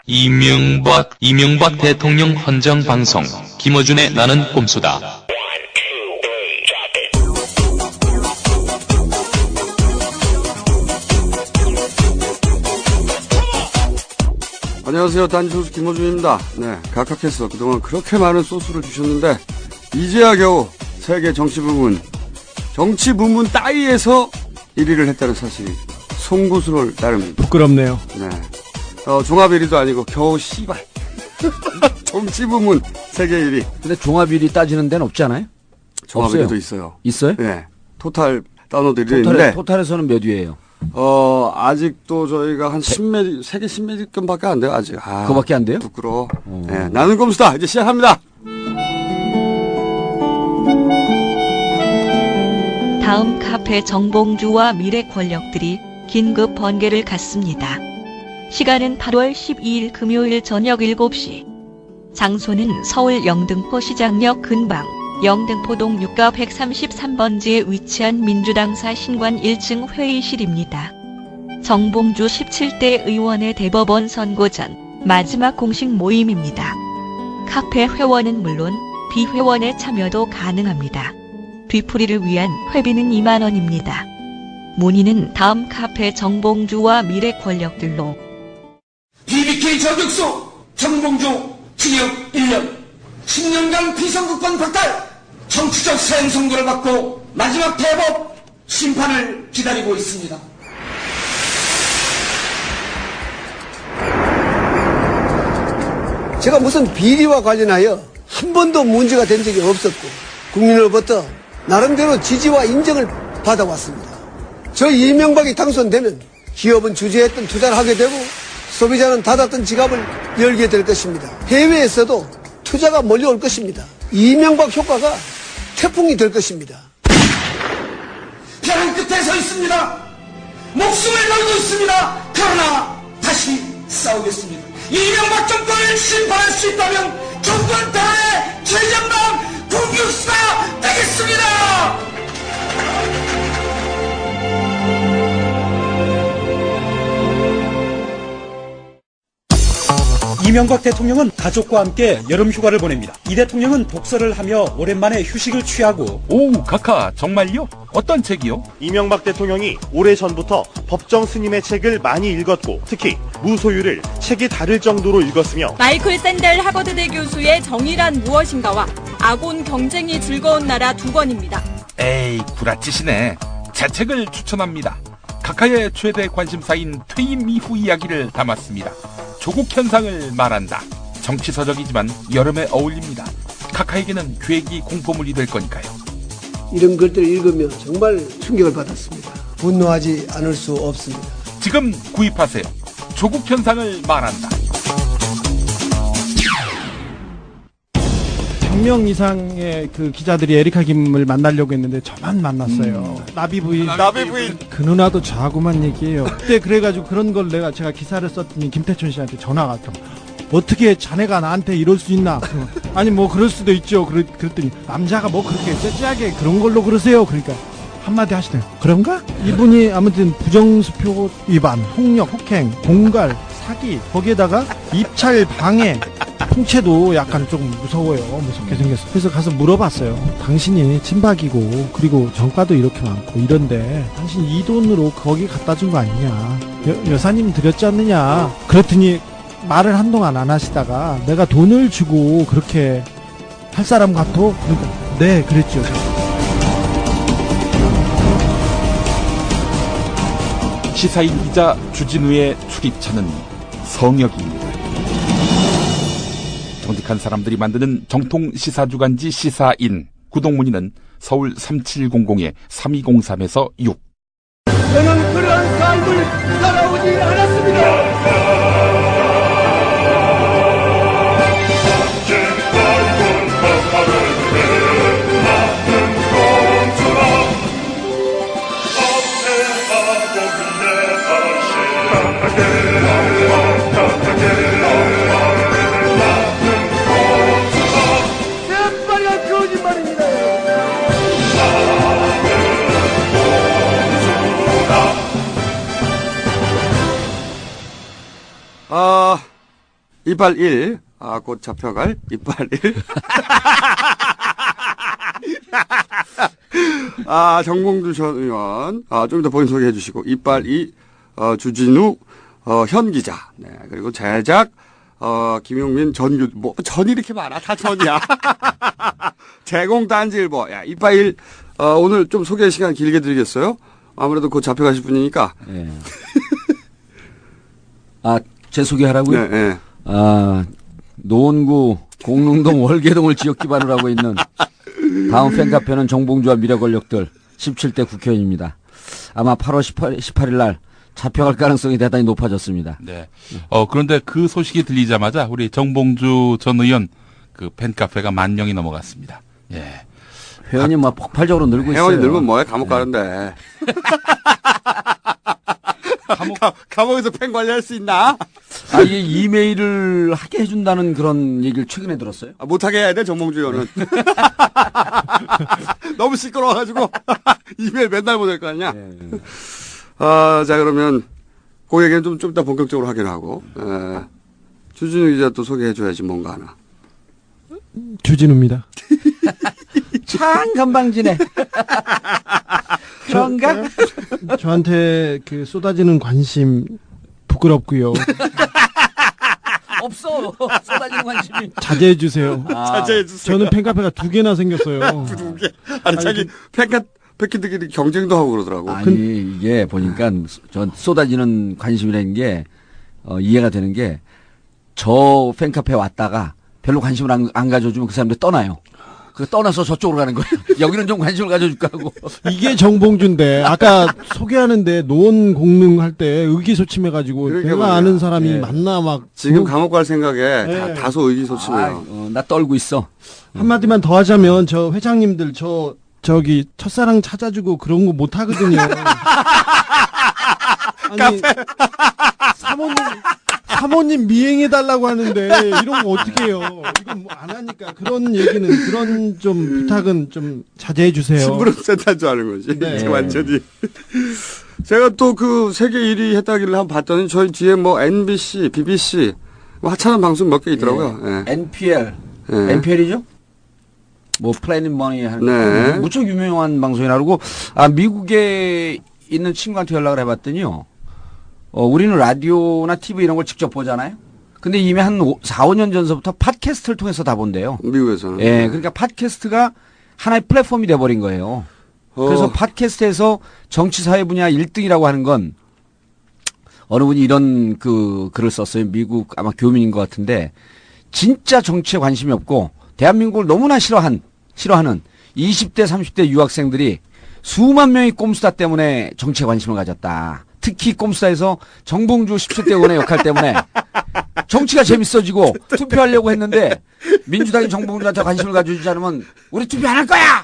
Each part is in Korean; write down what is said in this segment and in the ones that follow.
이명박 대통령 헌정 방송 김어준의 나는 꼼수다. 안녕하세요. 단지소수 김어준입니다. 네, 각각해서 그동안 그렇게 많은 소스를 주셨는데 이제야 겨우 세계 정치 부문 따위에서 1위를 했다는 사실이 송구스러울 따름입니다. 부끄럽네요. 네, 종합 1위도 아니고 겨우 씨발 정치 부문 세계 1위. 근데 종합 1위 따지는 데는 없지 않아요? 종합 1위도 있어요. 있어요? 네, 토탈 다운로드 1위인데 토탈에서는 몇 위예요? 아직도 저희가 한 세계 10매직권밖에 안 돼요, 아직. 그거밖에 안 돼요? 부끄러워. 네, 나는 꼼수다. 이제 시작합니다. 다음 카페 정봉주와 미래 권력들이 긴급 번개를 갖습니다. 시간은 8월 12일 금요일 저녁 7시. 장소는 서울 영등포 시장역 근방 영등포동 6가 133번지에 위치한 민주당사 신관 1층 회의실입니다. 정봉주 17대 의원의 대법원 선고 전 마지막 공식 모임입니다. 카페 회원은 물론 비회원의 참여도 가능합니다. 뒤풀이를 위한 회비는 2만 원입니다. 문의는 다음 카페 정봉주와 미래 권력들로. BBK 저격수 정봉주 징역 1년 10년간 비선거권 박탈 정치적 사형 선고를 받고 마지막 대법 심판을 기다리고 있습니다. 제가 무슨 비리와 관련하여 한 번도 문제가 된 적이 없었고 국민으로부터 나름대로 지지와 인정을 받아왔습니다. 저 이명박이 당선되면 기업은 주저했던 투자를 하게 되고 소비자는 닫았던 지갑을 열게 될 것입니다. 해외에서도 투자가 몰려올 것입니다. 이명박 효과가 태풍이 될 것입니다. 벼랑 끝에 서 있습니다. 목숨을 걸고 있습니다. 그러나 다시 싸우겠습니다. 이명박 정권을 심판할 수 있다면 정권 대의 최전방 공격수가 되겠습니다. 이명박 대통령은 가족과 함께 여름 휴가를 보냅니다. 이 대통령은 독서를 하며 오랜만에 휴식을 취하고. 오, 카카, 정말요? 어떤 책이요? 이명박 대통령이 오래전부터 법정 스님의 책을 많이 읽었고 특히 무소유를 책이 다를 정도로 읽었으며 마이클 샌델 하버드대 교수의 정의란 무엇인가와 아곤 경쟁이 즐거운 나라 2권입니다. 에이, 구라치시네. 제 책을 추천합니다. 카카의 최대 관심사인 퇴임 이후 이야기를 담았습니다. 조국 현상을 말한다. 정치서적이지만 여름에 어울립니다. 카카에게는 괴기 공포물이 될 거니까요. 이런 글들을 읽으며 정말 충격을 받았습니다. 분노하지 않을 수 없습니다. 지금 구입하세요. 조국 현상을 말한다. 100명 이상의 그 기자들이 에리카 김을 만나려고 했는데 저만 만났어요. 나비 부인. 그 누나도 저하고만 얘기해요. 그때 그래가지고 그런 걸 제가 기사를 썼더니 김태춘 씨한테 전화가 왔더라고. 어떻게 자네가 나한테 이럴 수 있나? 아니 뭐 그럴 수도 있죠. 그랬더니 남자가 뭐 그렇게 째째하게 그런 걸로 그러세요. 그러니까 한마디 하시네요. 그런가? 이분이 아무튼 부정수표 위반, 폭력, 폭행, 공갈, 사기, 거기에다가 입찰 방해, 통째도 약간 조금 무서워요. 무섭게 생겼어. 그래서 가서 물어봤어요. 당신이 친박이고 그리고 정가도 이렇게 많고 이런데 당신 이 돈으로 거기 갖다 준 거 아니냐? 여사님 드렸지 않느냐? 그랬더니 말을 한동안 안 하시다가 내가 돈을 주고 그렇게 할 사람 같아? 그러니까 네, 그랬죠. 시사인 기자 주진우의 출입처는 성역입니다. 정직한 사람들이 만드는 정통 시사주간지 시사인. 구독문의는 서울 3700-3203에서 6. 저는 그러한 삶을 살아오지 않았습니다. 이빨 1. 곧 잡혀갈 이빨 1. 정봉주 전 의원. 좀 더 본인 소개해 주시고. 이빨 2. 주진우, 현 기자. 네. 그리고 제작, 김용민 전이 이렇게 많아. 다 전이야. 제공 딴지일보. 야, 이빨 1. 오늘 좀 소개 시간 길게 드리겠어요? 아무래도 곧 잡혀가실 분이니까. 네. 제 소개하라고요? 네, 네. 노원구 공릉동 월계동을 지역 기반으로 하고 있는 다음 팬카페는 정봉주와 미래 권력들 17대 국회의원입니다. 아마 8월 18일 날 잡혀갈 가능성이 대단히 높아졌습니다. 네. 그런데 그 소식이 들리자마자 우리 정봉주 전 의원 그 팬카페가 10,000명이 넘어갔습니다. 예. 회원이 막 폭발적으로 늘고 있어요. 회원이 늘면 뭐해? 감옥 가는데. 감옥에서 팬 관리할 수 있나? 이게 이메일을 하게 해준다는 그런 얘기를 최근에 들었어요. 못하게 해야 돼, 정봉주 의원은. 너무 시끄러워가지고 이메일 맨날 보낼 거 아니야? 네. 자, 그러면 그 얘기는 좀 이따 본격적으로 하긴 하고. 주진우 기자 또 소개해줘야지, 뭔가 하나. 주진우입니다. 참 건방지네. 그런가? 저한테 그 쏟아지는 관심 부끄럽고요. 없어. 쏟아지는 관심이. 자제해 주세요. 자제해 주세요. 저는 팬카페가 2개나 생겼어요. 2개. 자기 팬카페들끼리 경쟁도 하고 그러더라고. 이게 보니까 전 쏟아지는 관심이라는 게 이해가 되는 게 저 팬카페 왔다가 별로 관심을 안 가져주면 그 사람들 떠나요. 떠나서 저쪽으로 가는 거예요. 여기는 좀 관심을 가져줄까 하고. 이게 정봉주인데 아까 소개하는데 노원 공릉 할 때 의기소침해가지고 내가 아는 사람이 만나 막 지금 감옥 갈 생각에 다소 의기소침해요. 나 떨고 있어. 한마디만 더 하자면 저 회장님들 저기 첫사랑 찾아주고 그런 거 못 하거든요. 아니 사모님 미행해달라고 하는데 이런 거 어떻게 해요? 이건 뭐 안 하니까 그런 얘기는 그런 좀 부탁은 좀 자제해 주세요. 심부름 센터인 줄 아는 거지. 네. 이제 완전히. 제가 또 그 세계 1위 했다기를 한번 봤더니 저희 뒤에 뭐 NBC, BBC 뭐 하찮은 방송 몇 개 있더라고요. 네. NPL. 네. NPL이죠? 뭐 플래닛 머니 하는 네. 무척 유명한 방송이라 그러고 미국에 있는 친구한테 연락을 해봤더니요. 우리는 라디오나 TV 이런 걸 직접 보잖아요. 근데 이미 한 4, 5년 전서부터 팟캐스트를 통해서 다 본대요. 미국에서는. 예, 그러니까 팟캐스트가 하나의 플랫폼이 돼버린 거예요. 그래서 팟캐스트에서 정치 사회 분야 1등이라고 하는 건 어느 분이 이런 글을 썼어요. 미국 아마 교민인 것 같은데 진짜 정치에 관심이 없고 대한민국을 너무나 싫어하는 20대, 30대 유학생들이 수만 명의 꼼수다 때문에 정치에 관심을 가졌다. 특히 꼼수다에서 정봉주 17대 의원의 역할 때문에 정치가 재밌어지고 투표하려고 했는데 민주당이 정봉주한테 관심을 가져주지 않으면 우리 투표 안 할 거야!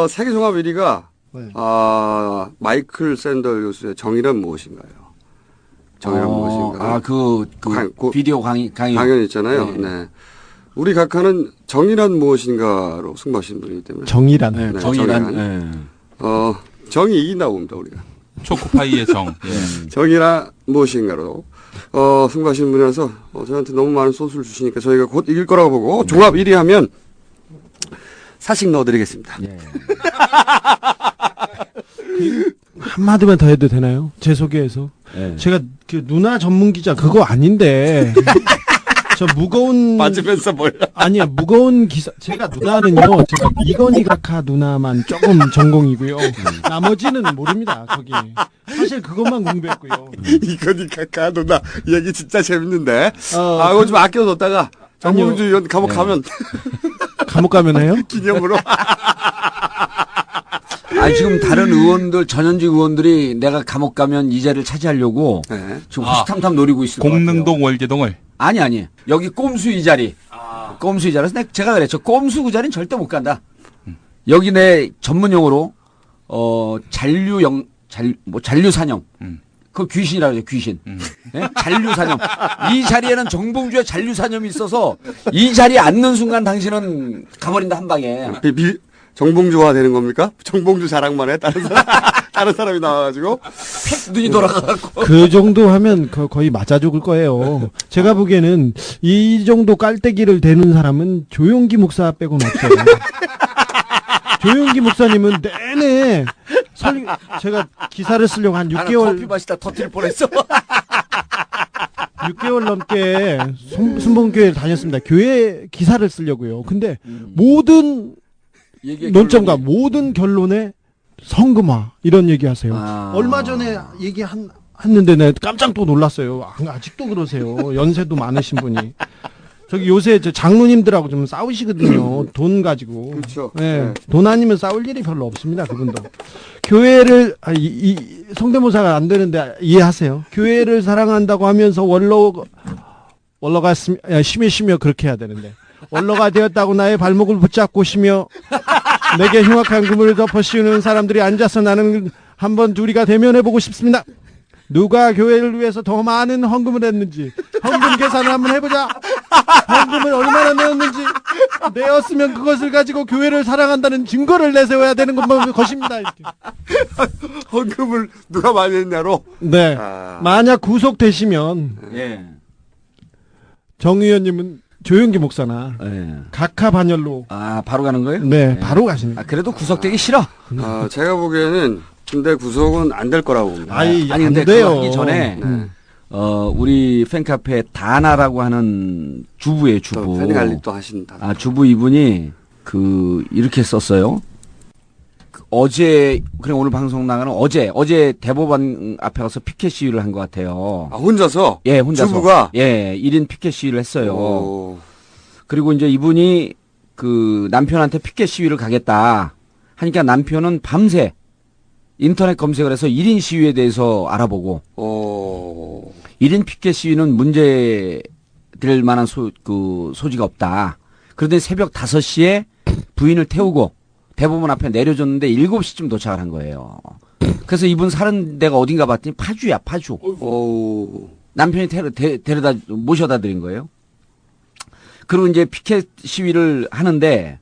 세계 종합 1위가 마이클 샌더 교수의 정의란 무엇인가요? 정의란 무엇인가? 비디오 강연 있잖아요. 네. 우리 각하는 정의란 무엇인가로 승부하신 분이기 때문에. 정의란. 네, 정의란. 네. 정이 이긴다고 봅니다, 우리가. 초코파이의 정. 정의란 무엇인가로 승부하신 분이라서 저한테 너무 많은 소스를 주시니까 저희가 곧 이길 거라고 보고 종합 1위 하면 사식 넣어드리겠습니다. 예. 한마디만 더 해도 되나요? 제 소개해서. 예. 제가 그 누나 전문 기자 그거 아닌데. 저 무거운 맞으면서 몰라. 아니야 무거운 기사 제가 누나는요 제가 이건희 각하 누나만 조금 전공이고요 나머지는 모릅니다 거기 사실 그것만 공부했고요. 이건희 각하 누나 얘기 진짜 재밌는데 그거 좀 아껴뒀다가 정봉주 의원 감옥 가면 감옥 가면 해요? 기념으로. 지금 다른 의원들 전현직 의원들이 내가 감옥 가면 이 자리를 차지하려고 지금 호시탐탐 노리고 있을 것 같아요. 공릉동 월계동을. 아니 여기 꼼수 이 자리. 꼼수 이 자리에서 제가 그랬죠. 꼼수 그 자리는 절대 못 간다. 여기 내 전문 용어로 잔류사념. 그 귀신이라고 그러죠. 귀신. 네? 잔류사념. 이 자리에는 정봉주의 잔류사념이 있어서 이 자리에 앉는 순간 당신은 가버린다 한 방에. 정봉주화 되는 겁니까? 정봉주 자랑만 해? 다른 사람 다른 사람이 나와가지고 눈이 돌아가고. 그 정도 하면 거의 맞아 죽을 거예요. 제가 보기에는 이 정도 깔때기를 대는 사람은 조용기 목사 빼고는 없어요. 조용기 목사님은 내내 제가 기사를 쓰려고 한 6개월 커피 마시다 터뜨릴 뻔했어. 6개월 넘게 순봉교회를 다녔습니다. 교회 기사를 쓰려고요. 근데 모든 논점과 모든 결론에 성금화 이런 얘기하세요. 얼마 전에 했는데 내가 깜짝 또 놀랐어요. 아직도 그러세요. 연세도 많으신 분이. 저기 요새 장로님들하고 좀 싸우시거든요. 돈 가지고. 그렇죠. 네. 돈 아니면 싸울 일이 별로 없습니다. 그분도. 교회를 성대모사가 안 되는데 이해하세요. 교회를 사랑한다고 하면서 원로가 심히시며 그렇게 해야 되는데 원로가 되었다고 나의 발목을 붙잡고 쉬며 내게 흉악한 그물을 덮어 씌우는 사람들이 앉아서 나는 한번 둘이가 대면해보고 싶습니다. 누가 교회를 위해서 더 많은 헌금을 했는지 헌금 계산을 한번 해보자. 헌금을 얼마나 내었는지 내었으면 그것을 가지고 교회를 사랑한다는 증거를 내세워야 되는 것입니다. 이렇게. 헌금을 누가 많이 했냐로. 네. 만약 구속되시면 예. 정 의원님은 조용기 목사나 각하 반열로 바로 가는 거예요? 네, 바로 가시는. 그래도 구속되기 싫어. 제가 보기에는 근데 구속은 안 될 거라고 봅니다. 아니 근데 그거 하기 전에 우리 팬카페 다나라고 하는 주부예요, 주부. 팬 관리 또 하신다. 주부 이분이 이렇게 썼어요. 어제 그냥 오늘 방송 나가는 어제 대법원 앞에 가서 피켓 시위를 한 것 같아요. 혼자서? 예, 혼자서. 주부가? 예, 1인 피켓 시위를 했어요. 오. 그리고 이제 이분이 남편한테 피켓 시위를 가겠다 하니까 남편은 밤새 인터넷 검색을 해서 1인 시위에 대해서 알아보고 1인 피켓 시위는 문제 될 만한 소지가 없다. 그런데 새벽 5시에 부인을 태우고 대법원 앞에 내려줬는데 7시쯤 도착을 한 거예요. 그래서 이분 사는 데가 어딘가 봤더니 파주야, 파주. 남편이 데려다 모셔다 드린 거예요. 그리고 이제 피켓 시위를 하는데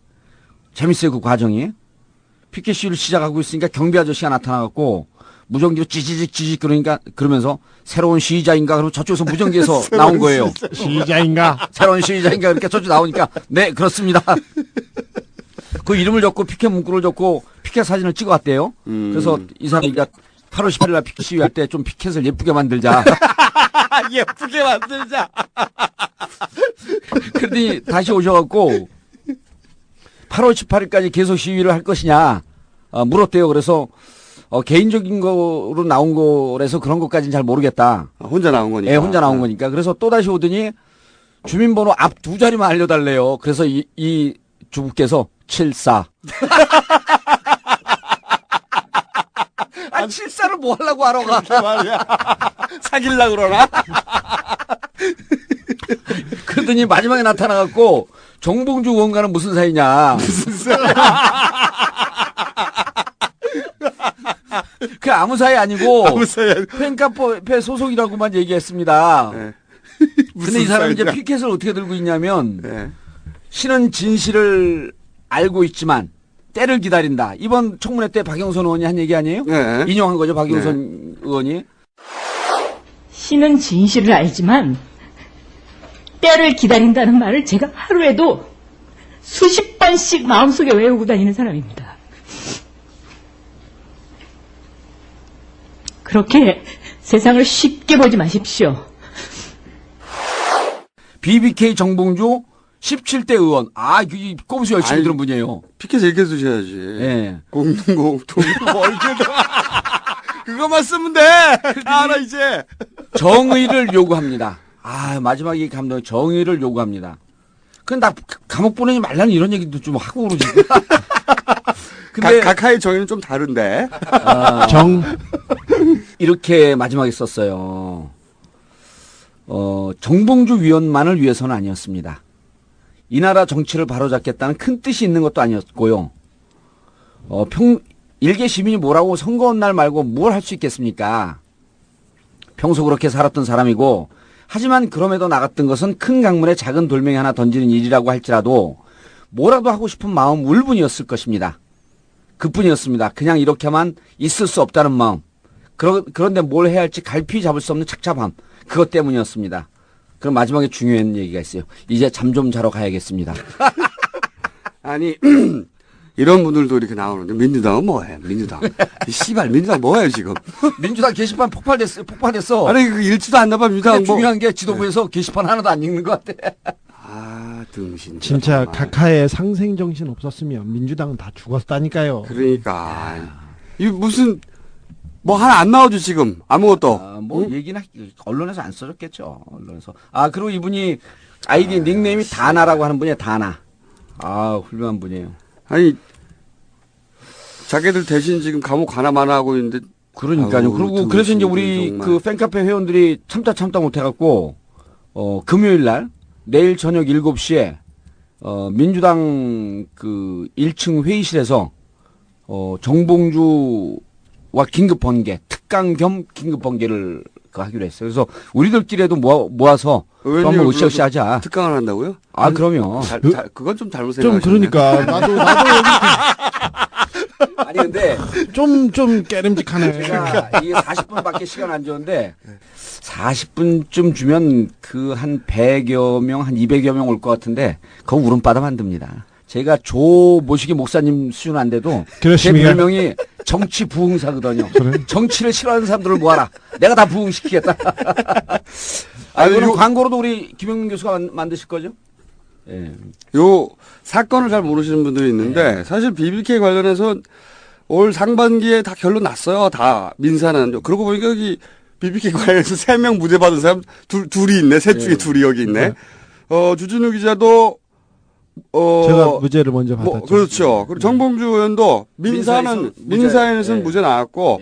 재밌어요, 그 과정이. 피켓 시위를 시작하고 있으니까 경비 아저씨가 나타나갖고 무전기로 찌지직 그러면서 새로운 시위자인가 그러면 저쪽에서 무전기에서 나온 거예요. 시위자인가? 새로운 시위자인가 이렇게 저쪽 나오니까 네 그렇습니다. 그 이름을 적고 피켓 문구를 적고 피켓 사진을 찍어왔대요. 그래서 이 사람이 8월 18일 날 피켓 시위할 때 좀 피켓을 예쁘게 만들자. 예쁘게 만들자. 그러더니 다시 오셔갖고 8월 18일까지 계속 시위를 할 것이냐 물었대요. 그래서 개인적인 거로 나온 거라서 그런 것까지는 잘 모르겠다. 혼자 나온 거니까. 예, 혼자 나온 거니까. 그래서 또 다시 오더니 주민번호 앞 2자리만 알려달래요. 그래서 이 주부께서 74. 74를 뭐 하려고 하러 가? 말이야. 사귈라고 그러나? 그러더니 마지막에 나타나갖고 정봉주 의원과는 무슨 사이냐. 무슨 사이? 그 아무 사이 아니고 팬카페 소속이라고만 얘기했습니다. 네. 근데 이 사람은 이제 피켓을 어떻게 들고 있냐면 신은 진실을 알고 있지만 때를 기다린다. 이번 청문회 때 박영선 의원이 한 얘기 아니에요? 네. 인용한 거죠, 박영선 의원이. 신은 진실을 알지만 때를 기다린다는 말을 제가 하루에도 수십 번씩 마음속에 외우고 다니는 사람입니다. 그렇게 세상을 쉽게 보지 마십시오. BBK 정봉주 17대 의원. 이 꼼수 열심히 들은 분이에요. 피켓 이렇게 쓰셔야지. 예. 공동 그거만 쓰면 돼. 알아 이제. 정의를 요구합니다. 마지막에 감독이 정의를 요구합니다. 근데 나 감옥 보내지 말라는 이런 얘기도 좀 하고 그러지. 근데 각하의 정의는 좀 다른데. 이렇게 마지막에 썼어요. 정봉주 위원만을 위해서는 아니었습니다. 이 나라 정치를 바로잡겠다는 큰 뜻이 있는 것도 아니었고요. 일개 시민이 뭐라고 선거한 날 말고 뭘 할 수 있겠습니까? 평소 그렇게 살았던 사람이고, 하지만 그럼에도 나갔던 것은 큰 강물에 작은 돌멩이 하나 던지는 일이라고 할지라도 뭐라도 하고 싶은 마음 울분이었을 것입니다. 그뿐이었습니다. 그냥 이렇게만 있을 수 없다는 마음. 그런데 뭘 해야 할지 갈피 잡을 수 없는 착잡함. 그것 때문이었습니다. 그럼 마지막에 중요한 얘기가 있어요. 이제 잠 좀 자러 가야겠습니다. 아니 이런 분들도 이렇게 나오는데 민주당은 뭐해? 민주당. 씨발 민주당 뭐예요 지금? 민주당 게시판 폭발됐어. 아니 그 읽지도 않나 봐 민주당. 근데 중요한 게 지도부에서 게시판 하나도 안 읽는 것 같아. 아 등신. 진짜 각하의 상생 정신 없었으면 민주당은 다 죽었다니까요. 그러니까 이 무슨 뭐 하나 안 나오죠 지금 아무것도. 뭐 얘기나 언론에서 안 써줬겠죠. 언론에서. 그리고 이분이 아이디 닉네임이 다나라고 하는 분이에요. 다나. 훌륭한 분이에요. 아니 자기들 대신 지금 감옥 가나마나 하고 있는데. 그러니까요. 그리고 그래서 이제 우리 정말. 그 팬카페 회원들이 참다 못해갖고 금요일 날 내일 저녁 7시에 민주당 그 1층 회의실에서 정봉주와 긴급 번개 특강 겸 긴급 번개를 하기로 했어요. 그래서 우리들끼리도 모아서 또 한번 으쌰으쌰 하자. 특강을 한다고요? 그럼요. 그건 좀 잘못 좀 생각하셨네. 그러니까 나도 아니 근데 좀 깨름직하네. 제가 이게 40분밖에 시간 안 줬는데 40분쯤 주면 그 한 100여 명, 한 200여 명 올 것 같은데 그거 울음바다 만듭니다. 제가 조 모시기 목사님 수준 안 돼도 제 별명이 정치 부흥사거든요. 그래? 정치를 싫어하는 사람들을 모아라. 내가 다 부흥시키겠다. 이거는 광고로도 우리 김영민 교수가 만드실 거죠? 예. 요 사건을 잘 모르시는 분들이 있는데 사실 BBK 관련해서 올 상반기에 다 결론 났어요. 다 민사는. 그러고 보니까 여기 BBK 관련해서 3명 무죄 받은 사람 둘이 있네. 셋 중에 둘이 여기 있네. 주진우 기자도 제가 무죄를 먼저 받았죠. 그렇죠. 그리고 정봉주 의원도 민사에서는 무죄 나왔고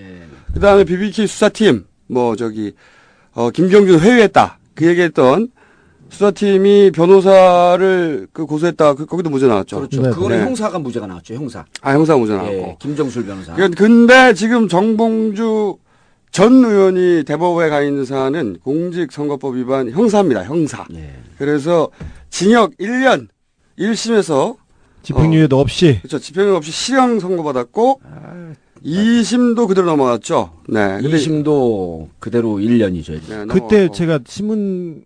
그다음에 BBK 수사팀 김경준 회유했다. 그 얘기했던 수사팀이 변호사를 고소했다. 거기도 무죄 나왔죠. 그렇죠. 네. 그거는 형사가 무죄가 나왔죠. 형사. 형사 무죄 나왔고. 예, 김정술 변호사. 근데 지금 정봉주 전 의원이 대법원에 가 있는 사안은 공직선거법 위반 형사입니다. 형사. 예. 그래서 징역 1년 1심에서 집행유예도 없이. 그렇죠. 집행유예 없이 실형 선고받았고 2심도 그대로 넘어갔죠. 네. 2심도 그대로 1년이죠. 네, 그때 제가 신문을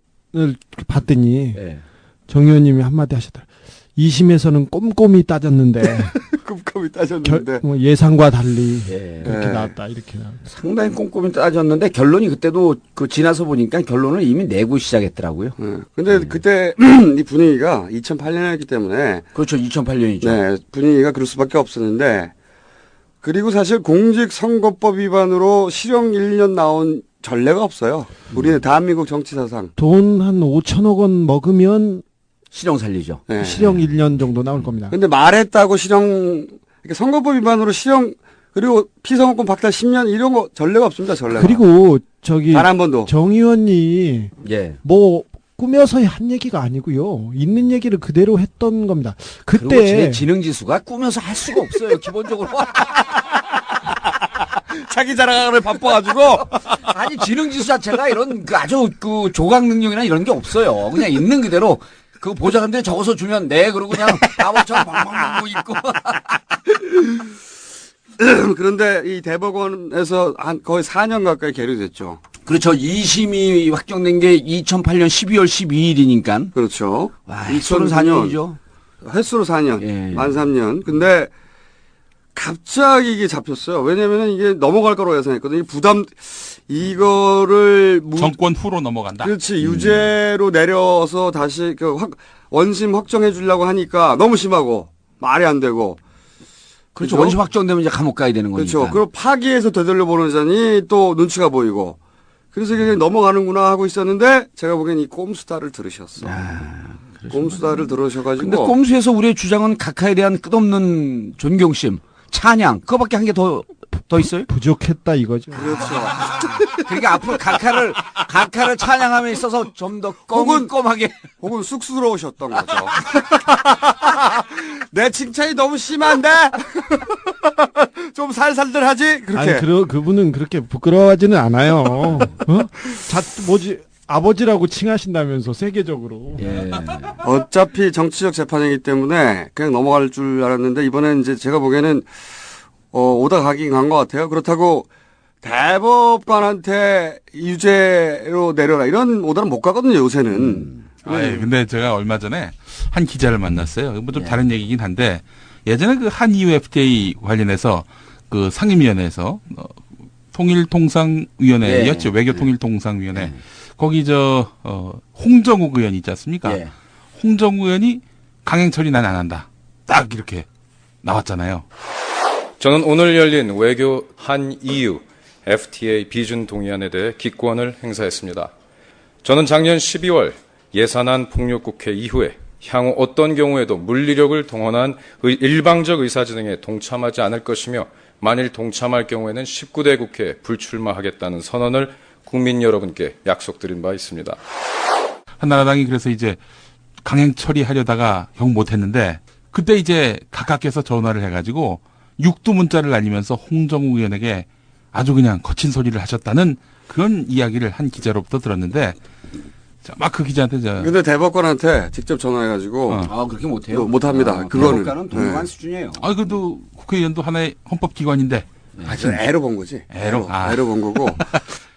봤더니 정 의원님이 한마디 하셨더라. 2심에서는 꼼꼼히 따졌는데 꼼꼼히 따졌는데 예상과 달리 이렇게 나왔다. 이렇게 나왔다. 상당히 꼼꼼히 따졌는데 결론이 그때도 지나서 보니까 결론을 이미 내고 시작했더라고요. 근데 그때 이 분위기가 2008년이었기 때문에 그렇죠. 2008년이죠. 네, 분위기가 그럴 수밖에 없었는데 그리고 사실 공직선거법 위반으로 실형 1년 나온 전례가 없어요. 우리는 대한민국 정치 사상. 돈 한 5천억 원 먹으면 실형 살리죠. 네. 실형 1년 정도 나올 겁니다. 근데 말했다고 실형, 선거법 위반으로 실형, 그리고 피선거권 박탈 10년 이런 거 전례가 없습니다, 전례가. 그리고 단 한 번도. 정 의원이 꾸며서 한 얘기가 아니고요. 있는 얘기를 그대로 했던 겁니다. 그때 제 지능 지수가 꾸며서 할 수가 없어요, 기본적으로. 자기 자랑을 바빠가지고. 아니, 지능 지수 자체가 이런 아주 조각 능력이나 이런 게 없어요. 그냥 있는 그대로. 그 보좌관들이 적어서 주면 그러고 그냥 바보처럼 방방방방 있고. 그런데 이 대법원에서 거의 4년 가까이 계류됐죠. 그렇죠. 2심이 확정된 게 2008년 12월 12일이니까. 그렇죠. 횟수로 4년이죠. 횟수로 4년. 만 3년. 근데 갑자기 이게 잡혔어요. 왜냐면은 이게 넘어갈 거라고 예상했거든요. 이거를 정권 후로 넘어간다. 그렇지. 유죄로 내려서 다시 원심 확정해 주려고 하니까 너무 심하고 말이 안 되고. 그렇죠. 원심 확정되면 이제 감옥 가야 되는 거니까. 그렇죠. 그리고 파기해서 되돌려 보내자니 또 눈치가 보이고. 그래서 이게 넘어가는구나 하고 있었는데 제가 보기엔 이 꼼수다를 들으셨어. 꼼수다를 들으셔가지고. 근데 꼼수에서 우리의 주장은 각하에 대한 끝없는 존경심, 찬양, 그거밖에 한 게 더 있어요? 부족했다 이거죠. 그렇죠. 그러니까 앞으로 각하를 찬양함에 있어서 좀 더 꼼꼼하게. 혹은 쑥스러우셨던 거죠. 내 칭찬이 너무 심한데? 좀 살살들 하지? 그렇게. 아니, 그분은 그렇게 부끄러워하지는 않아요. 아버지라고 칭하신다면서 세계적으로. 어차피 정치적 재판이기 때문에 그냥 넘어갈 줄 알았는데 이번엔 이제 제가 보기에는 오다 가긴 간 것 같아요. 그렇다고 대법관한테 유죄로 내려라 이런 오다는 못 가거든요, 요새는. 근데 제가 얼마 전에 한 기자를 만났어요. 뭐 좀 다른 얘기긴 한데 예전에 그 한EU FTA 관련해서 그 상임위원회에서 통일통상위원회였죠. 외교통일통상위원회. 거기 홍정욱 의원 있지 않습니까? 홍정욱 의원이 강행 처리 난 안 한다. 딱 이렇게 나왔잖아요. 저는 오늘 열린 외교 한EU FTA 비준 동의안에 대해 기권을 행사했습니다. 저는 작년 12월 예산안 폭력국회 이후에 향후 어떤 경우에도 물리력을 동원한 일방적 의사진행에 동참하지 않을 것이며 만일 동참할 경우에는 19대 국회에 불출마하겠다는 선언을 국민 여러분께 약속드린 바 있습니다. 한나라당이 그래서 이제 강행 처리하려다가 형 못했는데 그때 이제 각하께서 전화를 해가지고 육두 문자를 날리면서 홍정욱 의원에게 아주 그냥 거친 소리를 하셨다는 그런 이야기를 한 기자로부터 들었는데 막 그 기자한테 근데 대법관한테 직접 전화해가지고 그렇게 못해요. 못합니다. 그거는 대법관은 동등한 수준이에요. 그래도 국회의원도 하나의 헌법기관인데. 애로 본 거지. 애로 본 거고.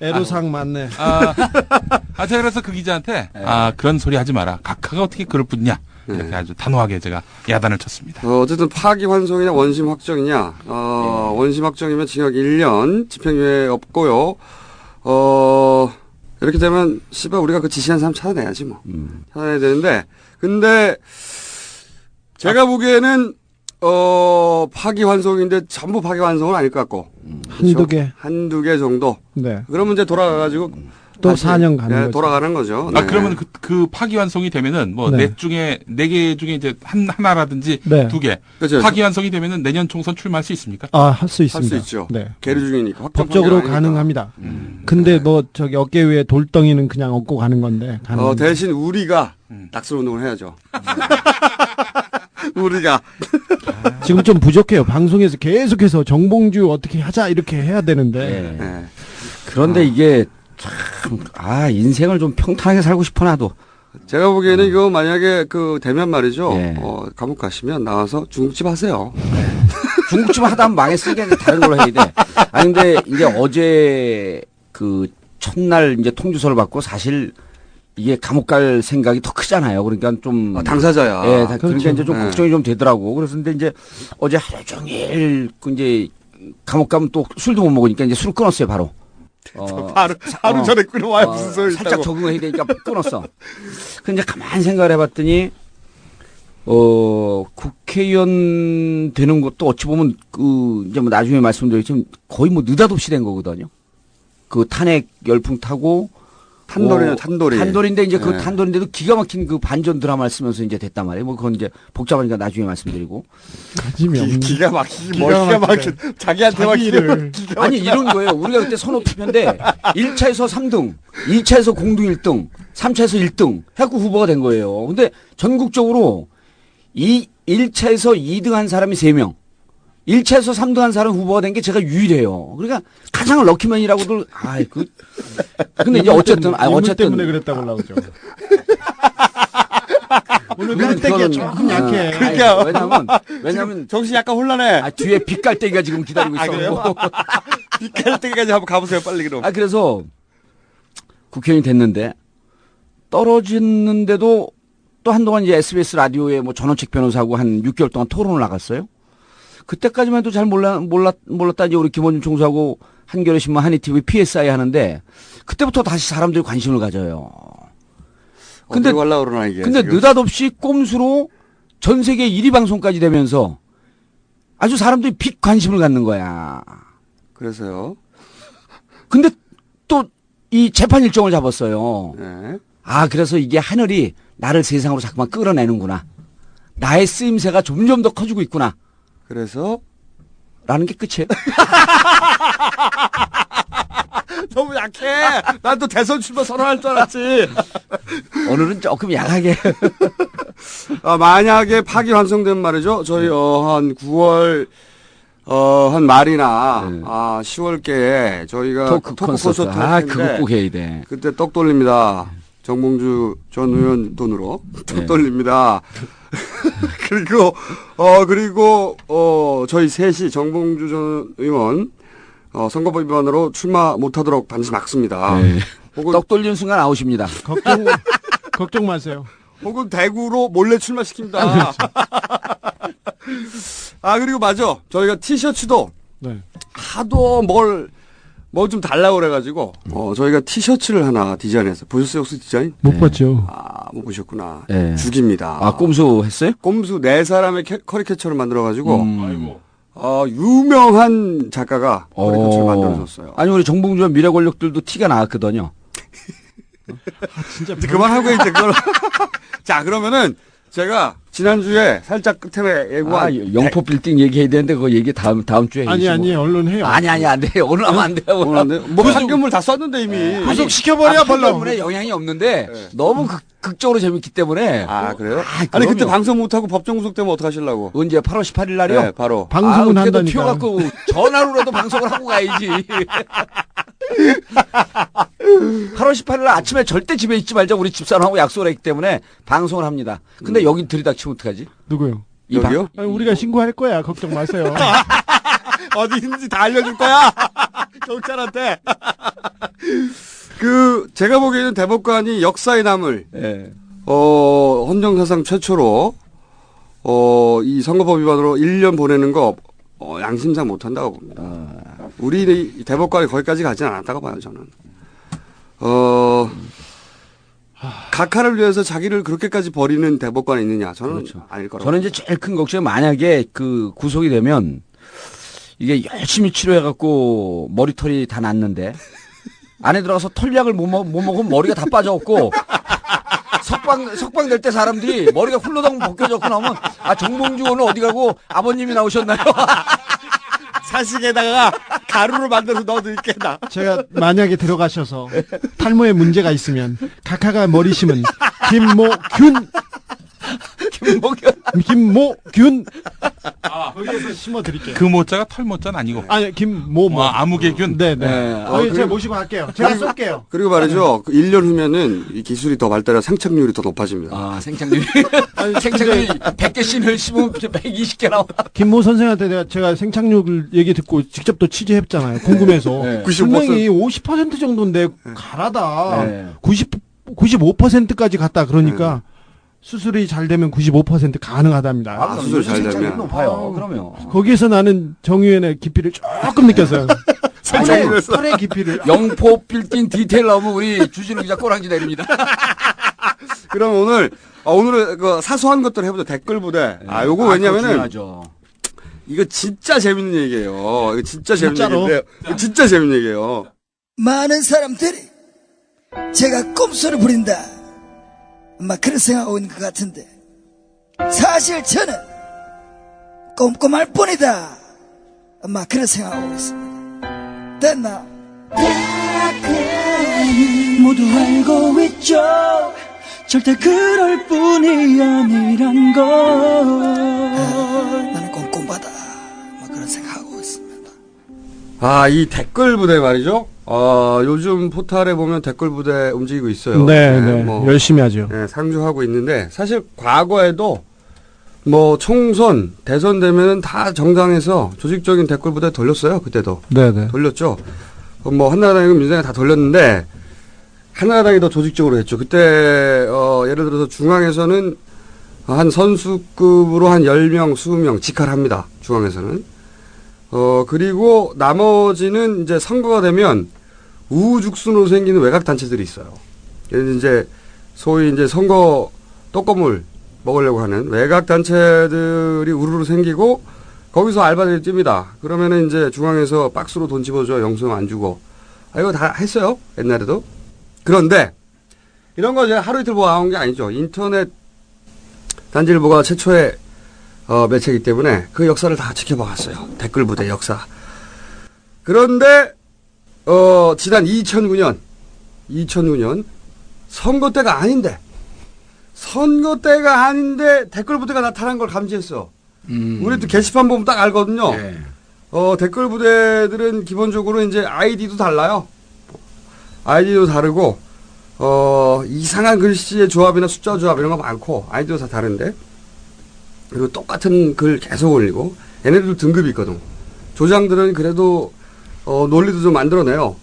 애로상 맞네. 제가 그래서 그 기자한테 그런 소리 하지 마라. 각하가 어떻게 그럴 뿐이냐. 이렇게 아주 단호하게 제가 야단을 쳤습니다. 어쨌든 파기환송이냐 원심 확정이냐. 원심 확정이면 징역 1년, 집행유예 없고요. 이렇게 되면 씨발 우리가 그 지시한 사람 찾아내야지 뭐. 찾아내야 되는데 근데 제가 보기에는 파기환송인데 전부 파기환송은 아닐 것 같고 한두 개 정도. 네. 그러면 이제 돌아가가지고 또 4년 가는 거죠. 돌아가는 거죠. 네. 그러면 그 파기환송이 되면은 뭐 네 개 중에 이제 하나라든지 두 개. 그렇죠. 파기환송이 되면은 내년 총선 출마할 수 있습니까? 할 수 있습니다. 할 수 있죠. 네. 계류 중이니까. 법적으로 가능합니다. 근데 뭐 저기 어깨 위에 돌덩이는 그냥 업고 가는 건데. 대신 우리가 낙설 운동을 해야죠. 우리가 지금 좀 부족해요. 방송에서 계속해서 정봉주 어떻게 하자 이렇게 해야 되는데. 그런데 이게 참, 인생을 좀 평탄하게 살고 싶어 나도. 제가 보기에는 이거 만약에 되면 말이죠. 감옥 가시면 나와서 중국집 하세요. 중국집 하다 하면 망했으니까 다른 걸로 해야 돼. 근데 이제 어제 첫날 이제 통지서를 받고 사실 이게 감옥 갈 생각이 더 크잖아요. 그러니까 좀. 당사자야. 그러니까 그렇죠. 이제 좀 걱정이 좀 되더라고. 그래서 근데 이제 어제 하루 종일 이제 감옥 가면 또 술도 못 먹으니까 이제 술을 끊었어요, 바로. 하루 전에 끊어와요. 무슨 소리 살짝 있다고. 적응해야 되니까 끊었어. 근데 가만히 생각을 해봤더니, 국회의원 되는 것도 어찌 보면, 이제 뭐 나중에 말씀드리겠지만 거의 뭐 느닷없이 된 거거든요. 탄핵 열풍 타고, 탄돌이요, 탄돌이. 탄돌인데 이제 탄돌인데도 기가 막힌 반전 드라마를 쓰면서 이제 됐단 말이에요. 뭐 그건 이제 복잡하니까 나중에 말씀드리고. 기가 막힌. 자기한테 막히는. 아니, 이런 거예요. 우리가 그때 선호 투표인데 1차에서 3등, 2차에서 공동 1등, 3차에서 1등 해갖고 후보가 된 거예요. 근데 전국적으로 1차에서 2등 한 사람이 3명. 1차에서 3등 한 사람 후보가 된 게 제가 유일해요. 그러니까 가장 럭키맨이라고들, 근데 이제 어쨌든. 때문에 그랬다고 나오죠. 오늘 깔때기가 조금 약해. 그러니까. 왜냐면. 정신 약간 혼란해. 뒤에 빗깔때기가 지금 기다리고 있어. 빗깔때기까지 한번 가보세요, 빨리 그럼. 그래서 국회의원이 됐는데, 떨어졌는데도 또 한동안 이제 SBS 라디오에 뭐 전원책 변호사하고 한 6개월 동안 토론을 나갔어요. 그때까지만 해도 잘 몰랐다 이제 우리 김원준 총수하고 한겨레 신문 한이TV PSI 하는데 그때부터 다시 사람들이 관심을 가져요. 근데 느닷없이 꼼수로 전 세계 1위 방송까지 되면서 아주 사람들이 빅 관심을 갖는 거야. 그래서요. 근데 또 이 재판 일정을 잡았어요. 네. 그래서 이게 하늘이 나를 세상으로 자꾸만 끌어내는구나. 나의 쓰임새가 점점 더 커지고 있구나. 그래서 라는 게 끝이에요. 너무 약해. 난 또 대선 출마 선언할 줄 알았지. 오늘은 조금 약하게. 만약에 파기환송되면 말이죠. 저희 한 9월 한 말이나 10월께에 저희가 토크 콘서트 그거 꼭 해야 돼. 그때 떡 돌립니다. 정봉주 전 의원 돈으로 돌립니다. 그리고 저희 셋이 정봉주 전 의원 선거법 위반으로 출마 못하도록 반드시 막습니다. 네. 혹은 떡 돌리는 순간 아웃입니다. 걱정 마세요. 혹은 대구로 몰래 출마시킵니다. 그리고 맞아. 저희가 티셔츠도 네. 하도 뭘 좀 달라고 그래가지고 저희가 티셔츠를 하나 디자인했어요. 보셨어요 혹시 디자인? 못 봤죠. 못 보셨구나. 네. 죽입니다. 꼼수 했어요? 꼼수 4사람의 커리케처를 만들어가지고 유명한 작가가 커리케처를 만들어줬어요. 아니 우리 정봉주와 미래 권력들도 티가 나왔거든요. 진짜 그만하고 이제 그걸 자 그러면은 제가 지난주에 살짝 끝에 예고한 영포 빌딩 얘기해야 되는데 그거 얘기 다음 주에 해주시고. 아니 얼른 해요. 아니 안 돼요. 오늘 하면 안 돼요. 오늘 안 돼요? 뭐 판결물 다 썼는데 이미. 구속시켜버려 벌러. 판결문에 영향이 없는데 너무 극적으로 재밌기 때문에. 그래요? 아니 그때 방송 못하고 법정 구속되면 어떡하시려고? 언제 8월 18일 날이요? 네, 바로. 방송은 한다니까. 튀어갖고 전화로라도 방송을 하고 가야지. 8월 18일 날 아침에 절대 집에 있지 말자 우리 집사람하고 약속을 했기 때문에 방송을 합니다. 근데 여기 들이닥치면 어떡하지? 누구요? 여기요? 아니, 우리가 신고할 거야. 걱정 마세요. 어디 있는지 다 알려줄 거야. 경찰한테. 제가 보기에는 대법관이 역사에 남을 헌정사상 최초로 이 선거법 위반으로 1년 보내는 거 양심상 못한다고 봅니다. 우리 대법관이 거기까지 가진 않았다고 봐요 저는. 각하를 위해서 자기를 그렇게까지 버리는 대법관이 있느냐 저는 그렇죠. 아닐 거라고. 저는 이제 제일 큰 걱정은 만약에 구속이 되면 이게 열심히 치료해갖고 머리털이 다 났는데 안에 들어가서 털약을 못 먹으면 머리가 다 빠져갖고 석방 될 때 사람들이 머리가 훌러덩 벗겨졌고 나오면 정봉주 오늘 어디 가고 아버님이 나오셨나요? 사식에다가 가루를 만들어서 넣어드릴게다. 제가 만약에 들어가셔서 탈모에 문제가 있으면 각하가 머리 심은 김모균 거기에서 심어드릴게요. 그 모자가 털모자는 아니고. 아니 김모 아무개균. 네네. 제가 모시고 갈게요. 제가 쏠게요. 그리고 말이죠. 1년 후면은 이 기술이 더 발달해 생착률이 더 높아집니다. 생착률이 100개 씬을 씹으면 120개 나와. 김모 선생한테 제가 생착률 얘기 듣고 직접 또 취재했잖아요. 궁금해서. 분명히 50% 정도인데 가라다. 95%까지 갔다 그러니까. 수술이 잘 되면 95% 가능하답니다. 수술 잘 되면 높아요. 그러면 거기에서 나는 정유현의 깊이를 조금 느꼈어요. 털의 깊이를. 영포 빌딩 디테일 나오면 우리 주진우 기자 꼬랑지 내립니다. 그럼 오늘은 그 사소한 것들 해보죠. 댓글 부대. 요거 왜냐면은 이거 진짜 재밌는 얘기예요. 이거 진짜 재밌는 얘기인데요. 진짜 재밌는 얘기예요. 많은 사람들이 제가 꼼수를 부린다. 그런 생각하고 있는 것 같은데 사실 저는 꼼꼼할 뿐이다. 그런 생각하고 있습니다. 됐나? 모두 알고 있죠. 절대 그럴 뿐이 아니란 걸. 나는 꼼꼼하다. 그런 생각하고 있습니다. 이 댓글 부대 말이죠. 요즘 포탈에 보면 댓글 부대 움직이고 있어요. 네. 열심히 하죠. 네, 상주하고 있는데, 사실 과거에도 총선, 대선 되면은 다 정당에서 조직적인 댓글 부대 돌렸어요. 그때도. 네네. 돌렸죠. 한나라당이고 민주당이 다 돌렸는데, 한나라당이 더 조직적으로 했죠. 그때, 예를 들어서 중앙에서는 한 선수급으로 한 10명, 20명 직할합니다. 중앙에서는. 그리고 나머지는 이제 선거가 되면 우후죽순으로 생기는 외곽 단체들이 있어요. 이제 소위 이제 선거 떡고물 먹으려고 하는 외곽 단체들이 우르르 생기고 거기서 알바들이 뜁니다. 그러면은 이제 중앙에서 박스로 돈 집어줘. 영수증 안 주고. 이거 다 했어요. 옛날에도. 그런데 이런 거 제가 하루 이틀 모아온 게 아니죠. 인터넷 단지일보가 최초의 매체이기 때문에 그 역사를 다 지켜봐왔어요. 댓글 부대 역사. 그런데 지난 2009년 선거 때가 아닌데 댓글 부대가 나타난 걸 감지했어. 우리도 게시판 보면 딱 알거든요. 네. 댓글 부대들은 기본적으로 이제 아이디도 달라요. 아이디도 다르고 이상한 글씨의 조합이나 숫자 조합 이런 거 많고 아이디어 다 다른데 그리고 똑같은 글 계속 올리고 얘네들도 등급이 있거든. 조장들은 그래도 논리도 좀 만들어내요.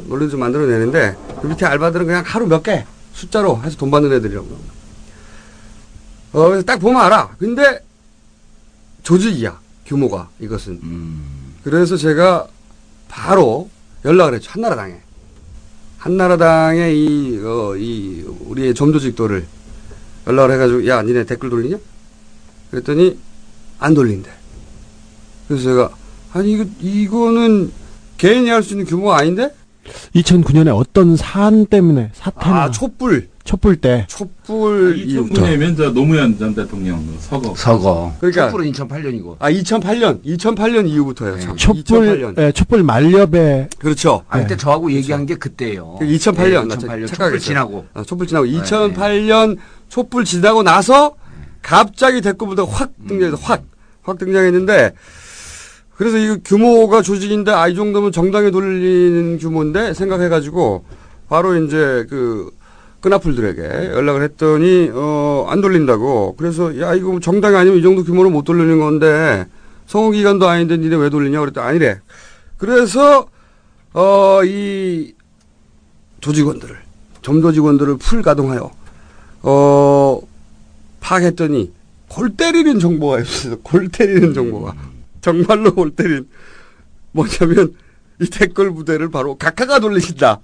논리도 좀 만들어내는데 그 밑에 알바들은 그냥 하루 몇 개 숫자로 해서 돈 받는 애들이라고. 그래서 딱 보면 알아. 근데 조직이야 규모가 이것은. 그래서 제가 바로 연락을 했죠. 한나라당의 이 우리의 점조직도를 연락을 해가지고 야 니네 댓글 돌리냐? 그랬더니 안 돌린대. 그래서 제가 아니 이거는 개인이 할 수 있는 규모가 아닌데? 2009년에 어떤 사안 때문에 사태나 촛불 때 2009년이면 저 노무현 전 대통령 서거. 그러니까 촛불은 2008년이고. 2008년 이후부터예요. 참. 촛불 만렵에 그렇죠. 그때 저하고 얘기한 게 그때예요. 2008년. 네, 2008년 촛불 지나고. 촛불 지나고 2008년 촛불 지나고 나서 갑자기 댓글부터 확 등장했는데 그래서 이 규모가 조직인데 이 정도면 정당에 돌리는 규모인데 생각해가지고 바로 이제 끈앞풀들에게 연락을 했더니 안 돌린다고. 그래서 야 이거 정당이 아니면 이 정도 규모로 못 돌리는 건데 성우기관도 아닌데 니네 왜 돌리냐 그랬더니 아니래. 그래서 이 조직원들을 점조직원들을 풀 가동하여 파악했더니 골 때리는 정보가 있어요. 골 때리는 정보가. 정말로 골 때린. 뭐냐면 이 댓글 부대를 바로 각하가 돌리신다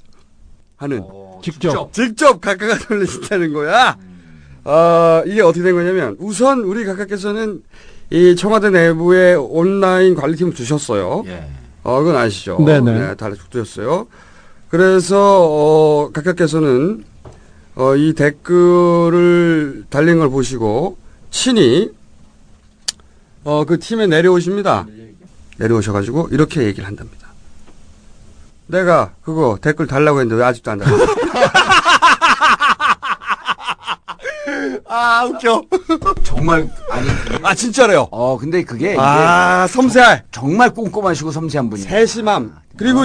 하는. 직접 각하가 돌리신다는 거야. 이게 어떻게 된 거냐면 우선 우리 각하께서는 이 청와대 내부에 온라인 관리팀을 두셨어요. 그건 아시죠? 네네. 네, 다 두셨어요. 그래서 각하께서는 이 댓글을 달린 걸 보시고 친히 그 팀에 내려오십니다. 내려오셔가지고 이렇게 얘기를 한답니다. 내가 그거 댓글 달라고 했는데 왜 아직도 안 달라? 웃겨. 정말 아니. 진짜로요. 근데 그게 섬세해. 정말 꼼꼼하시고 섬세한 분이에요. 세심함. 그리고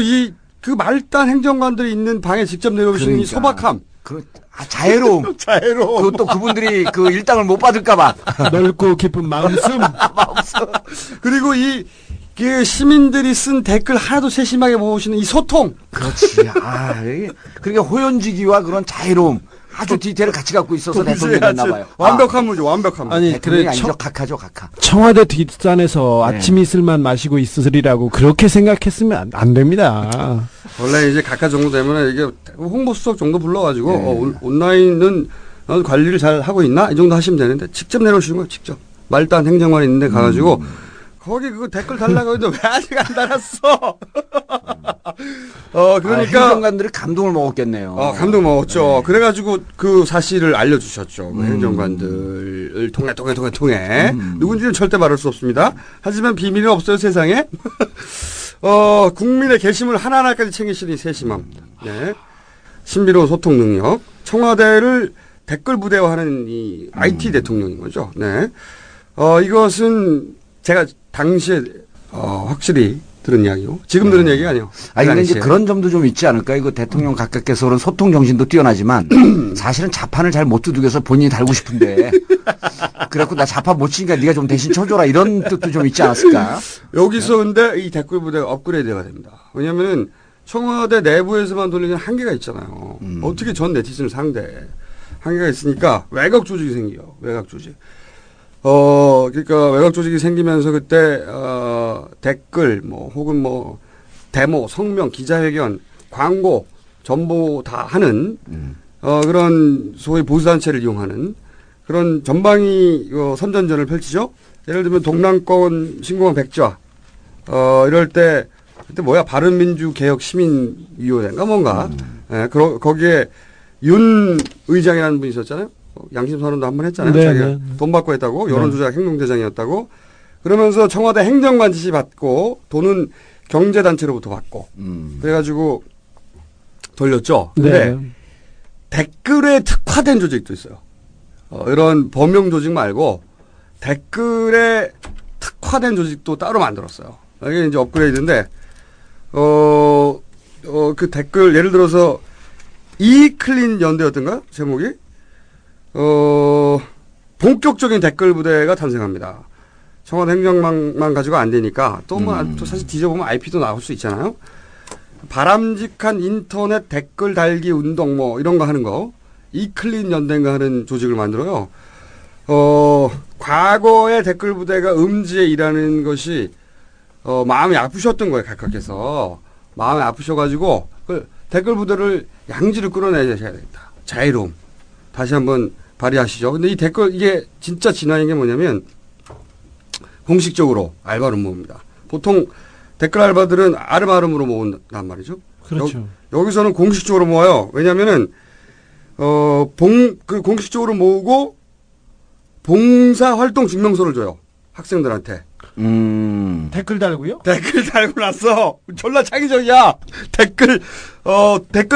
그 말단 행정관들이 있는 방에 직접 내려오시는 이 소박함. 자애로움. 그것도 그분들이 그 일당을 못 받을까봐. 넓고 깊은 마음씀. 그리고 그 시민들이 쓴 댓글 하나도 세심하게 보시는 이 소통. 그렇지. 그러니까 호연지기와 그런 자애로움. 아주 디테일을 같이 갖고 있어서 대통령이 됐나 봐요. 완벽한 분이죠. 완벽한 분. 아니, 그래 각하죠. 청와대 뒷산에서 아침 이슬만 마시고 있으리라고 그렇게 생각했으면 안 됩니다. 원래 이제 각하 정도 되면 이게 홍보수석 정도 불러가지고 온라인은 관리를 잘 하고 있나? 이 정도 하시면 되는데 직접 내려오시는 거예요. 직접. 말단 행정관이 있는데 가가지고 거기 그거 댓글 달라고 했는데 왜 아직 안 달았어? 그러니까. 행정관들이 감동을 먹었겠네요. 감동 먹었죠. 그래가지고 그 사실을 알려주셨죠. 그 행정관들을 통해. 누군지는 절대 말할 수 없습니다. 하지만 비밀은 없어요, 세상에. 국민의 개심을 하나하나까지 챙기시는 세심함. 네. 신비로운 소통 능력. 청와대를 댓글 부대화하는 이 IT 대통령인 거죠. 네. 이것은 제가 당시에 확실히 들은 이야기요. 지금 들은 얘기가 아니요. 근데 이제 그런 점도 좀 있지 않을까? 이거 대통령 각하께서 그런 소통 정신도 뛰어나지만 사실은 자판을 잘 못 두들겨서 본인이 달고 싶은데 그래갖고 나 자판 못 치니까 네가 좀 대신 쳐줘라 이런 뜻도 좀 있지 않았을까? 여기서 근데 이 댓글 부대가 업그레이드가 됩니다. 왜냐면은 청와대 내부에서만 돌리는 한계가 있잖아요. 어떻게 전 네티즌을 상대해. 한계가 있으니까 외곽 조직이 생겨요. 외곽 조직. 그러니까 외곽 조직이 생기면서 그때 댓글 혹은 데모, 성명, 기자회견, 광고, 전부 다 하는 그런 소위 보수단체를 이용하는 그런 전방위 선전전을 펼치죠. 예를 들면 동남권 신공항 백좌 이럴 때 그때 바른민주개혁시민위원회인가 뭔가 거기에 윤 의장이라는 분이 있었잖아요. 양심선언도 한번 했잖아요. 자기가 돈 받고 했다고. 여론조작 행동대장이었다고. 그러면서 청와대 행정관 지시 받고 돈은 경제단체로부터 받고. 그래가지고 돌렸죠. 근데 댓글에 특화된 조직도 있어요. 이런 범용 조직 말고 댓글에 특화된 조직도 따로 만들었어요. 이게 이제 업그레이드인데 그 댓글 예를 들어서 이클린 연대였던가 제목이 본격적인 댓글 부대가 탄생합니다. 청와대 행정망만 가지고 안 되니까 또 사실 뒤져보면 IP도 나올 수 있잖아요. 바람직한 인터넷 댓글 달기 운동 뭐 이런 거 하는 거 이클린 연대인가 하는 조직을 만들어요. 과거의 댓글 부대가 음지에 일하는 것이 마음이 아프셨던 거예요. 각각께서 마음이 아프셔가지고 그 댓글 부대를 양지로 끌어내셔야 되겠다. 자유로움 다시 한번 발휘하시죠. 근데 이 댓글 이게 진짜 진화인 게 뭐냐면 공식적으로 알바로 모읍니다. 보통 댓글 알바들은 아름아름으로 모은단 말이죠. 그렇죠. 여기서는 공식적으로 모아요. 왜냐면은 그 공식적으로 모으고 봉사활동 증명서를 줘요. 학생들한테. 댓글 달고요? 댓글 달고 났어. 졸라 창의적이야. 댓글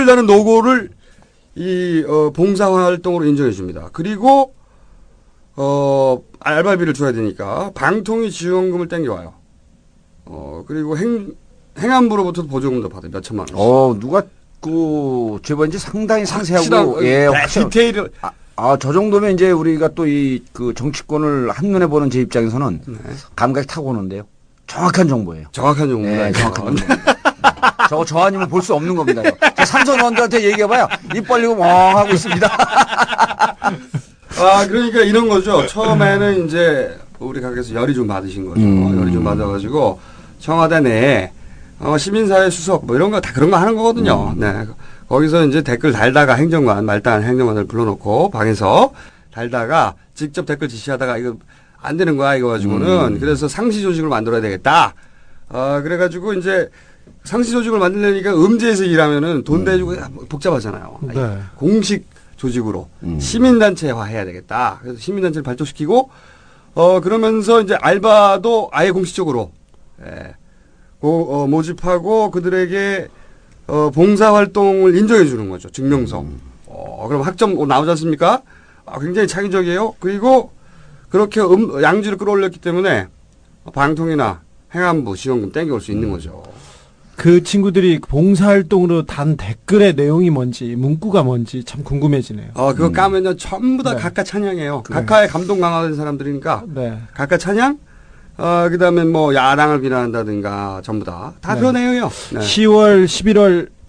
다는 노고를 봉사활동으로 인정해 줍니다. 그리고, 알바비를 줘야 되니까 방통위 지원금을 땡겨와요. 그리고 행안부로부터 보조금도 받아요. 몇 천만 원. 누가 그 제보인지 상당히 상세하고 디테일을 저 정도면 이제 우리가 또 그 정치권을 한눈에 보는 제 입장에서는 감각이 타고 오는데요. 정확한 정보예요. 정확한 정보. 네, 정확한 정보. 저 아니면 볼 수 없는 겁니다. 저 삼선원들한테 얘기해봐요. 입 벌리고 멍 하고 있습니다. 그러니까 이런 거죠. 처음에는 이제 우리 가게에서 열이 좀 받으신 거죠. 열이 좀 받아가지고 청와대 내에 시민사회 수석 뭐 이런 거 다 그런 거 하는 거거든요. 네. 거기서 이제 댓글 달다가 말단 행정관을 불러놓고 방에서 달다가 직접 댓글 지시하다가 이거 안 되는 거야 이거 가지고는 그래서 상시 조직을 만들어야 되겠다. 그래가지고 이제 상시 조직을 만들려니까 음지에서 일하면은 돈 대주고 복잡하잖아요. 네. 공식 조직으로 시민단체화 해야 되겠다. 그래서 시민단체를 발족시키고 그러면서 이제 알바도 아예 공식적으로 모집하고 그들에게 봉사활동을 인정해 주는 거죠. 증명서. 그럼 학점 나오지 않습니까? 굉장히 창의적이에요. 그리고 그렇게 양지를 끌어올렸기 때문에 방통이나 행안부 지원금 땡겨올 수 있는 거죠. 그 친구들이 봉사활동으로 단 댓글의 내용이 뭔지 문구가 뭔지 참 궁금해지네요. 그거 까면요 전부 다 각하 찬양이에요. 각하에 감동 강화된 사람들이니까 각하 찬양 그다음에 뭐 야당을 비난한다든가 전부 다 그런 내용이에요. 네. 10월,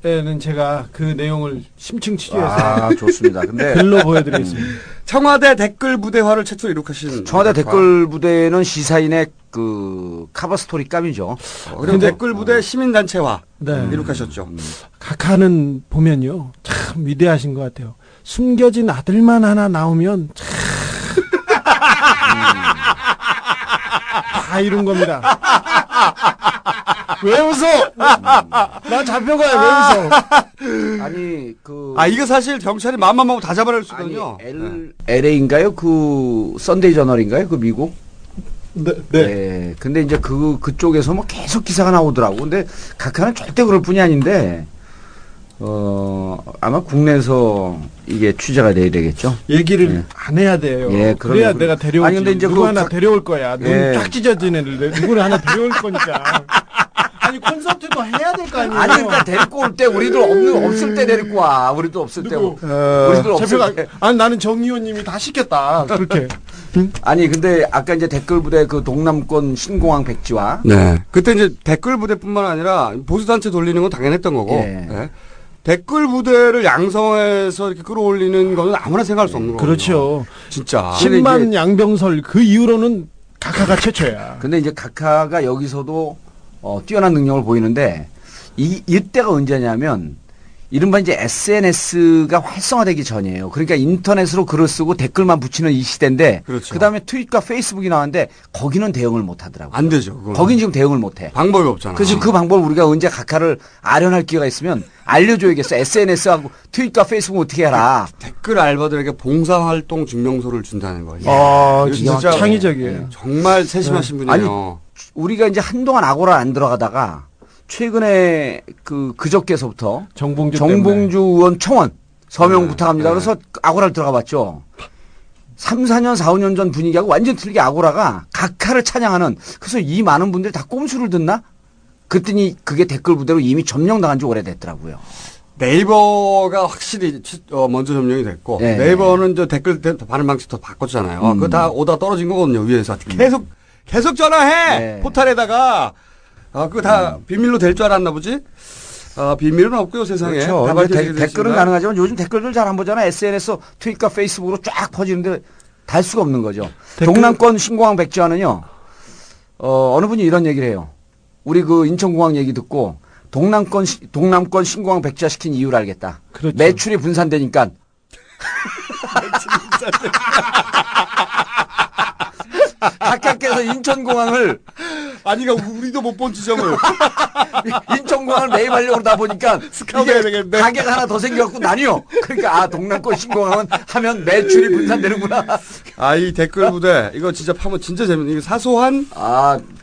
11월에는 제가 그 내용을 심층 취재해서 좋습니다. 근데 글로 보여드리겠습니다. 청와대 댓글 부대화를 최초로 이룩하신 청와대 댓글 부대는 시사인의 그 카버 스토리 감이죠. 그리고 댓글 부대 시민단체화 네. 이룩하셨죠. 각하는 보면요 참 위대하신 것 같아요. 숨겨진 아들만 하나 나오면 참 다 이룬 겁니다. 왜 웃어? 나 잡혀가요. 왜 웃어? 아니 이거 사실 경찰이 마음만 먹으면 다 잡아낼 수 있거든요. LA인가요? 그 썬데이 저널인가요? 그 미국? 네. 근데 이제 그쪽에서 뭐 계속 기사가 나오더라고. 근데 각하는 절대 그럴 뿐이 아닌데 아마 국내에서 이게 취재가 돼야 되겠죠. 얘기를 안 해야 돼요. 그래야 내가 데려오지. 아니 근데 이제 누구 하나 데려올 거야. 눈 딱 찢어진 애를 누구를 하나 데려올 거니까. 아니 콘서트도 해야 될 거 아니에요. 아니 그러니까 데리고 올 때 우리들 없을 때 데리고 와. 우리도 없을 때. 우리들 없을 때. 아니 나는 정 의원님이 다 시켰다. 그렇게. 아니 근데 아까 이제 댓글 부대 그 동남권 신공항 백지화. 네. 그때 이제 댓글 부대뿐만 아니라 보수 단체 돌리는 건 당연했던 거고. 네. 댓글 부대를 양성해서 이렇게 끌어올리는 거는 아무나 생각할 수 없는 거예요. 그렇죠. 진짜. 10만 양병설 그 이후로는 각하가 최초야. 근데 이제 각하가 여기서도 뛰어난 능력을 보이는데 이때가 언제냐면 이른바 이제 SNS가 활성화되기 전이에요. 그러니까 인터넷으로 글을 쓰고 댓글만 붙이는 이 시대인데 그렇죠. 그다음에 트윗과 페이스북이 나왔는데 거기는 대응을 못 하더라고요. 안 되죠. 거긴 지금 대응을 못 해. 방법이 없잖아. 그래서 그 방법을 우리가 언제 각하를 아련할 기회가 있으면 알려줘야겠어. SNS하고 트윗과 페이스북 어떻게 해라. 댓글 알바들에게 봉사활동 증명서를 준다는 거예요. 진짜 창의적이에요. 정말 세심하신 분이에요. 아니, 우리가 이제 한동안 아고라 안 들어가다가 최근에 그저께서부터 정봉주 의원 청원 서명 부탁합니다. 그래서 아고라를 들어가 봤죠. 3, 4년, 4, 5년 전 분위기하고 완전 틀리게 아고라가 각하를 찬양하는 그래서 이 많은 분들이 다 꼼수를 듣나? 그랬더니 그게 댓글 부대로 이미 점령당한 지 오래됐더라고요. 네이버가 확실히 먼저 점령이 됐고 네. 네이버는 저 댓글 반응 방식 더 바꿨잖아요. 그거 다 오다 떨어진 거거든요. 위에서 계속 전화해 네. 포탈에다가 그거 다 비밀로 될 줄 알았나 보지? 비밀은 없고요 세상에. 그렇죠. 다 댓글은 밝혀지겠습니다. 가능하지만 요즘 댓글들 잘 안 보잖아. SNS, 트윗과 페이스북으로 쫙 퍼지는데 달 수가 없는 거죠. 동남권 신공항 백지화는요. 어느 분이 이런 얘기를 해요. 우리 그 인천공항 얘기 듣고 동남권 신공항 백지화 시킨 이유를 알겠다. 그렇죠. 매출이 분산되니까. 각각께서 인천공항을 아니 그러니까 우리도 못 본 지점을 인천공항을 매입하려고 그러다 보니까 스카우트해야 되겠네. 가게가 하나 더 생겨갖고 나뉘어. 그러니까 동남권 신공항은 하면 매출이 분산되는구나. 이 댓글 부대 이거 진짜 파면 진짜 재밌는 이거 사소한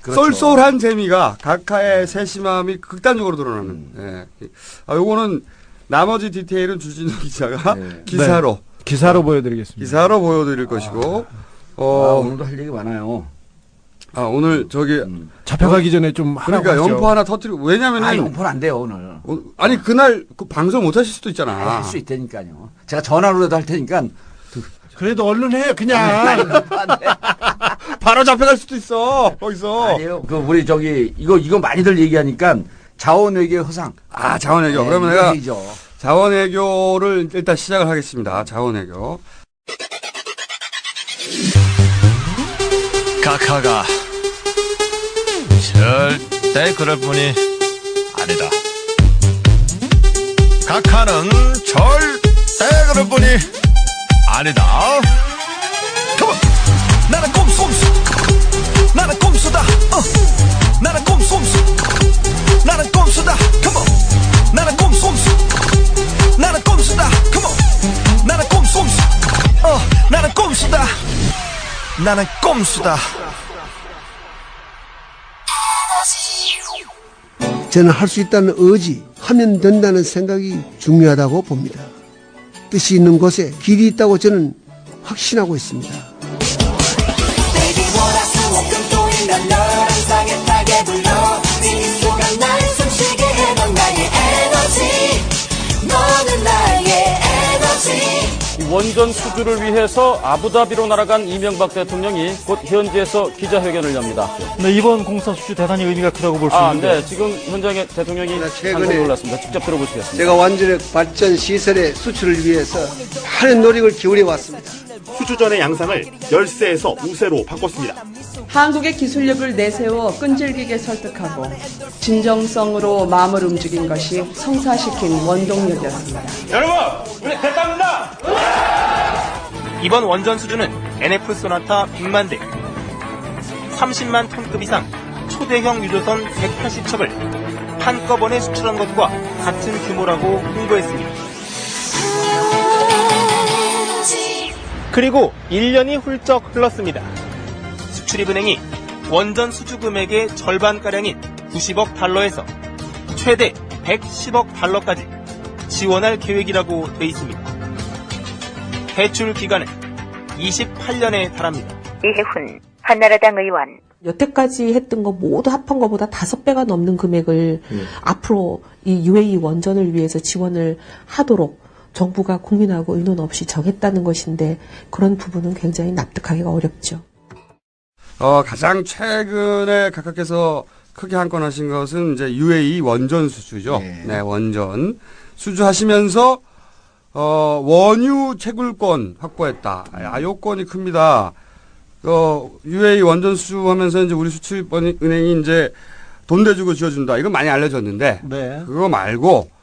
그렇죠. 쏠쏠한 재미가 각하의 세심함이 극단적으로 드러나는. 예. 요거는 나머지 디테일은 주진우 기자가 기사로 기사로 보여드리겠습니다. 기사로 보여드릴 것이고. 오늘도 할 얘기 많아요. 오늘 저기 잡혀가기 전에 좀 그러니까 하라고 영포 하나 터뜨리고 왜냐면은 영포는 안 돼요 오늘. 아니 그날 그 방송 못 하실 수도 있잖아. 할 수 있다니까요. 제가 전화로라도 할 테니까. 그래도 얼른 해 그냥. 바로 잡혀갈 수도 있어 거기서. 아니요. 우리 이거 많이들 얘기하니까 자원외교 허상. 자원외교. 네, 그러면 내가 얘기죠. 자원외교를 일단 시작을 하겠습니다. 자원외교. 각하가 절대 그럴 뿐이 아니다. 각하는 절대 그럴 뿐이 아니다. 컴온! 나는 꼼꼼수! 나는 꼼수다! 나는 꼼꼼수! 나는 꼼수다! 컴온! 나는 꼼꼼수! 나는 꼼수다! 컴온! 나는 꼼꼼수! 나는 꼼수다! 나는 꼼수다. 저는 할 수 있다는 의지, 하면 된다는 생각이 중요하다고 봅니다. 뜻이 있는 곳에 길이 있다고 저는 확신하고 있습니다. 원전 수주를 위해서 아부다비로 날아간 이명박 대통령이 곧 현지에서 기자회견을 엽니다. 네, 이번 공사 수주 대단히 의미가 크다고 볼 수 있는데. 네, 지금 현장에 대통령이 최근에 올랐습니다. 직접 들어보시겠습니다. 제가 원자력 발전 시설의 수출을 위해서 많은 노력을 기울여 왔습니다. 수주전의 양상을 열세에서 우세로 바꿨습니다. 한국의 기술력을 내세워 끈질기게 설득하고 진정성으로 마음을 움직인 것이 성사시킨 원동력이었습니다. 여러분, 우리 됐답니다. 이번 원전 수주는 NF 소나타 100만 대, 30만 톤급 이상 초대형 유조선 180척을 한꺼번에 수출한 것과 같은 규모라고 홍보했습니다. 그리고 1년이 훌쩍 흘렀습니다. 수출입은행이 원전 수주 금액의 절반가량인 90억 달러에서 최대 110억 달러까지 지원할 계획이라고 돼 있습니다. 대출 기간은 28년에 달합니다. 이해훈 한나라당 의원. 여태까지 했던 거 모두 합한 것보다 5배가 넘는 금액을 앞으로 이 UAE 원전을 위해서 지원을 하도록 정부가 국민하고 의논 없이 정했다는 것인데 그런 부분은 굉장히 납득하기가 어렵죠. 가장 최근에 각하께서 크게 한 건 하신 것은 이제 UAE 원전 수주죠. 네, 원전 수주하시면서 원유 채굴권 확보했다. 요건이 큽니다. UAE 원전 수주하면서 이제 우리 수출은행이 이제 돈 대주고 지어준다. 이건 많이 알려졌는데 그거 말고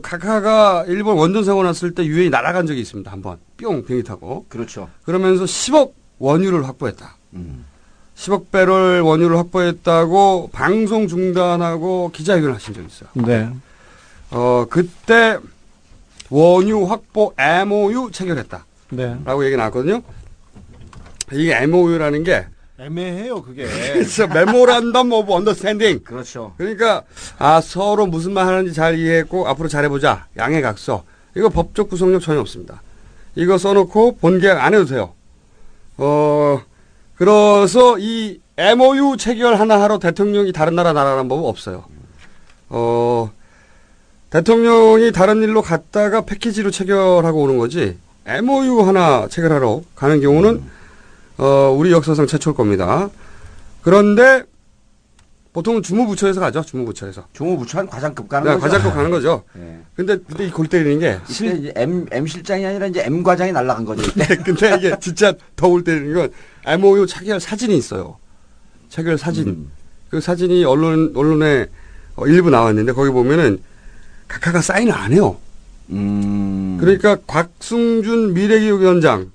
각하가 일본 원전 사고 났을 때 UAE 날아간 적이 있습니다. 한번 뿅 비행기 타고. 그렇죠. 그러면서 10억 원유를 확보했다. 10억 배럴 원유를 확보했다고 방송 중단하고 기자회견을 하신 적이 있어요. 네. 그때 원유 확보 MOU 체결했다. 네. 라고 얘기 나왔거든요. 이게 MOU라는 게 애매해요, 그게. 그래서 메모란덤 오브 언더스탠딩. 그렇죠. 그러니까 서로 무슨 말 하는지 잘 이해했고 앞으로 잘해보자. 양해각서. 이거 법적 구속력 전혀 없습니다. 이거 써놓고 본계약 안 해도 돼요. 그래서 이 MOU 체결 하나 하러 대통령이 다른 나라 날아가는 법은 없어요. 대통령이 다른 일로 갔다가 패키지로 체결하고 오는 거지 MOU 하나 체결하러 가는 경우는 우리 역사상 최초일 겁니다. 그런데 보통은 주무부처에서 가죠. 주무부처에서. 주무부처는 과장급 가는 네, 거죠. 과장급 가는 거죠. 네. 근데 이 골 때리는 게 이제 M 실장이 아니라 이제 M 과장이 날아간 거죠. 네, 근데 이게 진짜 더 골 때리는 건 MOU 체결 사진이 있어요. 체결 사진. 그 사진이 언론에 일부 나왔는데 거기 보면은 각하가 사인을 안 해요. 그러니까 곽승준 미래기획위원장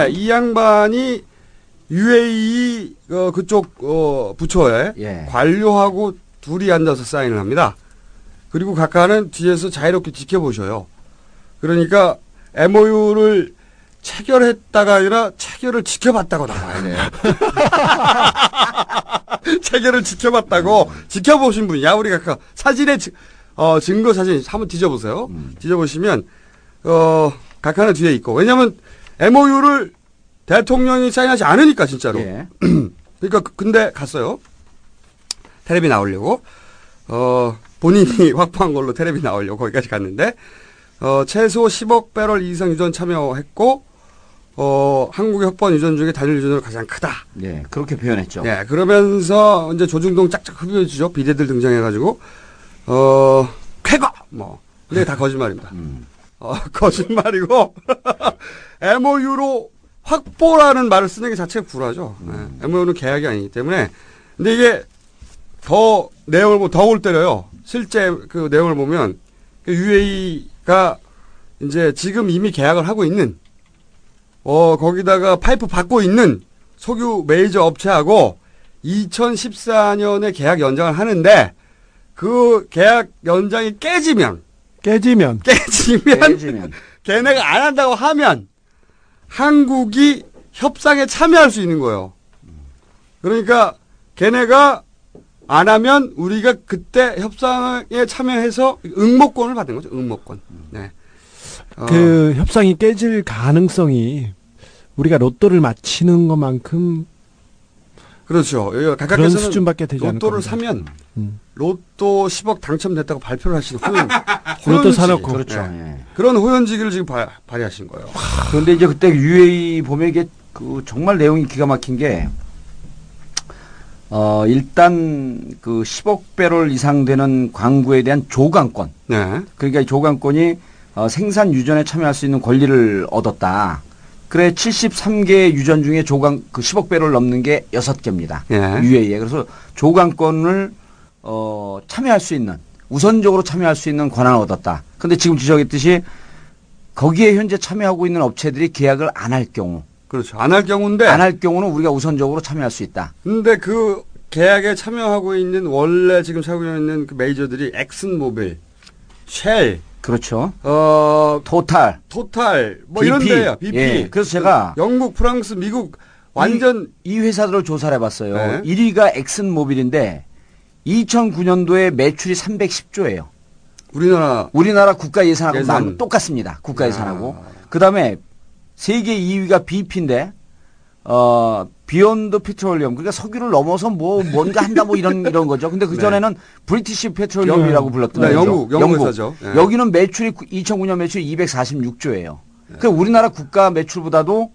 이 양반이 UAE 그쪽 부처에 관료하고 둘이 앉아서 사인을 합니다. 그리고 각하는 뒤에서 자유롭게 지켜보셔요. 그러니까 MOU를 체결했다가 아니라 체결을 지켜봤다고 나와야 돼요. 체결을 지켜봤다고 지켜보신 분이야. 우리 각하 사진에 증거 사진 한번 뒤져보세요. 뒤져보시면 각하는 뒤에 있고 왜냐하면 MOU를 대통령이 사인하지 않으니까 진짜로. 그러니까 근데 갔어요. 텔레비 나오려고 본인이 확보한 걸로 텔레비 나오려고 거기까지 갔는데 최소 10억 배럴 이상 유전 참여했고 한국의 협번 유전 중에 단일 유전으로 가장 크다. 네, 그렇게 표현했죠. 네, 그러면서 이제 조중동 짝짝 흡입해주죠. 비대들 등장해가지고 쾌거 뭐 근데 다 거짓말입니다. 거짓말이고 MOU로 확보라는 말을 쓰는 게 자체가 불화죠. MOU는 계약이 아니기 때문에. 근데 이게 더 내용을 보면 더 골 때려요. 실제 그 내용을 보면 UAE가 이제 지금 이미 계약을 하고 있는 거기다가 파이프 받고 있는 석유 메이저 업체하고 2014년에 계약 연장을 하는데 그 계약 연장이 깨지면 걔네가 안 한다고 하면 한국이 협상에 참여할 수 있는 거예요. 그러니까 걔네가 안 하면 우리가 그때 협상에 참여해서 응모권을 받는 거죠. 응모권. 네. 그 협상이 깨질 가능성이 우리가 로또를 맞히는 것만큼 그렇죠. 그런 수준밖에 되지 않을 로또를 겁니다. 사면 로또 10억 당첨됐다고 발표를 하시는 로또 사놓고 그렇죠. 네. 그런 호연지기를 지금 발휘하신 거예요. 그런데 이제 그때 UAE 보면 이게 그 정말 내용이 기가 막힌 게 일단 그 10억 배럴 이상 되는 광구에 대한 조강권. 네. 그러니까 이 조강권이 생산 유전에 참여할 수 있는 권리를 얻었다. 그래 73개 유전 중에 조강 그 10억 배럴 넘는 게 6개입니다. UAE에. 그래서 조강권을 참여할 수 있는 우선적으로 참여할 수 있는 권한을 얻었다. 근데 지금 지적했듯이 거기에 현재 참여하고 있는 업체들이 계약을 안 할 경우. 그렇죠. 안 할 경우인데. 안 할 경우는 우리가 우선적으로 참여할 수 있다. 근데 그 계약에 참여하고 있는 원래 지금 사고 있는 그 메이저들이 엑슨모빌, 쉘. 그렇죠. 토탈. 뭐 BP. 이런 데요. BP. 예. 그래서 제가 영국, 프랑스, 미국 완전 이 회사들을 조사를 해봤어요. 네. 1위가 엑슨모빌인데 2009년도에 매출이 310조예요. 우리나라 국가 예산하고 똑같습니다. 국가 예산하고. 그다음에 세계 2위가 BP인데 비욘드 페트롤리엄 그러니까 석유를 넘어서 뭔가 한다 이런 거죠. 근데 그 전에는 브리티시 페트롤리엄이라고 불렀던 거죠. 영국 회사죠. 네. 여기는 매출이 2009년 매출이 246조예요. 그러니까 우리나라 국가 매출보다도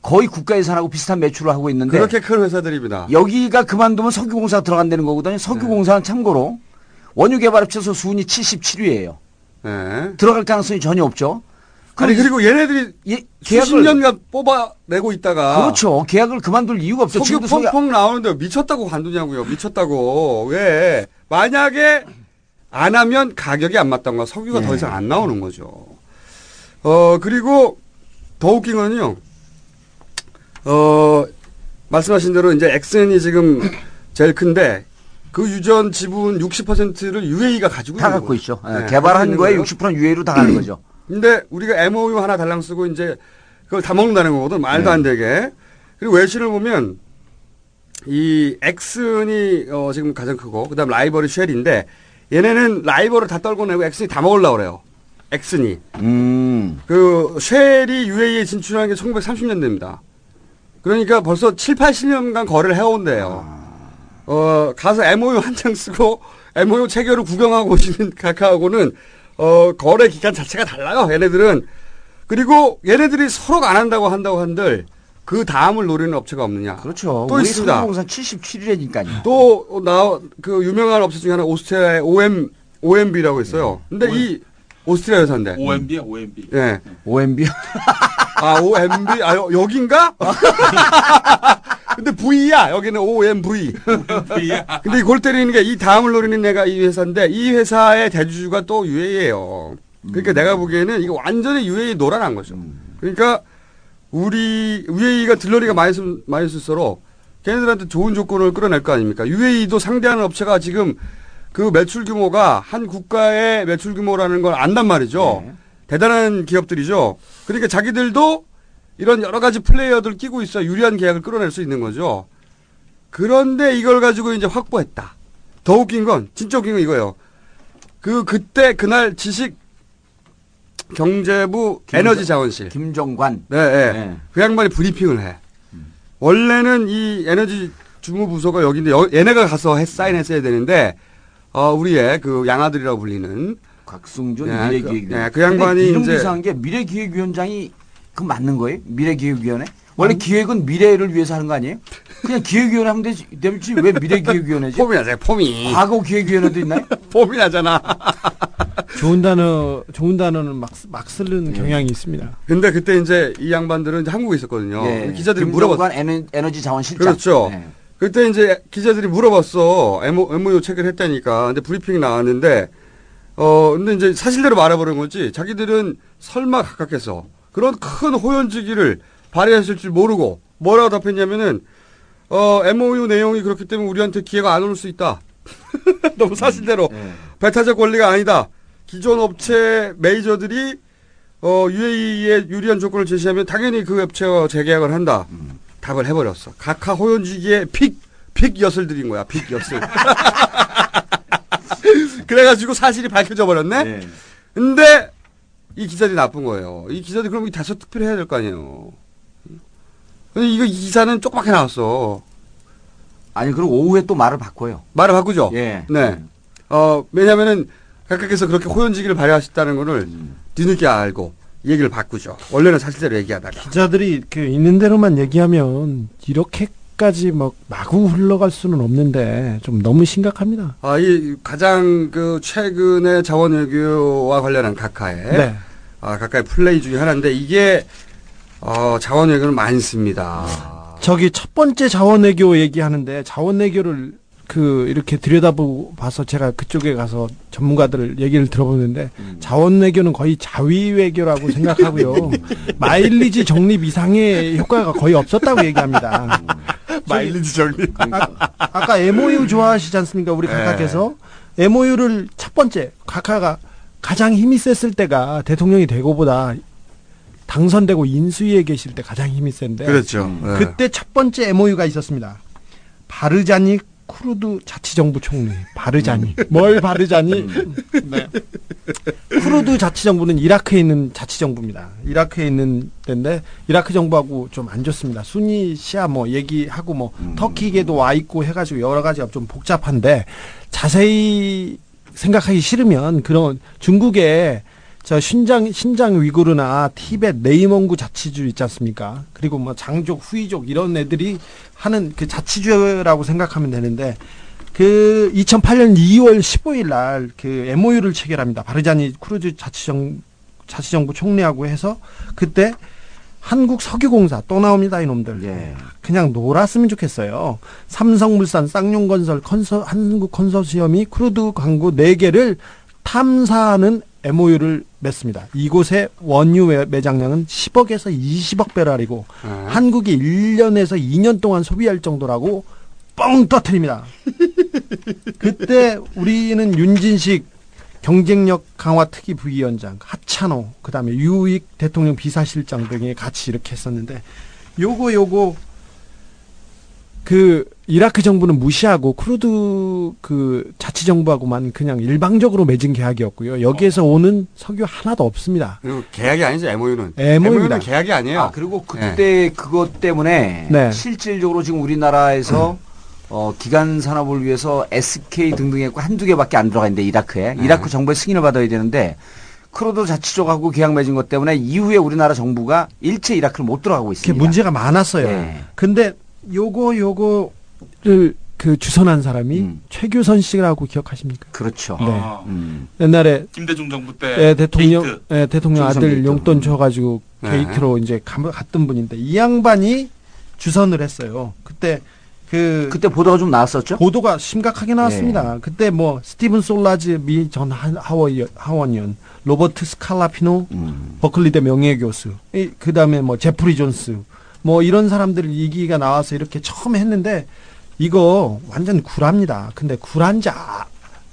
거의 국가 예산하고 비슷한 매출을 하고 있는데 그렇게 큰 회사들입니다. 여기가 그만두면 석유공사가 들어간다는 거거든요. 석유공사는 참고로 원유 개발 합쳐서 순위 77위예요. 네. 들어갈 가능성이 전혀 없죠. 아니 그리고 얘네들이 수십 년간 뽑아내고 있다가 그렇죠. 계약을 그만둘 이유가 없죠. 석유 펑펑 나오는데 미쳤다고 관두냐고요. 미쳤다고. 왜? 만약에 안 하면 가격이 안 맞던가 석유가 더 이상 안 나오는 거죠. 그리고 더 웃긴 거는요. 말씀하신 대로 이제 엑센이 지금 제일 큰데 그 유전 지분 60%를 UAE가 가지고 다 갖고 있죠. 네, 개발한 거에 60% UAE로 다 가는 거죠. 근데 우리가 MOU 하나 달랑 쓰고 이제 그걸 다 먹는다는 거거든. 말도 안 되게. 그리고 외신을 보면 이 엑슨이 지금 가장 크고 그다음 라이벌이 쉘인데 얘네는 라이벌을 다 떨고 내고 엑슨이 다 먹으려고 그래요. 엑슨이. 그 쉘이 UAE에 진출한 게 1930년대입니다. 그러니까 벌써 7, 80년간 거래를 해온대요. 가서 MOU 한 장 쓰고 MOU 체결을 구경하고 오시는 카카하고는 거래 기간 자체가 달라요. 얘네들은. 그리고 얘네들이 서로 안 한다고 한들 그 다음을 노리는 업체가 없느냐. 그렇죠. 또 우리 있습니다. 상공공사 77회니까요. 또 그 유명한 업체 중에 하나 오스트리아의 OMB라고 있어요. 근데 이 오스트리아 회사인데. OMB야, OMB. 예. OMB요? 아, OMB? 아, 여긴가? 근데 V야. 여기는 OMV. V야. 근데 이 골 때리는 게 이 다음을 노리는 애가 이 회사인데 이 회사의 대주주가 또 UAE예요. 그러니까 내가 보기에는 이거 완전히 UAE 노란한 거죠. 그러니까 우리 UAE가 들러리가 많이 쓸수록 걔네들한테 좋은 조건을 끌어낼 거 아닙니까? UAE도 상대하는 업체가 지금 그 매출 규모가 한 국가의 매출 규모라는 걸 안단 말이죠. 네. 대단한 기업들이죠. 그러니까 자기들도 이런 여러 가지 플레이어들 끼고 있어 유리한 계약을 끌어낼 수 있는 거죠. 그런데 이걸 가지고 이제 확보했다. 더 웃긴 건 진짜 웃긴 건 이거예요. 그때 그날 경제부 에너지자원실 김종관. 네. 네. 그 양반이 브리핑을 해. 원래는 이 에너지 주무부서가 여기인데 얘네가 가서 사인했어야 되는데 우리의 그 양아들이라고 불리는 곽승준 네, 미래기획위원. 그 양반이 이름 이제 이상한 게 미래기획위원장이 그 맞는 거예요? 미래기획위원회? 원래 기획은 미래를 위해서 하는 거 아니에요? 그냥 기획위원회 하면 되지 왜 미래기획위원회지? 폼이 나잖아요. 폼이. 과거 기획위원회도 있나요? 폼이 나잖아. 좋은 단어는 막 쓰는 경향이 있습니다. 근데 그때 이제 이 양반들은 이제 한국에 있었거든요. 예. 기자들이 물어봤. 에너지 자원실장. 그렇죠. 네. 그때 이제 기자들이 물어봤어. MOU 체결했다니까. 근데 브리핑이 나왔는데 근데 이제 사실대로 말해버린 거지. 자기들은 설마 각각해서 그런 큰 호연지기를 발휘했을 줄 모르고 뭐라고 답했냐면은 MOU 내용이 그렇기 때문에 우리한테 기회가 안 올 수 있다. 너무 사실대로 배타적 권리가 아니다. 기존 업체 메이저들이 UAE에 유리한 조건을 제시하면 당연히 그 업체와 재계약을 한다. 답을 해버렸어. 각하 호연지기의 픽 엿을 들인 거야. 픽 엿을. 그래가지고 사실이 밝혀져 버렸네. 네. 근데 이 기자들이 나쁜 거예요. 이 기자들이 그럼 다시 투표를 해야 될 거 아니에요. 근데 이 기사는 쪽밖에 나왔어. 아니 그리고 오후에 또 말을 바꿔요. 말을 바꾸죠. 예. 네. 왜냐하면은 각각에서 그렇게 호연지기를 발휘하셨다는 거를 뒤늦게 알고 얘기를 바꾸죠. 원래는 사실대로 얘기하다가. 기자들이 있는 대로만 얘기하면 이렇게까지 마구 흘러갈 수는 없는데 좀 너무 심각합니다. 이 가장 최근의 자원외교와 관련한 각하의 네. 각하의 플레이 중에 하나인데 이게 자원외교는 많습니다. 저기 첫 번째 자원외교 얘기하는데 자원외교를 이렇게 들여다봐서 제가 그쪽에 가서 전문가들 얘기를 들어보는데 자원외교는 거의 자위외교라고 생각하고요. 마일리지 적립 이상의 효과가 거의 없었다고 얘기합니다. 마일리지 적립. 아까 MOU 좋아하시지 않습니까? 우리 각하께서 MOU를 첫 번째 각하가 가장 힘이 셌을 때가 대통령이 되고보다 당선되고 인수위에 계실 때 가장 힘이 센데 그렇죠. 그때 첫 번째 MOU가 있었습니다. 바르자니 쿠르드 자치정부 총리. 바르자니. 뭘 바르자니? 네. 쿠르드 자치정부는 이라크에 있는 자치정부입니다. 이라크에 있는 데인데 이라크 정부하고 좀 안 좋습니다. 수니 시아 얘기하고 터키에도 와 있고 해가지고 여러 가지가 좀 복잡한데 자세히 생각하기 싫으면 그런 중국의 신장 위구르나 티벳 네이몽구 자치주 있지 않습니까? 그리고 장족, 후이족 이런 애들이 하는 그 자치주라고 생각하면 되는데 2008년 2월 15일 날 MOU를 체결합니다. 바르자니 쿠르드 자치정부 총리하고 해서 그때 한국 석유공사 또 나옵니다, 이놈들. 예. 그냥 놀았으면 좋겠어요. 삼성물산, 쌍용건설, 한국 컨소시엄이 크루드 광구 4개를 탐사하는 MOU를 맺습니다. 이곳의 원유 매장량은 10억에서 20억 배럴이고 한국이 1년에서 2년 동안 소비할 정도라고 뻥 터뜨립니다. 그때 우리는 윤진식 경쟁력 강화 특위 부위원장, 하찬호, 그다음에 유익 대통령 비서실장 등이 같이 이렇게 했었는데 요거 이라크 정부는 무시하고 쿠르드 자치정부하고만 그냥 일방적으로 맺은 계약이었고요. 여기에서 오는 석유 하나도 없습니다. 그리고 계약이 아니죠, MOU는. MOU입니다. 계약이 아니에요. 그리고 그때 그것 때문에 실질적으로 지금 우리나라에서 기간 산업을 위해서 SK 등등 했고 한두 개밖에 안 들어가 있는데 이라크에. 이라크 정부의 승인을 받아야 되는데 크루드 자치족하고 계약 맺은 것 때문에 이후에 우리나라 정부가 일체 이라크를 못 들어가고 있습니다. 문제가 많았어요. 네. 근데 요거를 그 주선한 사람이 최규선 씨라고 기억하십니까? 그렇죠. 네. 옛날에 김대중 정부 때 대통령 게이트. 대통령 아들 게이트. 용돈 줘가지고 게이트로 이제 갔던 분인데 이 양반이 주선을 했어요. 그때 보도가 좀 나왔었죠? 보도가 심각하게 나왔습니다. 그때 뭐 스티븐 솔라즈 미 전 하원의원, 로버트 스칼라피노 버클리대 명예교수, 그 다음에 뭐 제프리 존스, 뭐 이런 사람들 얘기가 나와서 이렇게 처음 했는데 이거 완전 구라입니다. 근데 구라인지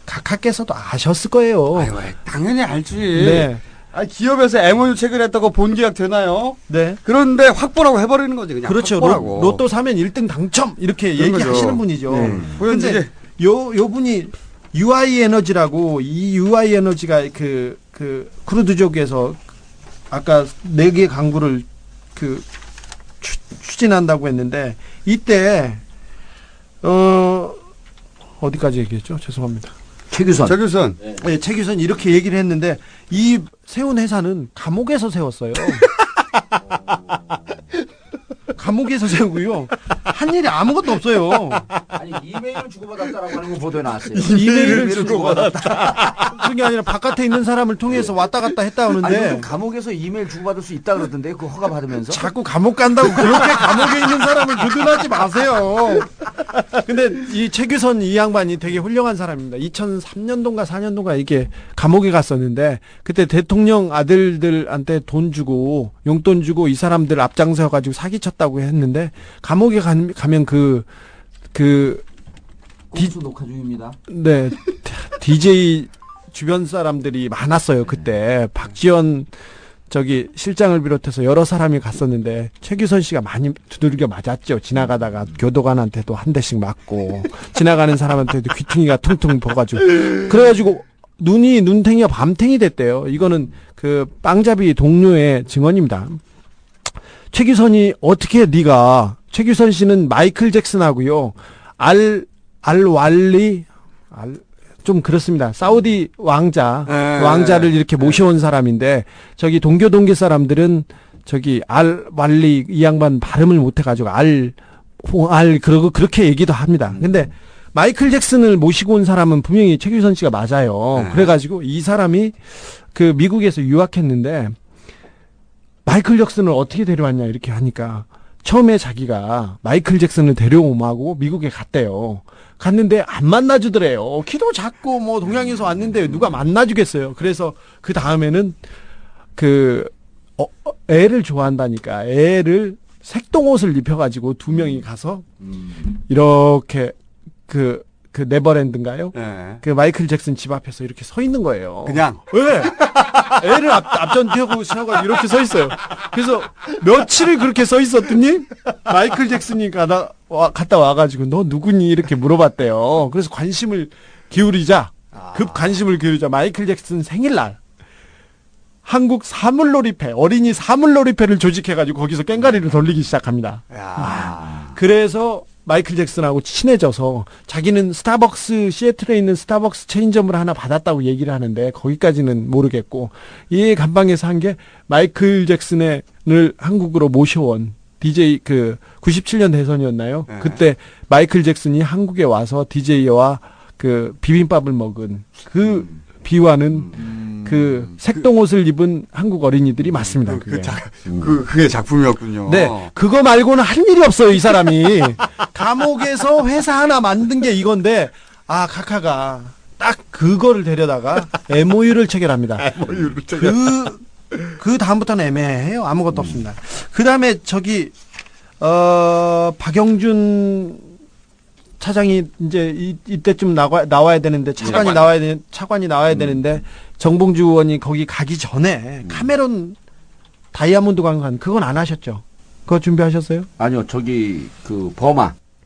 각하께서도 아셨을 거예요. 아유, 당연히 알지. 네. 기업에서 MOU 체결했다고 본계약 되나요? 네. 그런데 확보라고 해버리는 거지 그냥. 그렇죠. 확보라고. 로또 사면 1등 당첨 이렇게 얘기하시는 거죠. 분이죠. 그런데 근데 요 분이 UI 에너지라고 이 UI 에너지가 그 크루드족에서 아까 4개 강구를 추진한다고 했는데 이때 어디까지 얘기했죠? 죄송합니다. 최규선. 네, 최규선 이렇게 얘기를 했는데 이 세운 회사는 감옥에서 세웠어요. 감옥에서 세우고요. 한 일이 아무것도 없어요. 아니 이메일을 주고받았다라고 하는 거 보도에 나왔어요. 이메일을 주고받았다. 그게 아니라 바깥에 있는 사람을 통해서 왔다 갔다 했다 오는데 아니, 감옥에서 이메일 주고받을 수 있다 그러던데 그 허가 받으면서 자꾸 감옥 간다고 그렇게 감옥에 있는 사람을 두둔하지 마세요. 근데 이 최규선 이 양반이 되게 훌륭한 사람입니다. 2003년도인가 4년도인가 이게 감옥에 갔었는데 그때 대통령 아들들한테 돈 주고 용돈 주고 이 사람들 앞장서 가지고 사기쳤다고 했는데 감옥에 가면 공수 녹화 중입니다. 네. DJ 주변 사람들이 많았어요. 그때 박지원 실장을 비롯해서 여러 사람이 갔었는데 최규선 씨가 많이 두들겨 맞았죠. 지나가다가 교도관한테도 한 대씩 맞고 지나가는 사람한테도 귀퉁이가 퉁퉁 버가지고 그래가지고 눈탱이가 밤탱이 됐대요. 이거는 그 빵잡이 동료의 증언입니다. 최규선이 어떻게 최규선 씨는 마이클 잭슨하고요. 알왈리 좀 그렇습니다. 사우디 왕자를 이렇게 모셔온 사람인데 저기 동교 사람들은 알왈리 이 양반 발음을 못해가지고 그러고 그렇게 얘기도 합니다. 근데 마이클 잭슨을 모시고 온 사람은 분명히 최규선 씨가 맞아요. 그래가지고 이 사람이 그 미국에서 유학했는데 마이클 잭슨을 어떻게 데려왔냐 이렇게 하니까 처음에 자기가 마이클 잭슨을 데려오고 미국에 갔대요. 갔는데 안 만나주더래요. 키도 작고 뭐 동양에서 왔는데 누가 만나주겠어요. 그래서 그 다음에는 애를 좋아한다니까 애를 색동옷을 입혀가지고 2명이 가서 이렇게 그 네버랜드인가요? 네. 그 마이클 잭슨 집 앞에서 이렇게 서 있는 거예요. 그냥? 네. 애를 앞전 태우고 이렇게 서 있어요. 그래서 며칠을 그렇게 서 있었더니 마이클 잭슨이 갔다 와가지고 너 누구니? 이렇게 물어봤대요. 그래서 급 관심을 기울이자 마이클 잭슨 생일날 한국 사물놀이패, 어린이 사물놀이패를 조직해가지고 거기서 깽가리를 돌리기 시작합니다. 그래서 마이클 잭슨하고 친해져서 자기는 시애틀에 있는 스타벅스 체인점을 하나 받았다고 얘기를 하는데 거기까지는 모르겠고 이 감방에서 한 게 마이클 잭슨을 한국으로 모셔온 DJ 97년 대선이었나요? 네. 그때 마이클 잭슨이 한국에 와서 DJ와 비빔밥을 먹은 비화는 색동옷을 입은 한국 어린이들이 맞습니다. 그게 작품이었군요. 네. 그거 말고는 할 일이 없어요, 이 사람이. 감옥에서 회사 하나 만든 게 이건데, 각하가 딱 그거를 데려다가 MOU를 체결합니다. 그 다음부터는 애매해요. 아무것도 없습니다. 그 다음에 박영준 차장이 이제 이때쯤 나와야 되는데 차관이 나와야 되는데 정봉주 의원이 거기 가기 전에 카메론 다이아몬드 관광 그건 안 하셨죠? 그거 준비하셨어요? 아니요.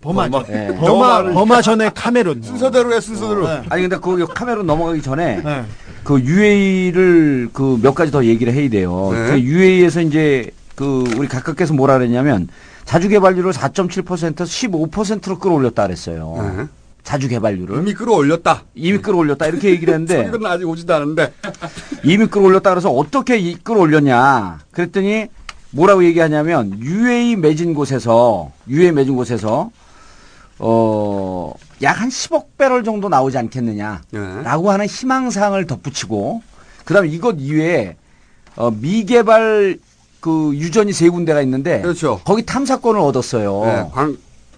버마 전에 카메론 순서대로 해 순서대로. 네. 아니 근데 거기 카메론 넘어가기 전에 UAE를 몇 가지 더 얘기를 해야 돼요. UAE에서 이제 우리 각하께서 뭐라 그랬냐면 자주개발률을 4.7%에서 15%로 끌어올렸다 그랬어요. 네. 자주개발률을. 이미 끌어올렸다. 이렇게 얘기를 했는데. 소리는 아직 오지도 않은데. 이미 끌어올렸다 그래서 어떻게 끌어올렸냐. 그랬더니 뭐라고 얘기하냐면 UA 맺은 곳에서 약 한 10억 배럴 정도 나오지 않겠느냐라고 하는 희망사항을 덧붙이고 그다음에 이것 이외에 미개발 그 유전이 3군데가 있는데 그렇죠. 거기 탐사권을 얻었어요. 네,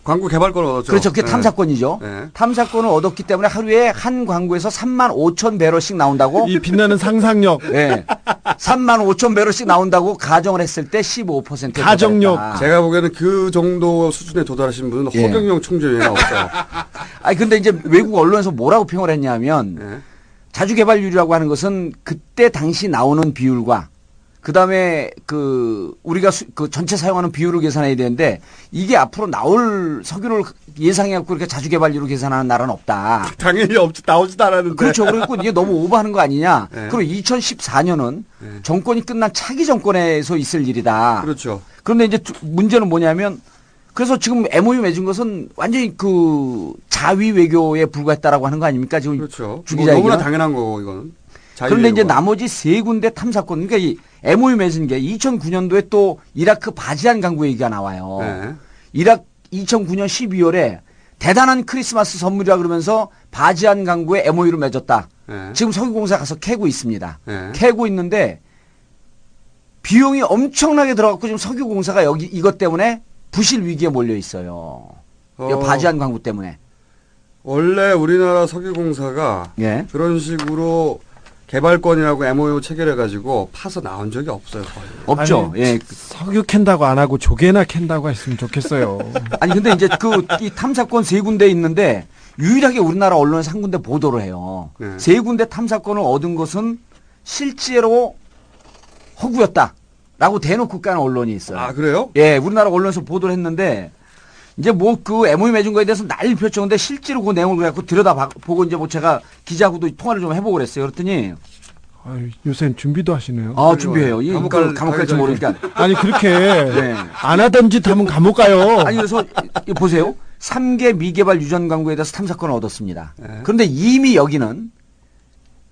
광고 개발권을 얻었죠. 그렇죠. 그게 네. 탐사권이죠. 네. 탐사권을 얻었기 때문에 하루에 한 광고에서 35,000배럴씩 나온다고. 이 빛나는 상상력. 네. 35,000배럴씩 나온다고 가정을 했을 때 15%. 가정력. 제가 보기에는 그 정도 수준에 도달하신 분은 예. 허경영 총재가 없어요. 아니 근데 이제 외국 언론에서 뭐라고 평을 했냐면 네. 자주개발률이라고 하는 것은 그때 당시 나오는 비율과 그다음에 우리가 그 전체 사용하는 비율을 계산해야 되는데 이게 앞으로 나올 석유를 예상해 갖고 이렇게 자주개발률을 계산하는 나라는 없다. 당연히 나오지도 않았는데. 그렇죠. 그리고 이게 너무 오버하는 거 아니냐. 네. 그리고 2014년은 정권이 끝난 차기 정권에서 있을 일이다. 그렇죠. 그런데 이제 문제는 뭐냐면 그래서 지금 MOU 맺은 것은 완전히 그 자위 외교에 불과했다라고 하는 거 아닙니까? 지금 그렇죠. 주 기자 너무나 얘기는. 당연한 거고 이건. 그런데 이제 나머지 3군데 탐사권, 그러니까 이 MOU 맺은 게 2009년도에 또 이라크 바지안 강구 얘기가 나와요. 네. 2009년 12월에 대단한 크리스마스 선물이라 그러면서 바지안 강구에 MOU를 맺었다. 네. 지금 석유공사 가서 캐고 있습니다. 네. 캐고 있는데 비용이 엄청나게 들어갔고 지금 석유공사가 이것 때문에 부실 위기에 몰려 있어요. 바지안 광구 때문에. 원래 우리나라 석유공사가 예. 그런 식으로 개발권이라고 MOU 체결해가지고 파서 나온 적이 없어요. 거의. 없죠. 아니, 예. 석유 캔다고 안 하고 조개나 캔다고 했으면 좋겠어요. 아니 근데 이제 이 탐사권 3군데 있는데 유일하게 우리나라 언론에서 한 군데 보도를 해요. 네. 3군데 탐사권을 얻은 것은 실제로 허구였다라고 대놓고 까는 언론이 있어요. 아 그래요? 예, 우리나라 언론에서 보도를 했는데 이제 뭐 그 MOU 맺은 거에 대해서 난리 폈죠. 근데 실제로 그 내용을 갖고 들여다보고 이제 뭐 제가 기자하고도 통화를 좀 해보고 그랬어요. 그랬더니 아유, 요새는 준비도 하시네요. 아 준비해요. 감옥 갈지 모르니까. 아니 그렇게 네. 안 하던 짓 하면 감옥 가요. 아니 그래서 보세요. 3개 미개발 유전 광고에 대해서 탐사권을 얻었습니다. 네. 그런데 이미 여기는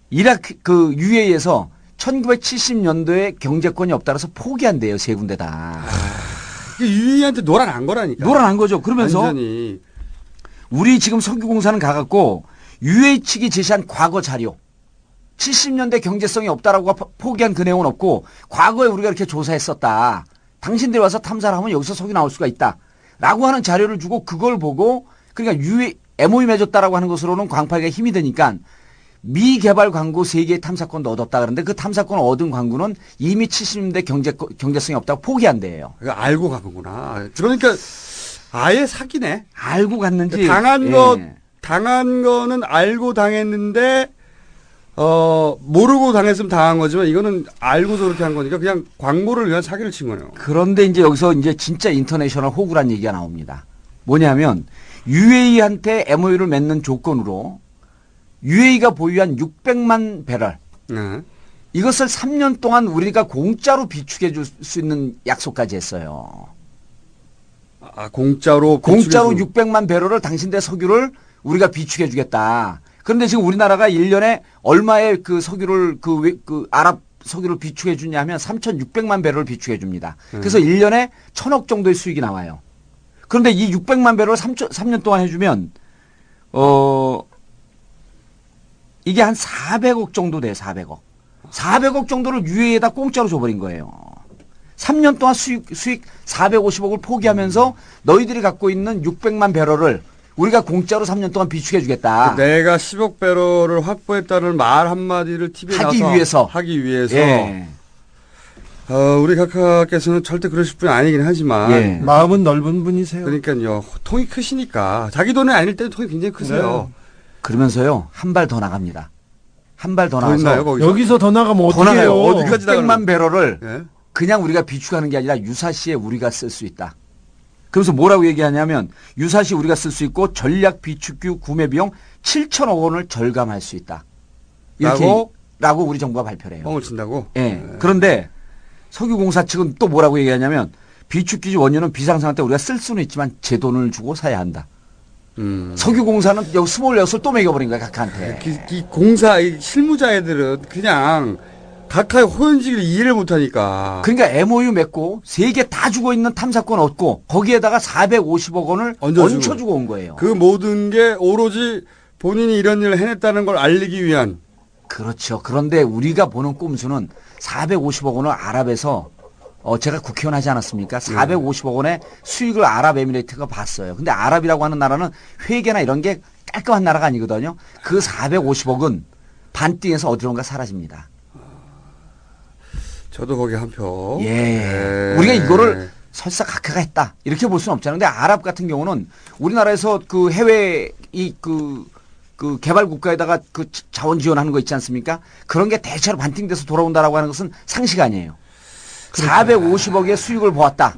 이라크 그 UAE에서 1970년도에 경제권이 없다라서 포기한대요. 3군데 다. 유이한테 노란한 거라니까. 노란한 거죠. 그러면서 완전히. 우리 지금 석유공사는 가갖고 UA 측이 제시한 과거 자료 70년대 경제성이 없다라고 포기한 그 내용은 없고 과거에 우리가 이렇게 조사했었다. 당신들이 와서 탐사를 하면 여기서 석유 나올 수가 있다. 라고 하는 자료를 주고 그걸 보고 그러니까 MOU 맺었다라고 하는 것으로는 광파기가 힘이 되니까 미개발 광고 3개의 탐사권도 얻었다 그러는데 그 탐사권을 얻은 광고는 이미 70년대 경제성이 없다고 포기한대요. 알고 가는구나. 그러니까 아예 사기네. 알고 갔는지. 당한 거는 알고 당했는데 모르고 당했으면 당한 거지만 이거는 알고서 그렇게 한 거니까 그냥 광고를 위한 사기를 친 거네요. 그런데 이제 여기서 이제 진짜 인터내셔널 호구란 얘기가 나옵니다. 뭐냐면 UAE한테 MOU를 맺는 조건으로 UAE가 보유한 600만 배럴 이것을 3년 동안 우리가 공짜로 비축해 줄 수 있는 약속까지 했어요. 아, 공짜로 600만 배럴을 당신들 석유를 우리가 비축해 주겠다. 그런데 지금 우리나라가 1년에 얼마의 그 석유를 그 아랍 석유를 비축해 주냐 하면 3,600만 배럴을 비축해 줍니다. 그래서 1년에 1,000억 정도의 수익이 나와요. 그런데 이 600만 배럴을 3년 동안 해주면 이게 한 400억 정도 돼요. 400억. 400억 정도를 UAE에다 공짜로 줘버린 거예요. 3년 동안 수익 450억을 포기하면서 너희들이 갖고 있는 600만 배럴을 우리가 공짜로 3년 동안 비축해 주겠다. 내가 10억 배럴을 확보했다는 말 한마디를 TV에 나와서 하기 위해서. 예. 우리 각하께서는 절대 그러실 분이 아니긴 하지만. 예. 마음은 넓은 분이세요. 그러니까요. 통이 크시니까. 자기 돈이 아닐 때는 통이 굉장히 크세요. 네. 그러면서요. 한 발 더 나갑니다. 한 발 더 나가서. 있나요, 여기서 더 나가면 어떻게 해요? 어디까지 600만 배럴을 예? 그냥 우리가 비축하는 게 아니라 유사시에 우리가 쓸 수 있다. 그래서 뭐라고 얘기하냐면 유사시 우리가 쓸 수 있고 전략 비축유 구매 비용 7천억 원을 절감할 수 있다. 라고 우리 정부가 발표를 해요. 뻥을 친다고? 예. 그런데 석유공사 측은 또 뭐라고 얘기하냐면 비축기지 원료는 비상상황 때 우리가 쓸 수는 있지만 제 돈을 주고 사야 한다. 석유공사는 여기 26을 또 매겨버린 거야, 각하한테. 이 공사, 이 실무자 애들은 그냥 각하의 호연지기를 이해를 못하니까. 그러니까 MOU 맺고 3개 다 주고 있는 탐사권 얻고 거기에다가 450억 원을 얹혀주고 온 거예요. 그 모든 게 오로지 본인이 이런 일을 해냈다는 걸 알리기 위한. 그렇죠. 그런데 우리가 보는 꼼수는 450억 원을 아랍에서 제가 국회의원 하지 않았습니까? 450억 원의 수익을 아랍에미레이트가 봤어요. 근데 아랍이라고 하는 나라는 회계나 이런 게 깔끔한 나라가 아니거든요. 그 450억은 반띵해서 어디론가 사라집니다. 저도 거기 한 표. 예. 우리가 이거를 설사 각하가 했다. 이렇게 볼 수는 없잖아요. 근데 아랍 같은 경우는 우리나라에서 그 해외 그 개발 국가에다가 그 자원 지원하는 거 있지 않습니까? 그런 게 대체로 반띵돼서 돌아온다라고 하는 것은 상식 아니에요. 450억의 수익을 보았다.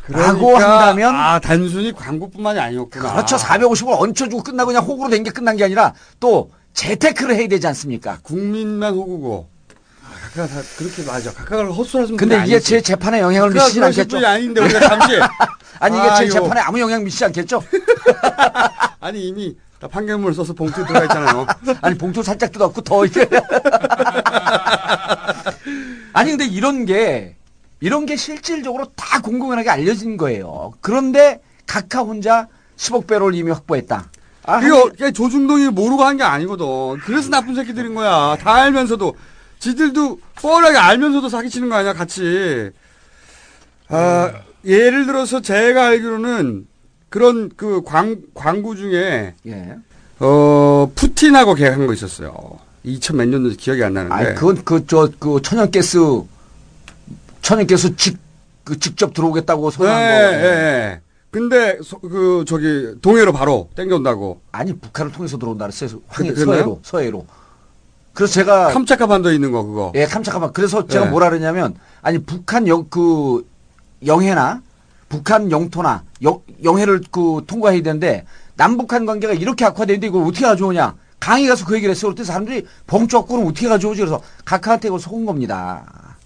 라고 한다면. 단순히 광고뿐만이 아니었구나. 그렇죠. 450억을 얹혀주고 끝나고 그냥 호구로 된 게 끝난 게 아니라 또 재테크를 해야 되지 않습니까? 국민만 호구고. 각하가 다 그렇게 맞아. 각하를 헛소리하시면 근데 이게 제 재판에 영향을 미치진 않겠죠? 아닌데 우리가 잠시. 아니 이게 제 재판에 아무 영향 미치지 않겠죠? 아니 이미 판결문을 써서 봉투에 들어가 있잖아요. 아니 봉투 살짝 뜯었고 더 이제. 아니 근데 이런 게 실질적으로 다 공공연하게 알려진 거예요. 그런데 각하 혼자 10억 배로를 이미 확보했다. 그게 조중동이 모르고 한 게 아니거든. 그래서 나쁜 새끼들인 거야. 다 알면서도. 지들도 뻔하게 알면서도 사기치는 거 아니야, 같이. 예를 들어서 제가 알기로는 그런 그 광고 중에, 푸틴하고 계약한 거 있었어요. 2000 몇 년도인지 기억이 안 나는데. 그건 천연가스 직접 들어오겠다고 선언한 거. 근데 동해로 바로 땡겨온다고. 아니 북한을 통해서 들어온다 그랬어요. 서해로. 그래서 제가 캄차카 반도에 있는 거 그거. 예, 캄차카 반. 그래서 제가 뭐라 그러냐면 아니 북한 영해나 북한 영토나 영해를 통과해야 되는데 남북한 관계가 이렇게 악화되는데 이걸 어떻게 가져오냐. 강의 가서 그 얘기를 했어요. 그때 사람들이 벙쩍고는 어떻게 가져오지. 그래서 각하한테 이걸 속은 겁니다.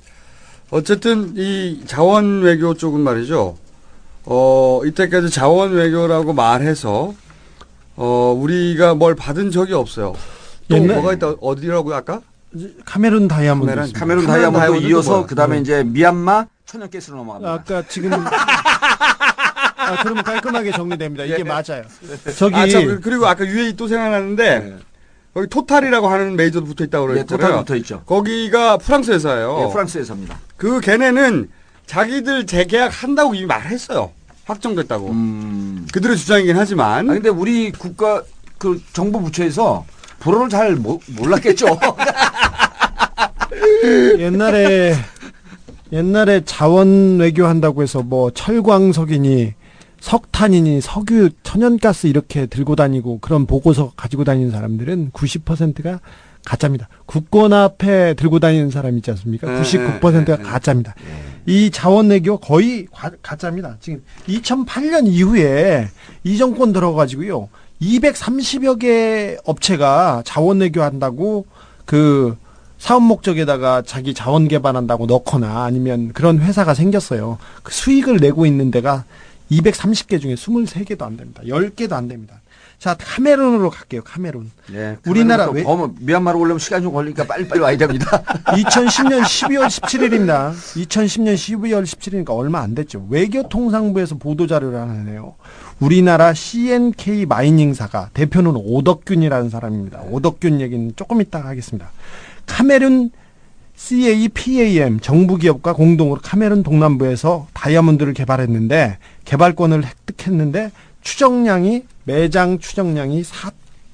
어쨌든 이 자원 외교 쪽은 말이죠. 이때까지 자원 외교라고 말해서 우리가 뭘 받은 적이 없어요. 또 뭐가 있다 어디라고요 아까? 카메룬 다이아몬드. 카메룬 다이아몬드 이어서 그다음에 이제 미얀마 천연가스로 넘어갑니다. 아까 지금 그러면 깔끔하게 정리됩니다. 이게 맞아요. 그리고 아까 UAE 또 생각나는데 거기 토탈이라고 하는 메이저도 붙어 있다고 그랬잖아요. 토탈 붙어 있죠. 거기가 프랑스 회사예요. 예, 프랑스 회사입니다. 그 걔네는 자기들 재계약 한다고 이미 말했어요. 확정됐다고. 그들의 주장이긴 하지만. 근데 우리 국가 정부 부처에서 불어를 잘 몰랐겠죠. 옛날에 자원 외교한다고 해서 뭐 철광석이니 석탄이니 석유, 천연가스 이렇게 들고 다니고 그런 보고서 가지고 다니는 사람들은 90%가 가짜입니다. 국권 앞에 들고 다니는 사람 있지 않습니까? 99%가 가짜입니다. 이 자원 외교 거의 가짜입니다. 지금 2008년 이후에 이 정권 들어가지고요. 230여 개 업체가 자원 외교 한다고 그 사업 목적에다가 자기 자원 개발한다고 넣거나 아니면 그런 회사가 생겼어요. 그 수익을 내고 있는 데가 230개 중에 23개도 안 됩니다. 10개도 안 됩니다. 자, 카메룬으로 갈게요. 카메룬. 네, 우리나라 미얀마로 오려면 시간이 좀 걸리니까 빨리빨리 와야 됩니다. 2010년 12월 17일입니다. 2010년 12월 17일이니까 얼마 안 됐죠. 외교통상부에서 보도자료를 하나 내요. 우리나라 CNK 마이닝사가 대표는 오덕균이라는 사람입니다. 오덕균 얘기는 조금 이따가 하겠습니다. 카메룬 CAPAM 정부기업과 공동으로 카메룬 동남부에서 다이아몬드를 개발했는데 개발권을 획득했는데 매장 추정량이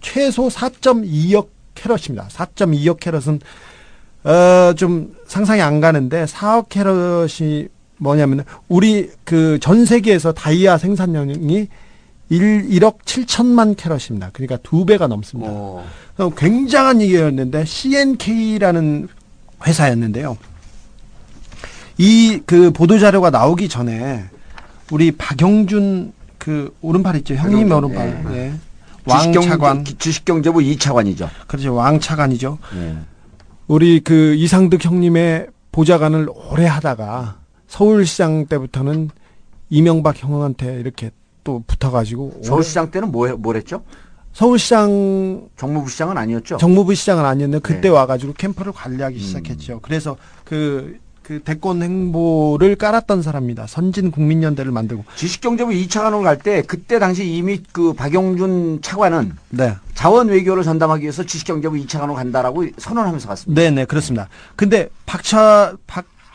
최소 4.2억 캐럿입니다. 4.2억 캐럿은 좀 상상이 안 가는데 4억 캐럿이 뭐냐면 우리 그 전 세계에서 다이아 생산량이 1억 7천만 캐럿입니다. 그러니까 2배가 넘습니다. 굉장한 얘기였는데 CNK라는 회사였는데요. 이 그 보도자료가 나오기 전에 우리 박영준 그 오른팔 있죠. 형님 오른팔. 예. 왕차관. 주식경제부 2차관이죠. 그렇죠. 왕차관이죠. 우리 그 이상득 형님의 보좌관을 오래 하다가 서울시장 때부터는 이명박 형한테 이렇게 또 붙어가지고 서울시장 때는 뭐랬죠? 서울시장 정무부 시장은 아니었죠? 정무부 시장은 아니었는데 그때 네. 와가지고 캠프를 관리하기 시작했죠. 그래서 그 대권 행보를 깔았던 사람입니다. 선진국민연대를 만들고. 지식경제부 2차관으로 갈 때 그때 당시 이미 그 박용준 차관은 네. 자원 외교를 전담하기 위해서 지식경제부 2차관으로 간다라고 선언하면서 갔습니다. 네네 그렇습니다. 근데 박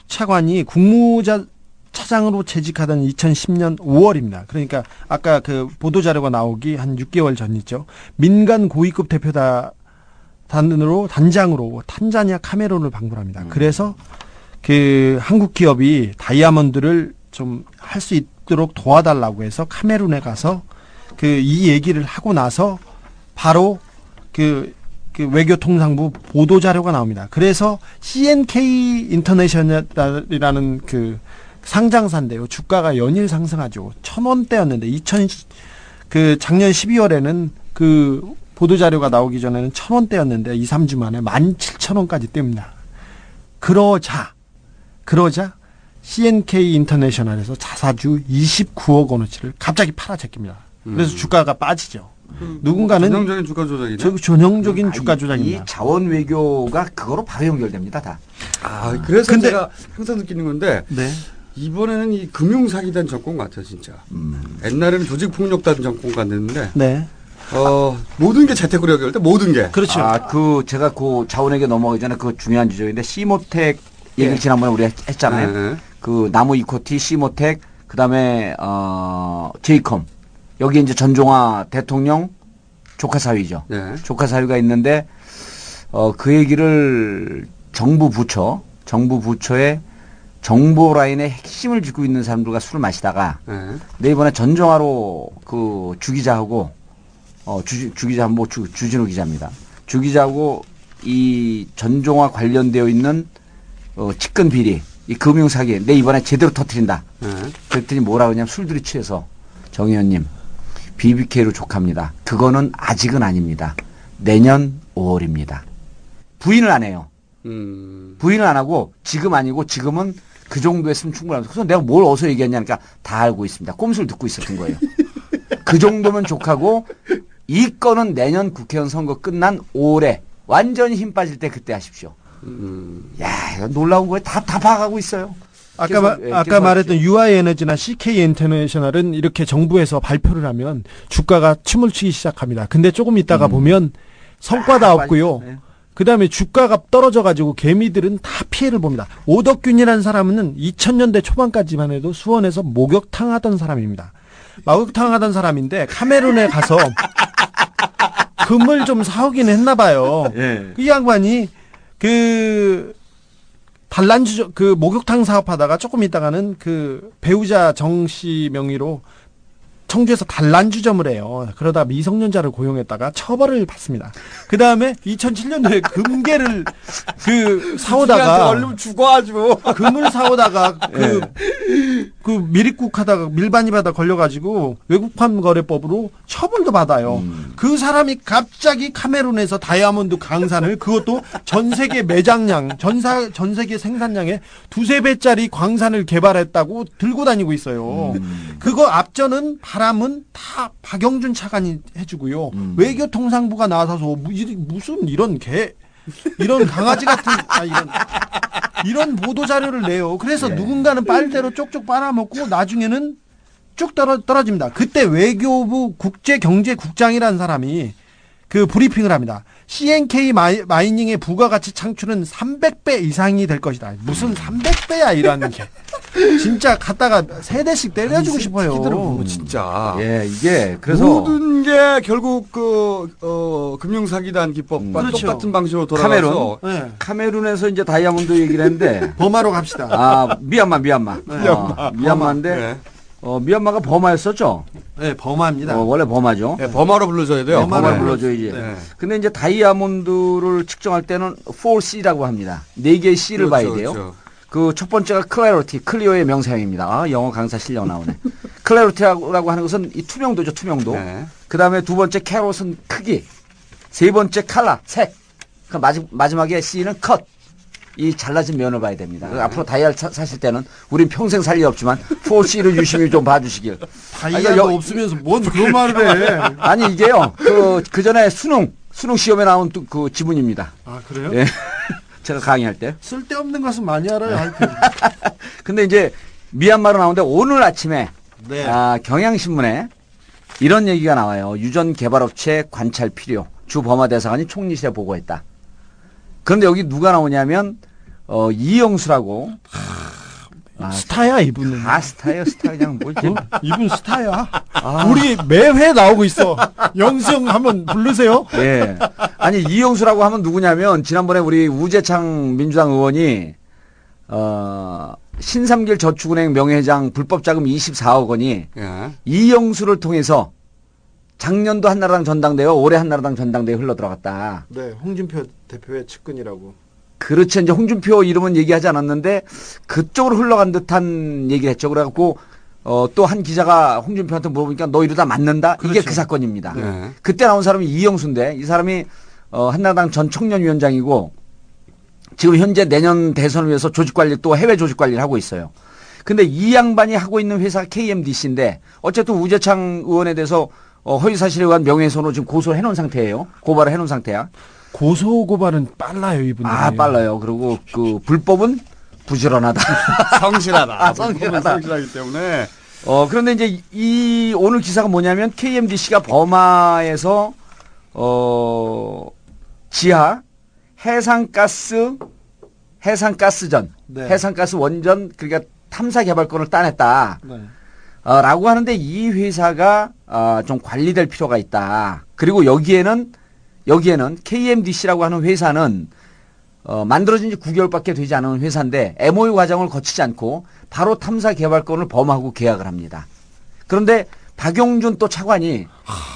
차관이 국무차장으로 재직하던 2010년 5월입니다. 그러니까 아까 그 보도자료가 나오기 한 6개월 전이죠. 민간 고위급 대표단으로 단장으로 탄자니아 카메룬을 방문합니다. 그래서 그 한국 기업이 다이아몬드를 좀 할 수 있도록 도와달라고 해서 카메룬에 가서 그 이 얘기를 하고 나서 바로 그 외교통상부 보도자료가 나옵니다. 그래서 CNK 인터내셔널이라는 그 상장사인데요. 주가가 연일 상승하죠. 1,000원대였는데 작년 12월에는 그 보도자료가 나오기 전에는 1,000원대였는데 2, 3주 만에 17,000원까지 뜹니다. 그러자 CNK 인터내셔널에서 자사주 29억 원어치를 갑자기 팔아 제낍니다. 그래서 주가가 빠지죠. 누군가는 전형적인 주가 조작이네. 전형적인 주가 조작입니다. 이 자원 외교가 그거로 바로 연결됩니다, 다. 그래서 제가 항상 느끼는 건데 네. 이번에는 이 금융사기단 정권 같아요, 진짜. 옛날에는 조직폭력단 정권 같았는데 네. 모든 게 재테크로 연결돼, 모든 게. 그렇죠. 제가 그 자원외교 넘어가기 전에 그 중요한 지적인데 시모텍 얘기를 지난번에 우리가 했잖아요. 그 나무 이코티, 시모텍, 그 다음에 제이컴. 여기 이제 전종화 대통령 조카 사위죠. 네. 조카 사위가 있는데 그 얘기를 정부 부처의 정보 라인의 핵심을 쥐고 있는 사람들과 술을 마시다가 네 이번에 전종화로 그 주기자하고 주진우 기자입니다. 주기자하고 이 전종화 관련되어 있는 측근 비리, 이 금융 사기, 내 이번에 제대로 터뜨린다. 그랬더니 뭐라고 하냐면 술들이 취해서 정 의원님 BBK로 족합니다. 그거는 아직은 아닙니다. 내년 5월입니다. 부인을 안 해요. 부인을 안 하고 지금 아니고 지금은 그 정도 했으면 충분합니다. 그래서 내가 뭘 어디서 얘기했냐니까 다 알고 있습니다. 꼼수를 듣고 있었던 거예요. 그 정도면 족하고 이 건은 내년 국회의원 선거 끝난 5월에 완전히 힘 빠질 때 그때 하십시오. 야, 이거 놀라운 거예요. 다 파악하고 있어요. 아까 말했던 UI에너지나 CK 인터내셔널은 이렇게 정부에서 발표를 하면 주가가 춤을 추기 시작합니다. 근데 조금 있다가 보면 성과가 없고요. 네. 그 다음에 주가가 떨어져가지고 개미들은 다 피해를 봅니다. 오덕균이라는 사람은 2000년대 초반까지만 해도 수원에서 목욕탕 하던 사람입니다. 목욕탕 하던 사람인데 카메룬에 가서 금을 좀 사오긴 했나 봐요. 예. 이 양반이 그 목욕탕 사업하다가 조금 있다가는 그 배우자 정 씨 명의로 청주에서 단란주점을 해요. 그러다 미성년자를 고용했다가 처벌을 받습니다. 그 다음에 2007년도에 금괴를 사오다가 얼른 죽어 아주 금을 사오다가 그 미립국 하다가 밀반입하다 걸려가지고 외국판 거래법으로 처벌도 받아요. 그 사람이 갑자기 카메룬에서 다이아몬드 광산을 그것도 전 세계 매장량, 전 세계 생산량의 2~3배짜리 광산을 개발했다고 들고 다니고 있어요. 그거 앞전은 바람은 다 박영준 차관이 해주고요. 외교통상부가 나서서 무슨 이런 강아지 같은 이런 보도 자료를 내요. 그래서 누군가는 빨대로 쪽쪽 빨아먹고 나중에는 쭉 떨어집니다. 그때 외교부 국제경제국장이라는 사람이 그 브리핑을 합니다. CNK 마이닝의 부가가치 창출은 300배 이상이 될 것이다. 무슨 300배야 이라는 게. 진짜 갖다가 3대씩 때려주고 싶어요. 보고 진짜. 예, 이게 그래서 모든 게 결국 금융사기단 기법과 그렇죠. 똑같은 방식으로 돌아가서 카메룬에서 이제 다이아몬드 얘기를 했는데 버마로 갑시다. 미얀마인데 미얀마가 버마였었죠? 네, 버마입니다. 원래 버마죠. 네, 버마로 불러줘야 돼요. 버마로 불러줘야지. 네. 근데 이제 다이아몬드를 측정할 때는 4C라고 합니다. 4개의 C를 봐야 돼요. 그렇죠. 그 첫 번째가 클리어의 명사형입니다. 영어 강사 실력 나오네. 클래리티라고 하는 것은 이 투명도죠, 투명도. 네. 그 다음에 두 번째 캐롯은 크기. 세 번째 컬러, 색. 그 마지막에 C는 컷. 이 잘라진 면을 봐야 됩니다. 앞으로 다이아를 사실 때는 우린 평생 살 일 없지만 4C를 유심히 좀 봐주시길. 다이아가 없으면서 뭔 그런 말을 해. 아니 이게요. 그 전에 수능 시험에 나온 그 지문입니다. 아 그래요? 예. 제가 강의할 때. 쓸데없는 것은 많이 알아요. 하여튼. 근데 이제 미얀마로 나오는데 오늘 아침에 네. 경향신문에 이런 얘기가 나와요. 유전 개발업체 관찰 필요. 주 버마 대사관이 총리실에 보고했다. 그런데 여기 누가 나오냐면 이영수라고. 스타야 이분은. 스타예요. 스타 그냥 뭐지? 이분 스타야. 우리 매회 나오고 있어. 영수형 한번 부르세요. 예. 아니 이영수라고 하면 누구냐면 지난번에 우리 우재창 민주당 의원이 신삼길 저축은행 명예회장 불법 자금 24억 원이 이영수를 통해서 작년도 한나라당 전당대회, 올해 한나라당 전당대회 흘러 들어갔다. 네, 홍준표 대표의 측근이라고. 그렇죠. 이제 홍준표 이름은 얘기하지 않았는데 그쪽으로 흘러간 듯한 얘기를 했죠. 그래갖고 또 한 기자가 홍준표한테 물어보니까 너 이러다 맞는다? 그렇죠. 이게 그 사건입니다. 네. 그때 나온 사람이 이영수인데 이 사람이 한나라당 전 청년위원장이고 지금 현재 내년 대선을 위해서 조직관리 또 해외 조직관리를 하고 있어요. 근데 이 양반이 하고 있는 회사가 KMDC인데 어쨌든 우재창 의원에 대해서 허위사실에 의한 명예훼손으로 지금 고소를 해놓은 상태예요. 고발을 해놓은 상태야. 고소 고발은 빨라요, 이분들이. 빨라요. 그리고 그 불법은 부지런하다. 성실하다. 성실하다. 성실하기 때문에. 그런데 이제 오늘 기사가 뭐냐면 KMDC가 버마에서 지하 해상가스전, 네. 해상가스 원전 그러니까 탐사 개발권을 따냈다. 네. 라고 하는데 이 회사가 좀 관리될 필요가 있다. 그리고 여기에는 KMDC라고 하는 회사는 만들어진 지 9개월밖에 되지 않은 회사인데 MOU 과정을 거치지 않고 바로 탐사 개발권을 범하고 계약을 합니다. 그런데 박용준 또 차관이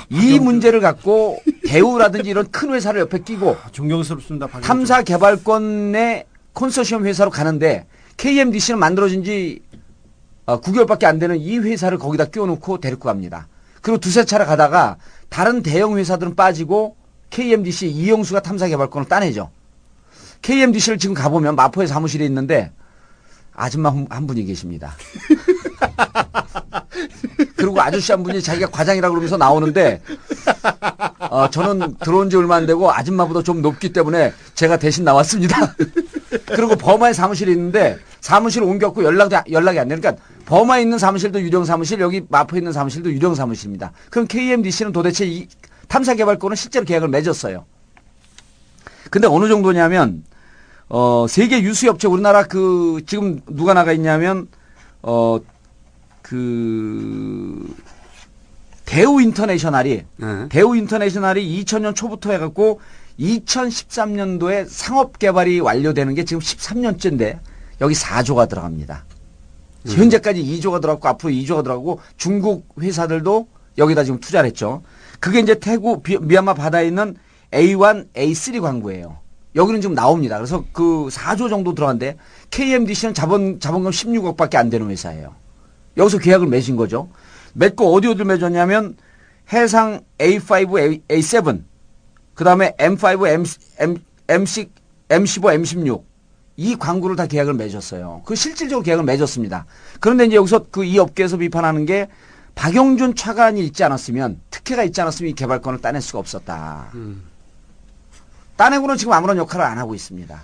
이 문제를 갖고 대우라든지 이런 큰 회사를 옆에 끼고 존경스럽습니다. 박용준. 탐사 개발권의 컨소시엄 회사로 가는데 KMDC는 만들어진 지 9개월밖에 안 되는 이 회사를 거기다 끼워놓고 데리고 갑니다. 그리고 두세 차례 가다가 다른 대형 회사들은 빠지고 KMDC 이영수가 탐사 개발권을 따내죠. KMDC를 지금 가보면 마포에 사무실에 있는데 아줌마 한 분이 계십니다. 그리고 아저씨 한 분이 자기가 과장이라고 그러면서 나오는데 저는 들어온 지 얼마 안 되고 아줌마보다 좀 높기 때문에 제가 대신 나왔습니다. 그리고 버마에 사무실이 있는데 사무실을 옮겼고 연락이 안 되니까 버마에 있는 사무실도 유령 사무실, 여기 마포에 있는 사무실도 유령 사무실입니다. 그럼 KMDC는 도대체 이 탐사 개발권은 실제로 계약을 맺었어요. 근데 어느 정도냐면 세계 유수 업체 우리나라 지금 누가 나가 있냐면 대우 인터내셔널이 2000년 초부터 해갖고 2013년도에 상업 개발이 완료되는 게 지금 13년째인데 여기 4조가 들어갑니다. 현재까지 2조가 들어갔고 앞으로 2조가 들어가고 중국 회사들도 여기다 지금 투자를 했죠. 그게 이제 미얀마 바다에 있는 A1, A3 광구예요. 여기는 지금 나옵니다. 그래서 그 4조 정도 들어간데 KMDC는 자본금 16억밖에 안 되는 회사예요. 여기서 계약을 맺은 거죠. 맺고 어디를 맺었냐면 해상 A5, A7, 그 다음에 M5, M6, M15, M16 이 광구를 다 계약을 맺었어요. 그 실질적으로 계약을 맺었습니다. 그런데 이제 여기서 이 업계에서 비판하는 게 박용준 차관이 있지 않았으면 특혜가 있지 않았으면 이 개발권을 따낼 수가 없었다. 따내고는 지금 아무런 역할을 안 하고 있습니다.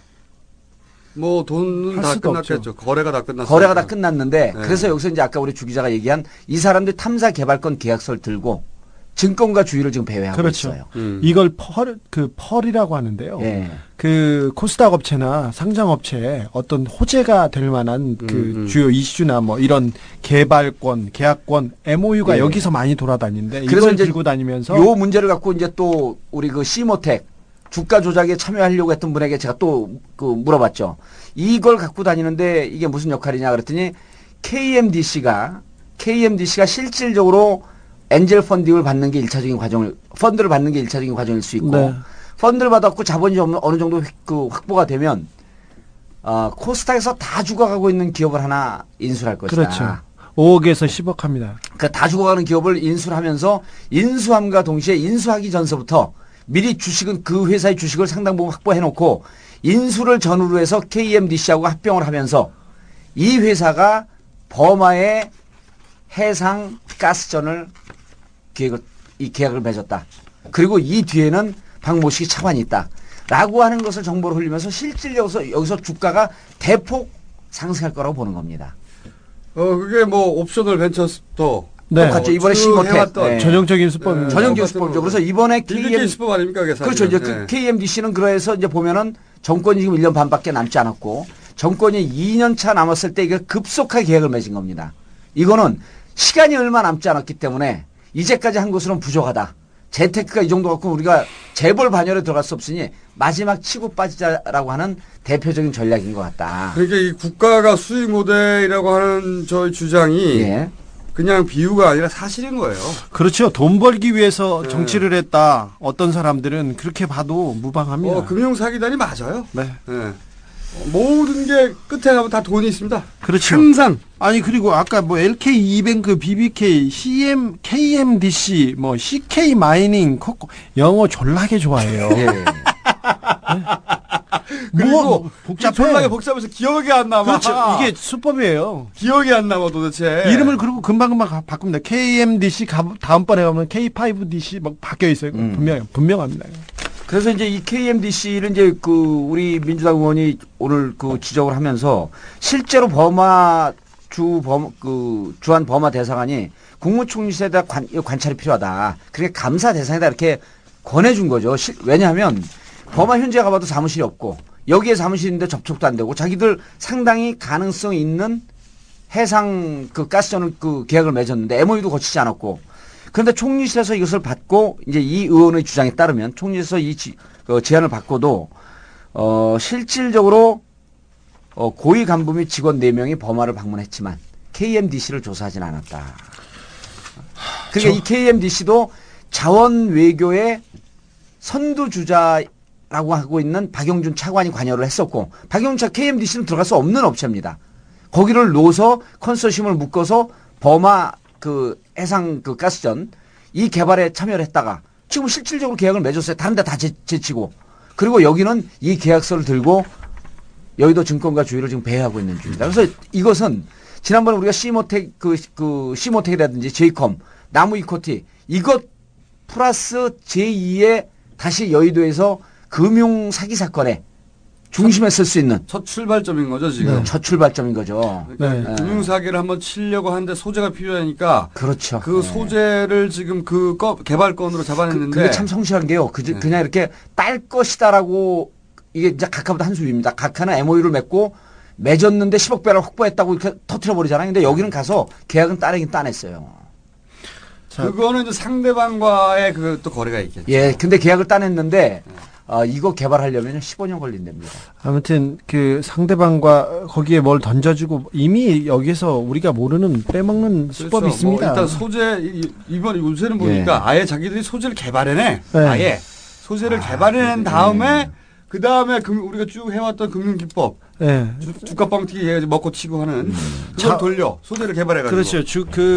뭐 돈은 다 끝났겠죠. 없죠. 거래가 다 끝났어요. 거래가 다 끝났는데 네. 그래서 여기서 이제 아까 우리 주 기자가 얘기한 이 사람들 탐사 개발권 계약서를 들고 증권가 주의를 지금 배회하고 그렇죠. 있어요. 이걸 펄이라고 하는데요. 예. 그 코스닥 업체나 상장 업체에 어떤 호재가 될 만한 그 주요 이슈나 뭐 이런 개발권, 계약권, MOU가 예. 여기서 많이 돌아다니는데 그래서 이걸 이제 들고 다니면서 요 문제를 갖고 이제 또 우리 그 시모텍 주가 조작에 참여하려고 했던 분에게 제가 또 물어봤죠. 이걸 갖고 다니는데 이게 무슨 역할이냐 그랬더니 KMDC가 실질적으로 엔젤 펀딩을 받는 게 1차적인 과정을, 펀드를 받는 게 1차적인 과정일 수 있고, 네. 펀드를 받았고 자본이 어느 정도 확보가 되면, 코스닥에서 다 죽어가고 있는 기업을 하나 인수할 것이다. 그렇죠. 5억에서 10억 합니다. 그러니까 다 죽어가는 기업을 인수를 하면서 인수함과 동시에 인수하기 전서부터 미리 그 회사의 주식을 상당 부분 확보해놓고 인수를 전후로 해서 KMDC하고 합병을 하면서 이 회사가 버마의 해상 가스전을 계약을 맺었다. 그리고 이 뒤에는 박모식이 차관이 있다. 라고 하는 것을 정보를 흘리면서 실질적으로 여기서 주가가 대폭 상승할 거라고 보는 겁니다. 그게 뭐 옵셔널 벤처스도 네. 똑같죠. 이번에 시모텍. 네. 전형적인 수법입니다. 전형적인 수법이죠. 그래서 이번에 BBK 수법 아닙니까? 그렇죠. 이제 네. KMDC는 그래서 이제 보면은 정권이 지금 1년 반밖에 남지 않았고 정권이 2년 차 남았을 때 이게 급속하게 계약을 맺은 겁니다. 이거는 시간이 얼마 남지 않았기 때문에 이제까지 한 것으로는 부족하다. 재테크가 이 정도 갖고 우리가 재벌 반열에 들어갈 수 없으니 마지막 치고 빠지자라고 하는 대표적인 전략인 것 같다. 그러니까 이 국가가 수익 모델이라고 하는 저희 주장이 예. 그냥 비유가 아니라 사실인 거예요. 그렇죠. 돈 벌기 위해서 네. 정치를 했다. 어떤 사람들은 그렇게 봐도 무방합니다. 금융 사기단이 맞아요. 네. 네. 모든 게 끝에 가면 다 돈이 있습니다. 그렇죠. 항상. 아니 그리고 아까 뭐 LK 이뱅크, BBK, CM, KMDC, 뭐 CK 마이닝, 코코 영어 졸라게 좋아해요. 예. 네? 그리고 복잡해. 졸라게 복잡해서 기억이 안 남아. 그렇죠. 이게 수법이에요. 기억이 안 남아 도대체. 이름을 그리고 금방금방 바꿉니다. KMDC 다음번에 가면 K5DC 막 바뀌어 있어요. 분명합니다. 그래서 이제 이 KMDC를 이제 우리 민주당 의원이 오늘 지적을 하면서 실제로 주한 버마 대사관이 국무총리실에 대한 관찰이 필요하다. 그러니까 감사 대상이다 이렇게 권해준 거죠. 왜냐하면 버마 현지에 가봐도 사무실이 없고 여기에 사무실인데 접촉도 안 되고 자기들 상당히 가능성이 있는 해상 가스전을 계약을 맺었는데 MOU도 거치지 않았고 그런데 총리실에서 이것을 받고 이제 이 의원의 주장에 따르면 총리실에서 이 제안을 받고도 실질적으로 고위 간부 및 직원 4명이 버마를 방문했지만 KMDC를 조사하진 않았다. 그러니까 이 KMDC도 자원 외교의 선두주자라고 하고 있는 박영준 차관이 관여를 했었고 박영준 KMDC는 들어갈 수 없는 업체입니다. 거기를 놓아서 컨소시엄을 묶어서 버마 해상 가스전 이 개발에 참여를 했다가 지금 실질적으로 계약을 맺었어요. 다른 데 다 제치고. 그리고 여기는 이 계약서를 들고 여의도 증권가 주위를 지금 배회하고 있는 중입니다. 그래서 이것은 지난번에 우리가 시모텍 시모텍이라든지 제이컴, 나무 이코티 이것 플러스 제2의 다시 여의도에서 금융 사기 사건에 중심에 쓸 수 있는 첫 출발점인 거죠 지금. 네. 첫 출발점인 거죠. 그러니까 금융 사기를 한번 치려고 하는데 소재가 필요하니까. 그렇죠. 그 소재를 지금 개발건으로 잡아냈는데. 그게 참 성실한 게요. 그냥 이렇게 딸 것이다라고 이게 이제 각하보다 한 수입니다. 각하는 MOU를 맺었는데 10억 배를 확보했다고 이렇게 터트려 버리잖아요. 근데 여기는 가서 계약은 따내긴 따냈어요. 그거는 이제 상대방과의 또 거래가 있겠죠. 예, 근데 계약을 따냈는데. 이거 개발하려면 15년 걸린답니다. 아무튼 상대방과 거기에 뭘 던져주고 이미 여기서 우리가 모르는 빼먹는 그렇죠. 수법이 있습니다. 일단 소재 이번 요새는 보니까 아예 자기들이 소재를 개발해내. 네. 아예 소재를 개발해낸 다음에 그 다음에 우리가 쭉 해왔던 금융기법, 네. 주가 뻥튀기 해가지고 먹고 치고 하는 그걸 돌려 소재를 개발해가지고. 그렇죠.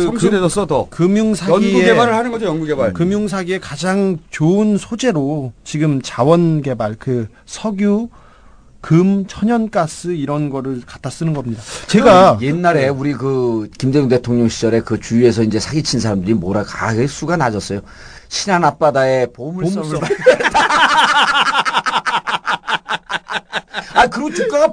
성실해서 써도 금융 사기에 연구 개발을 하는 거죠. 연구 개발. 금융 사기의 가장 좋은 소재로 지금 자원 개발, 석유, 금, 천연가스 이런 거를 갖다 쓰는 겁니다. 제가 옛날에 우리 김대중 대통령 시절에 주위에서 이제 사기친 사람들이 수가 낮았어요. 신안 앞바다에 보물섬을 그리고 주가가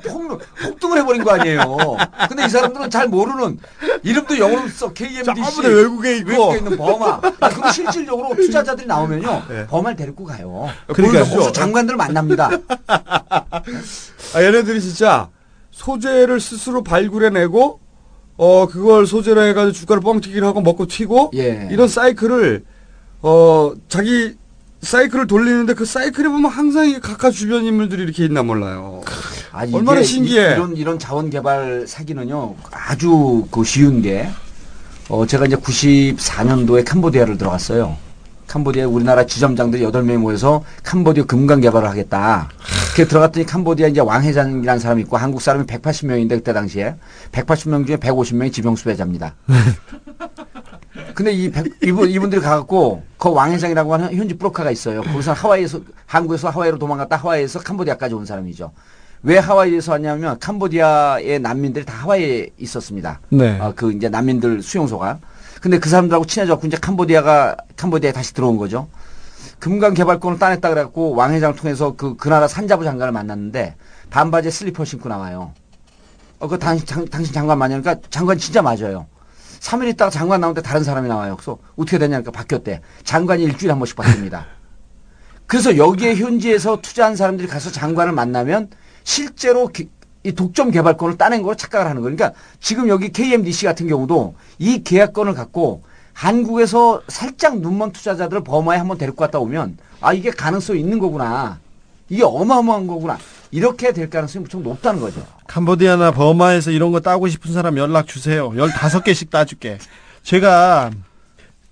폭등을 해버린 거 아니에요. 근데 이 사람들은 잘 모르는 이름도 영어로 써 KMDC 외국에 있는 버마. 그리고 실질적으로 투자자들이 나오면요 버마를 데리고 가요. 그러니까 보수 장관들을 만납니다. 얘네들이 진짜 소재를 스스로 발굴해내고 그걸 소재로 해가지고 주가를 뻥튀기를 하고 먹고 튀고 이런 사이클을 자기 사이클을 돌리는데 그 사이클에 보면 항상 이 각하 주변 인물들이 이렇게 있나 몰라요. 얼마나 신기해. 이런 자원 개발 사기는요 아주 쉬운 게 제가 이제 94년도에 캄보디아를 들어갔어요. 캄보디아에 우리나라 지점장들이 8명이 모여서 캄보디아 금강 개발을 하겠다. 그렇게 들어갔더니 캄보디아 이제 왕 회장이라는 사람이 있고 한국 사람이 180명인데 그때 당시에 180명 중에 150명이 지병수배자입니다. 근데 이분들이 가갖고 그 왕회장이라고 하는 현지 브로커가 있어요. 거기서 한국에서 하와이로 도망갔다 하와이에서 캄보디아까지 온 사람이죠. 왜 하와이에서 왔냐면 캄보디아의 난민들이 다 하와이에 있었습니다. 네. 그 이제 난민들 수용소가. 근데 그 사람들하고 친해졌고 이제 캄보디아에 다시 들어온 거죠. 금강 개발권을 따냈다 그래갖고 왕 회장을 통해서 그 나라 산자부 장관을 만났는데 반바지에 슬리퍼 신고 나와요. 당신 장관 맞냐니까 장관 진짜 맞아요. 3일 있다가 장관 나오는데 다른 사람이 나와요. 그래서 어떻게 되냐니까 바뀌었대. 장관이 일주일에 한 번씩 바뀝니다. 그래서 여기에 현지에서 투자한 사람들이 가서 장관을 만나면 실제로 이 독점 개발권을 따낸 걸로 착각을 하는 거예요. 그러니까 지금 여기 KMDC 같은 경우도 이 계약권을 갖고 한국에서 살짝 눈먼 투자자들을 버마에 한번 데리고 갔다 오면 이게 가능성이 있는 거구나. 이게 어마어마한 거구나. 이렇게 될 가능성이 무척 높다는 거죠. 캄보디아나 버마에서 이런 거 따고 싶은 사람 연락 주세요. 15개씩 따줄게. 제가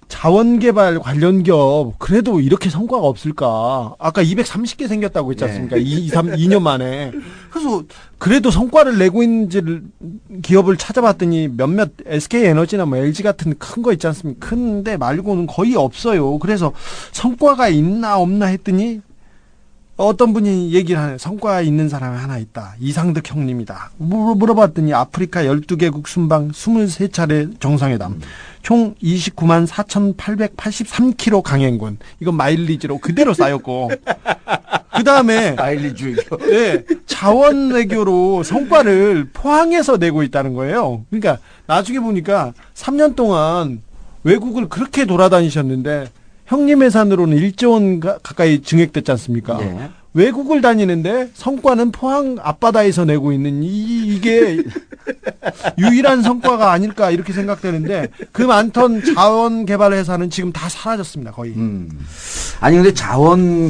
자원개발 관련 기업 그래도 이렇게 성과가 없을까. 아까 230개 생겼다고 했지 않습니까? 2년 만에. 그래서 그래도 성과를 내고 있는 기업을 찾아봤더니 몇몇 SK에너지나 뭐 LG 같은 큰 거 있지 않습니까? 큰데 말고는 거의 없어요. 그래서 성과가 있나 없나 했더니 어떤 분이 얘기를 하네요. 성과 있는 사람이 하나 있다. 이상득 형님이다. 물어봤더니 아프리카 12개국 순방 23차례 정상회담. 총 29만 4,883km 강행군. 이건 마일리지로 그대로 쌓였고. 그 다음에. 마일리지 외교. 네. 자원 외교로 성과를 포항에서 내고 있다는 거예요. 그러니까 나중에 보니까 3년 동안 외국을 그렇게 돌아다니셨는데 형님 예산으로는 1조 원 가까이 증액됐지 않습니까? 네. 외국을 다니는데 성과는 포항 앞바다에서 내고 있는 이게 유일한 성과가 아닐까 이렇게 생각되는데 그 많던 자원 개발 회사는 지금 다 사라졌습니다. 거의. 아니 근데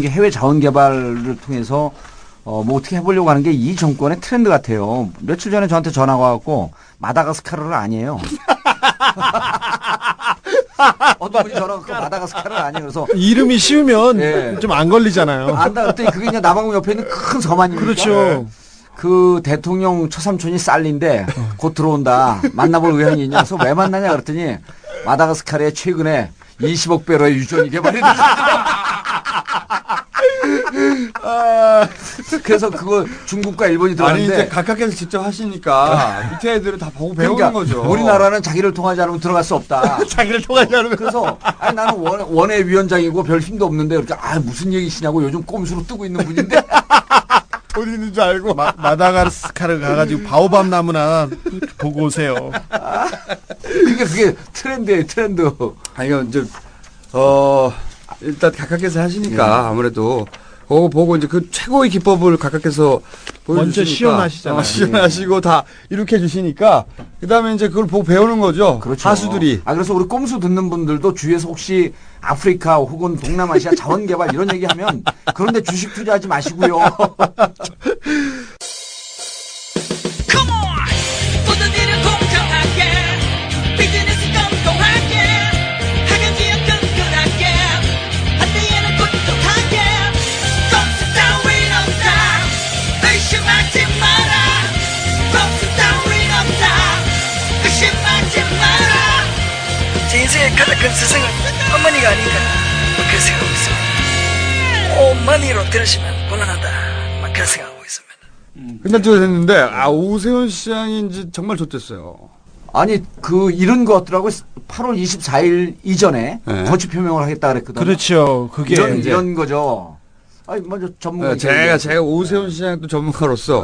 해외 자원 개발을 통해서 뭐 어떻게 해보려고 하는 게 이 정권의 트렌드 같아요. 며칠 전에 저한테 전화가 왔고 마다가스카르를 아니에요. 어떤 분이 전화가 마다가스카르를 아니에요. 그래서 이름이 쉬우면 좀 안 걸리잖아요. 안다 그랬더니 그게 그냥 남아공 옆에 있는 큰 섬 아닙니까? 그렇죠. 그 대통령 처삼촌이 쌀린데 곧 들어온다. 만나볼 의향이 있냐? 그래서 왜 만나냐 그랬더니 마다가스카르에 최근에 20억 배로의 유전이 개발했다. 그래서 그거 중국과 일본이 들어갔는데 아니 이제 각각에서 직접 하시니까 밑에 애들은 다 보고 배우는 거죠. 우리나라는 자기를 통하지 않으면 들어갈 수 없다. 자기를 통하지 않으면. 그래서 나는 원외 위원장이고 별 힘도 없는데 이렇게 무슨 얘기시냐고 요즘 꼼수로 뜨고 있는 분인데 어디 있는 줄 알고 마다가스카르 가가지고 바오밥 나무나 보고 오세요. 그러니까 그게 트렌드예요, 트렌드. 이거 이제 일단 각각에서 하시니까 아무래도 그거 보고 이제 그 최고의 기법을 각각에서 보여주시니까 먼저 시연하시잖아요. 시연하시고 다 이렇게 해주시니까 그 다음에 이제 그걸 보고 배우는 거죠. 그렇죠. 하수들이. 그래서 우리 꼼수 듣는 분들도 주위에서 혹시 아프리카 혹은 동남아시아 자원개발 이런 얘기하면 그런데 주식 투자하지 마시고요. 제 인생의 가장 큰 스승은 어머니가 아닌가 그런 생각하고 있습니다. 어머니로 들으시면 곤란하다 그런 생각하고 있습니다. 끝났는데 오세훈 시장이 이제 정말 좋댔어요. 아니 이런 거 같더라고. 8월 24일 이전에 거취 표명을 하겠다 그랬거든요. 그렇죠. 그게 이런 거죠. 먼저 전문가. 제가 오세훈 시장도 전문가로서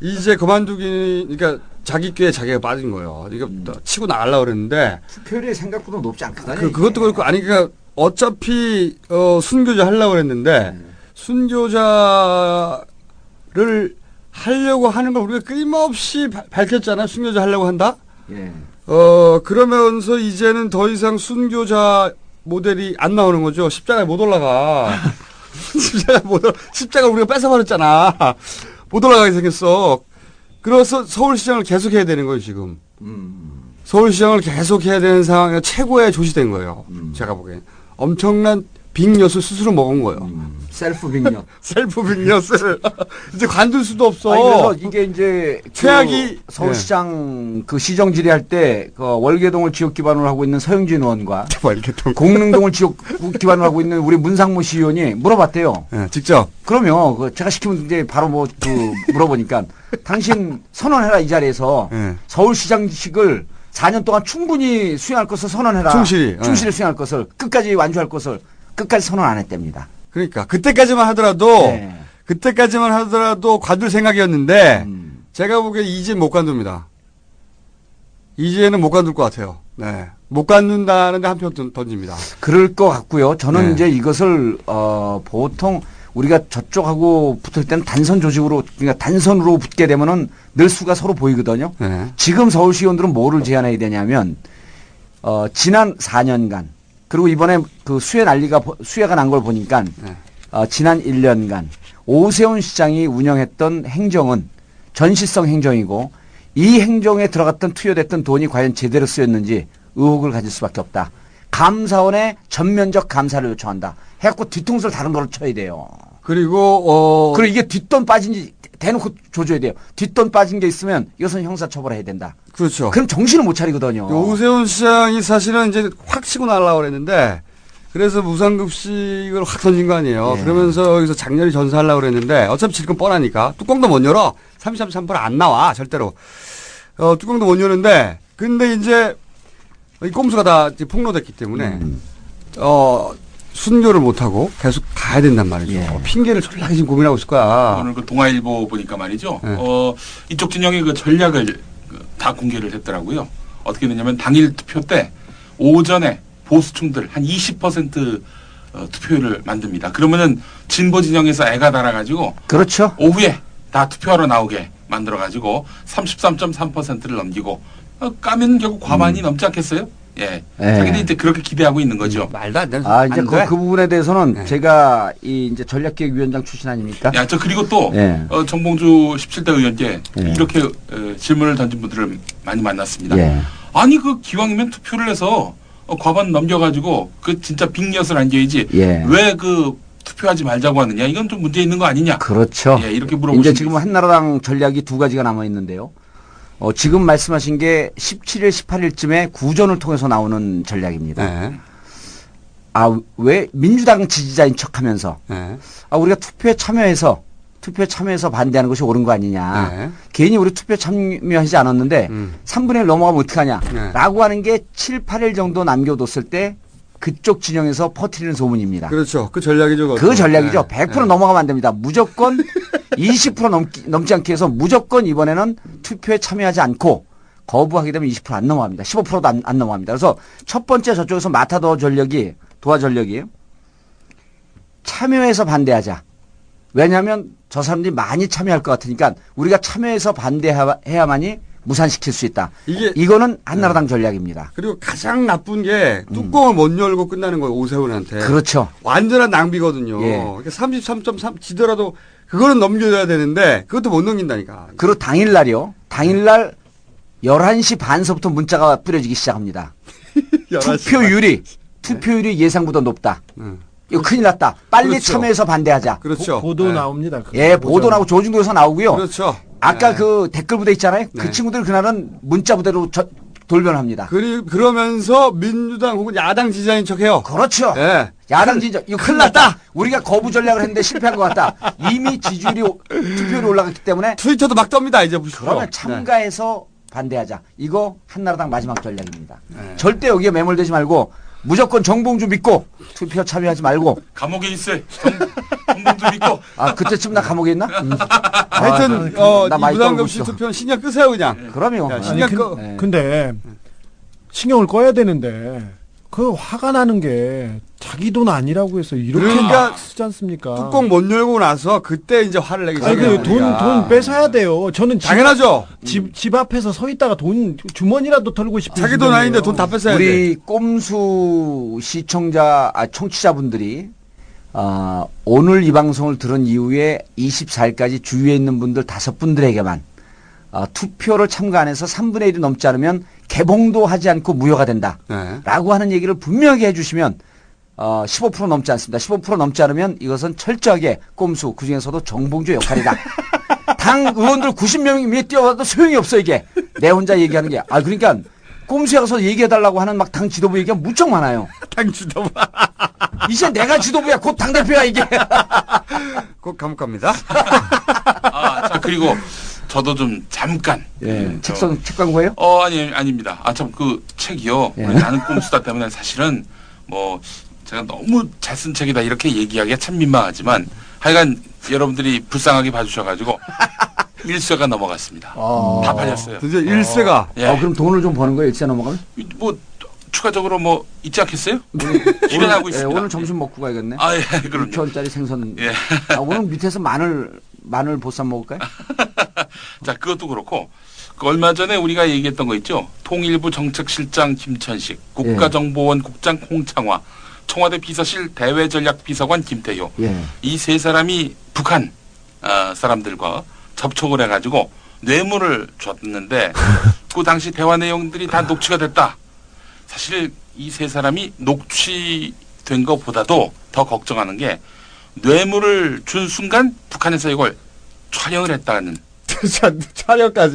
이제 그러니까 자기 꾀에 자기가 빠진 거예요. 이거 치고 나가려고 그랬는데 투표율이 생각보다 높지 않거든요. 그것도 그렇고 그러니까 어차피 순교자 하려고 그랬는데 순교자를 하려고 하는 걸 우리가 끊임없이 밝혔잖아요. 순교자 하려고 한다. 예. 그러면서 이제는 더 이상 순교자 모델이 안 나오는 거죠. 십자가에 못 올라가. 십자가 우리가 뺏어버렸잖아. 못 올라가게 생겼어. 그래서 서울시장을 계속 해야 되는 거예요, 지금. 서울시장을 계속 해야 되는 상황에 최고의 조시된 거예요. 제가 보기엔. 엄청난 빅엿을 스스로 먹은 거예요. 셀프 빅엿. 셀프 빅엿을 이제 관둘 수도 없어. 아니, 그래서 이게 이제 최악이 서울시장 그 시정 질의할 때 그 월계동을 지역 기반으로 하고 있는 서영진 의원과 월계동 공릉동을 지역 기반으로 하고 있는 우리 문상무 시의원이 물어봤대요. 네, 직접. 그러면 그 제가 시키면 이제 바로 뭐 그 물어보니까 당신 선언해라 이 자리에서 네. 서울시장직을 4년 동안 충분히 수행할 것을 선언해라. 충실히 수행할 것을 끝까지 완주할 것을 끝까지 선언 안 했답니다. 그러니까 그때까지만 하더라도 관둘 생각이었는데 제가 보기엔 이제 못 관둡니다. 이제는 못 관둘 것 같아요. 네. 못 관둔다는데 한 표 던집니다. 그럴 것 같고요. 저는 네. 이제 이것을 보통 우리가 저쪽하고 붙을 때는 단선 조직으로 그러니까 단선으로 붙게 되면은 늘 수가 서로 보이거든요. 네. 지금 서울시의원들은 뭐를 제안해야 되냐면 지난 4년간 그리고 이번에 그 수혜가 난 걸 보니까 지난 1년간 오세훈 시장이 운영했던 행정은 전시성 행정이고 이 행정에 들어갔던 투여됐던 돈이 과연 제대로 쓰였는지 의혹을 가질 수밖에 없다. 감사원에 전면적 감사를 요청한다. 해갖고 뒤통수를 다른 걸로 쳐야 돼요. 그리고 이게 뒷돈 빠진지 대놓고 조져야 돼요. 뒷돈 빠진 게 있으면 이것은 형사처벌해야 된다. 그렇죠. 그럼 정신을 못 차리거든요. 오세훈 시장이 사실은 이제 확 치고 나가려고 그랬는데 그래서 무상급식을 확 던진 거 아니에요. 예. 그러면서 여기서 장렬히 전사하려고 그랬는데 어차피 질 건 뻔하니까 뚜껑도 못 열어. 33% 안 나와 절대로. 뚜껑도 못 여는데 근데 이제 이 꼼수가 다 이제 폭로됐기 때문에 순교를 못하고 계속 가야 된단 말이죠. 핑계를 졸라게 지금 고민하고 있을 거야. 오늘 그 동아일보 보니까 말이죠. 네. 이쪽 진영의 그 전략을 다 공개를 했더라고요. 어떻게 되냐면 당일 투표 때 오전에 보수층들 한 20% 투표율을 만듭니다. 그러면은 진보 진영에서 애가 달아가지고 그렇죠. 오후에 다 투표하러 나오게 만들어가지고 33.3%를 넘기고 까면 결국 과반이 넘지 않겠어요? 예. 자기들이 이제 그렇게 기대하고 있는 거죠. 말도 안 되는. 이제 그 부분에 대해서는 제가 이제 전략기획위원장 출신 아닙니까? 야, 저 그리고 또 정봉주 17대 의원께 이렇게 질문을 던진 분들을 많이 만났습니다. 아니 그 기왕이면 투표를 해서 과반 넘겨가지고 그 진짜 빅엿을 안겨야지 왜 그 투표하지 말자고 하느냐 이건 좀 문제 있는 거 아니냐. 그렇죠. 예, 이렇게 물어보시면 이제 지금 한나라당 전략이 두 가지가 남아 있는데요. 지금 말씀하신 게 17일, 18일쯤에 구전을 통해서 나오는 전략입니다. 왜 민주당 지지자인 척하면서 우리가 투표에 참여해서 반대하는 것이 옳은 거 아니냐. 괜히 우리 투표 참여하지 않았는데 3분의 1 넘어가면 어떡하냐. 라고 하는 게 7, 8일 정도 남겨뒀을 때 그쪽 진영에서 퍼뜨리는 소문입니다. 그렇죠. 그 전략이죠. 그 전략이죠. 100% 넘어가면 안 됩니다. 무조건 20% 넘지 않게 해서 무조건 이번에는 투표에 참여하지 않고 거부하게 되면 20% 안 넘어갑니다. 15%도 안 넘어갑니다. 그래서 첫 번째 저쪽에서 도화 전력이 참여해서 반대하자. 왜냐하면 저 사람들이 많이 참여할 것 같으니까 우리가 참여해서 반대해야만이 무산시킬 수 있다. 이거는 한나라당 전략입니다. 그리고 가장 나쁜 게 뚜껑을 못 열고 끝나는 거예요. 오세훈한테. 그렇죠. 완전한 낭비거든요. 그러니까 33.3 지더라도 그거는 넘겨줘야 되는데 그것도 못 넘긴다니까. 그리고 당일날이요. 당일날 11시 반서부터 문자가 뿌려지기 시작합니다. 투표율이 예상보다 높다. 이거 큰일 났다. 빨리 그렇죠. 참여해서 반대하자. 그렇죠. 보도 나옵니다. 보도 나오고 조중동에서 나오고요. 그렇죠. 아까 그 댓글 부대 있잖아요. 그 친구들 그날은 문자 부대로 돌변합니다. 그러면서 민주당 혹은 야당 지지자인 척해요. 그렇죠. 야당 지지자 이거 큰일 났다. 우리가 거부 전략을 했는데 실패한 것 같다. 이미 투표율이 올라갔기 때문에 트위터도 막 떱니다. 이제 보시죠. 그러면 참가해서 반대하자. 이거 한나라당 마지막 전략입니다. 절대 여기에 매몰되지 말고 무조건 정봉주 믿고 투표 참여하지 말고 감옥에 있을 정봉주 믿고 그때쯤 나 감옥에 있나? 하여튼 무상급식 투표는 신경 끄세요 그냥. 그럼요. 신경 꺼. 근데 신경을 꺼야 되는데 그 화가 나는 게 자기 돈 아니라고 해서 이렇게 막 쓰지 않습니까? 뚜껑 못 열고 나서 그때 이제 화를 내기 시작해요. 돈 뺏어야 돼요. 저는 당연하죠. 집 앞에서 서 있다가 돈 주머니라도 털고 싶은 자기 돈 아닌데 돈 다 뺏어야 돼. 우리 꼼수 청취자분들이 오늘 이 방송을 들은 이후에 24일까지 주위에 있는 분들 5분들에게만 투표를 참가 안 해서 3분의 1이 넘지 않으면 개봉도 하지 않고 무효가 된다. 라고 하는 얘기를 분명히 해주시면 15% 넘지 않습니다. 15% 넘지 않으면 이것은 철저하게 꼼수, 그중에서도 정봉주 역할이다. 당 의원들 90명 위에 뛰어와도 소용이 없어, 이게. 내 혼자 얘기하는 게. 그러니까 꼼수에 가서 얘기해달라고 하는 막 당 지도부 얘기가 무척 많아요. 당 지도부. 이제 내가 지도부야. 곧 당대표야, 이게. 곧 감옥 갑니다. 자, 그리고 저도 좀 잠깐. 책 광고예요? 아닙니다. 참, 그 책이요. 나는 꼼수다 때문에 사실은 제가 너무 잘 쓴 책이다 이렇게 얘기하기가 참 민망하지만 하여간 여러분들이 불쌍하게 봐주셔가지고 1쇄가 넘어갔습니다. 다 팔렸어요. 드디어 1쇄가. 그럼 돈을 좀 버는 거예요? 1쇄 넘어가면? 추가적으로 있지 않겠어요? 기대하고 있습니다. 오늘 점심 먹고 가야겠네. 그럼요. 6천원짜리 생선. 오늘 밑에서 마늘 보쌈 먹을까요? 자, 그것도 그렇고 얼마 전에 우리가 얘기했던 거 있죠. 통일부 정책실장 김천식, 국가정보원 국장 홍창화, 청와대 비서실 대외전략비서관 김태효. 이 세 사람이 북한 사람들과 접촉을 해가지고 뇌물을 줬는데 그 당시 대화 내용들이 다 녹취가 됐다. 사실 이 세 사람이 녹취된 것보다도 더 걱정하는 게 뇌물을 준 순간 북한에서 이걸 촬영을 했다는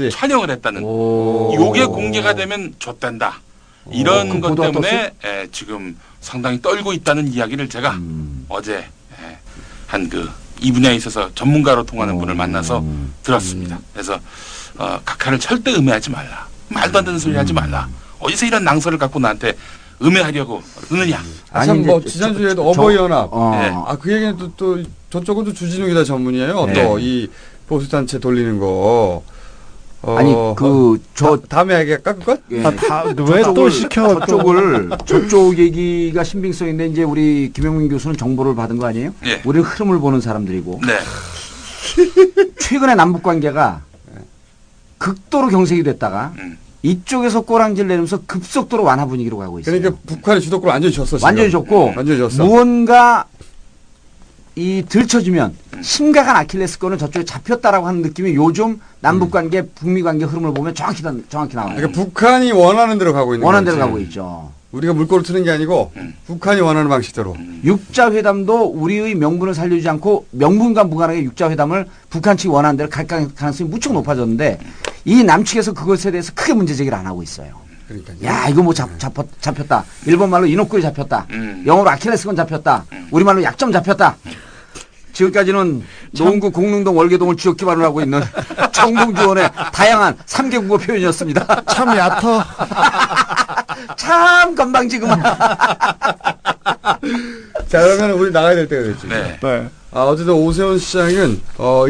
촬영을 했다는 요게 공개가 되면 좆된다 이런 것 때문에 지금 상당히 떨고 있다는 이야기를 제가 어제 한 이 분야에 있어서 전문가로 통하는 분을 만나서 들었습니다. 그래서 각하를 절대 음해하지 말라. 말도 안 되는 소리 하지 말라. 어디서 이런 낭설을 갖고 나한테 음해하려고 그러느냐. 참 지난주에도 어버이연합. 그 얘기는 또 저쪽은 또 주진웅이다 전문이에요. 또 이 보수단체 돌리는 거. 다음에 얘기할까, 그것? 왜 또 시켜? 저쪽 얘기가 신빙성인데, 이제 우리 김영민 교수는 정보를 받은 거 아니에요? 우리는 흐름을 보는 사람들이고. 최근에 남북 관계가 극도로 경색이 됐다가, 이쪽에서 꼬랑지를 내면서 급속도로 완화 분위기로 가고 있어요. 그러니까 북한의 주도권을 완전히 줬어. 완전히 줬고, 무언가 들쳐지면 심각한 아킬레스건은 저쪽에 잡혔다라고 하는 느낌이 요즘 남북관계, 북미관계 흐름을 보면 정확히 나와요. 그러니까 북한이 원하는 대로 가고 있는 거죠. 원하는 대로 가고 있죠. 우리가 물꼬를 트는 게 아니고 북한이 원하는 방식대로. 육자회담도 우리의 명분을 살려주지 않고 명분과 무관하게 육자회담을 북한 측이 원하는 대로 갈 가능성이 무척 높아졌는데 이 남측에서 그것에 대해서 크게 문제제기를 안 하고 있어요. 그러니까요. 야, 이거 잡혔다. 일본말로 인옥구이 잡혔다. 영어로 아킬레스건 잡혔다. 우리말로 약점 잡혔다. 지금까지는 노원구 공릉동 월계동을 지역 기반으로 하고 있는 정봉주 의원의 다양한 3개 국어 표현이었습니다. 참 얕어. 참 건방지구만. 자, 그러면 우리 나가야 될 때가 됐죠. 어쨌든 오세훈 시장은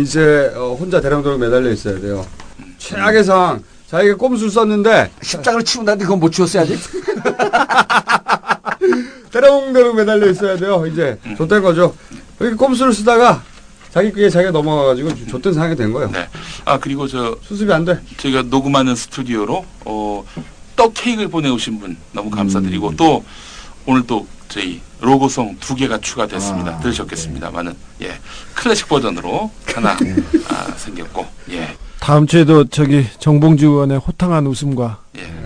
이제 혼자 대량도로 매달려 있어야 돼요. 최악의 상황. 자기가 꼼수를 썼는데 십장을 치운다는데 그건 못 치웠어야지. 대량도로 매달려 있어야 돼요. 이제 좆된 거죠. 이렇게 꼼수를 쓰다가 자기가 넘어가가지고 좆된 상황이 된 거예요. 그리고 수습이 안 돼. 저희가 녹음하는 스튜디오로 떡 케이크를 보내오신 분 너무 감사드리고 또 오늘 또 저희 로고송 2개가 추가됐습니다. 들으셨겠습니다만은 클래식 버전으로 하나 생겼고 다음 주에도 정봉주 의원의 호탕한 웃음과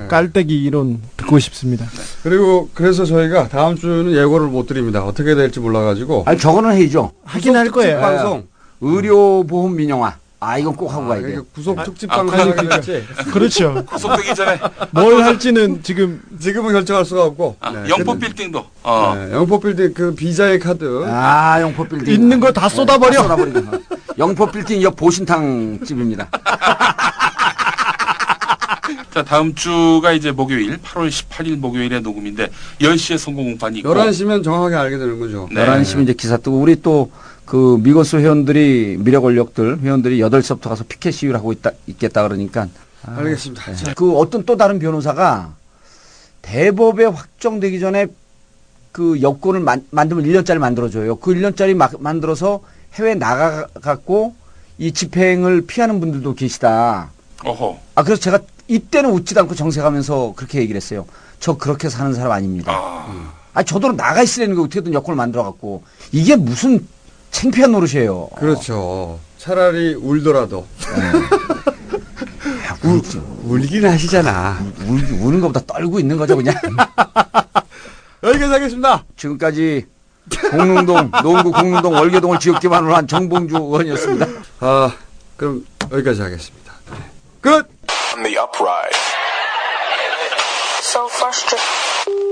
깔때기 이론 듣고 싶습니다. 그리고 그래서 저희가 다음 주는 예고를 못 드립니다. 어떻게 될지 몰라가지고. 저거는 해야죠. 하긴 할 거예요. 방송 의료보험 민영화. 이건 꼭 하고 가야 돼요. 구속 특집 방송이 되겠지. 그렇죠. 구속되기 전에 뭘 할지는 지금은 결정할 수가 없고. 영포 빌딩도. 영포 빌딩 그 비자의 카드. 영포 빌딩 있는 거 다 쏟아버려. 영포 빌딩 옆 보신탕 집입니다. 자, 다음 주가 이제 목요일 8월 18일 목요일에 녹음인데 10시에 선거 공판이 있고 11시면 정확하게 알게 되는 거죠. 11시면 이제 기사 뜨고 우리 또 그 미거스 회원들이 미래 권력들 회원들이 8시부터 가서 피켓 시위를 하고 있겠다 그러니까 알겠습니다. 그 어떤 또 다른 변호사가 대법에 확정되기 전에 그 여권을 만들면 1년짜리 만들어줘요. 그 1년짜리 만들어서 해외 나가갖고 이 집행을 피하는 분들도 계시다. 그래서 제가 이때는 웃지도 않고 정색하면서 그렇게 얘기를 했어요. 저 그렇게 사는 사람 아닙니다. 저도 나가 있으려는 게 어떻게든 여권을 만들어갖고 이게 무슨 창피한 노릇이에요. 그렇죠. 차라리 울더라도. 울긴 하시잖아. 우는 것보다 떨고 있는 거죠, 그냥. 여기까지 하겠습니다. 지금까지 농구 공릉동 월계동을 지역 기반으로 한 정봉주 의원이었습니다. 그럼 여기까지 하겠습니다. 네. 끝! On the uprise. So frustrated.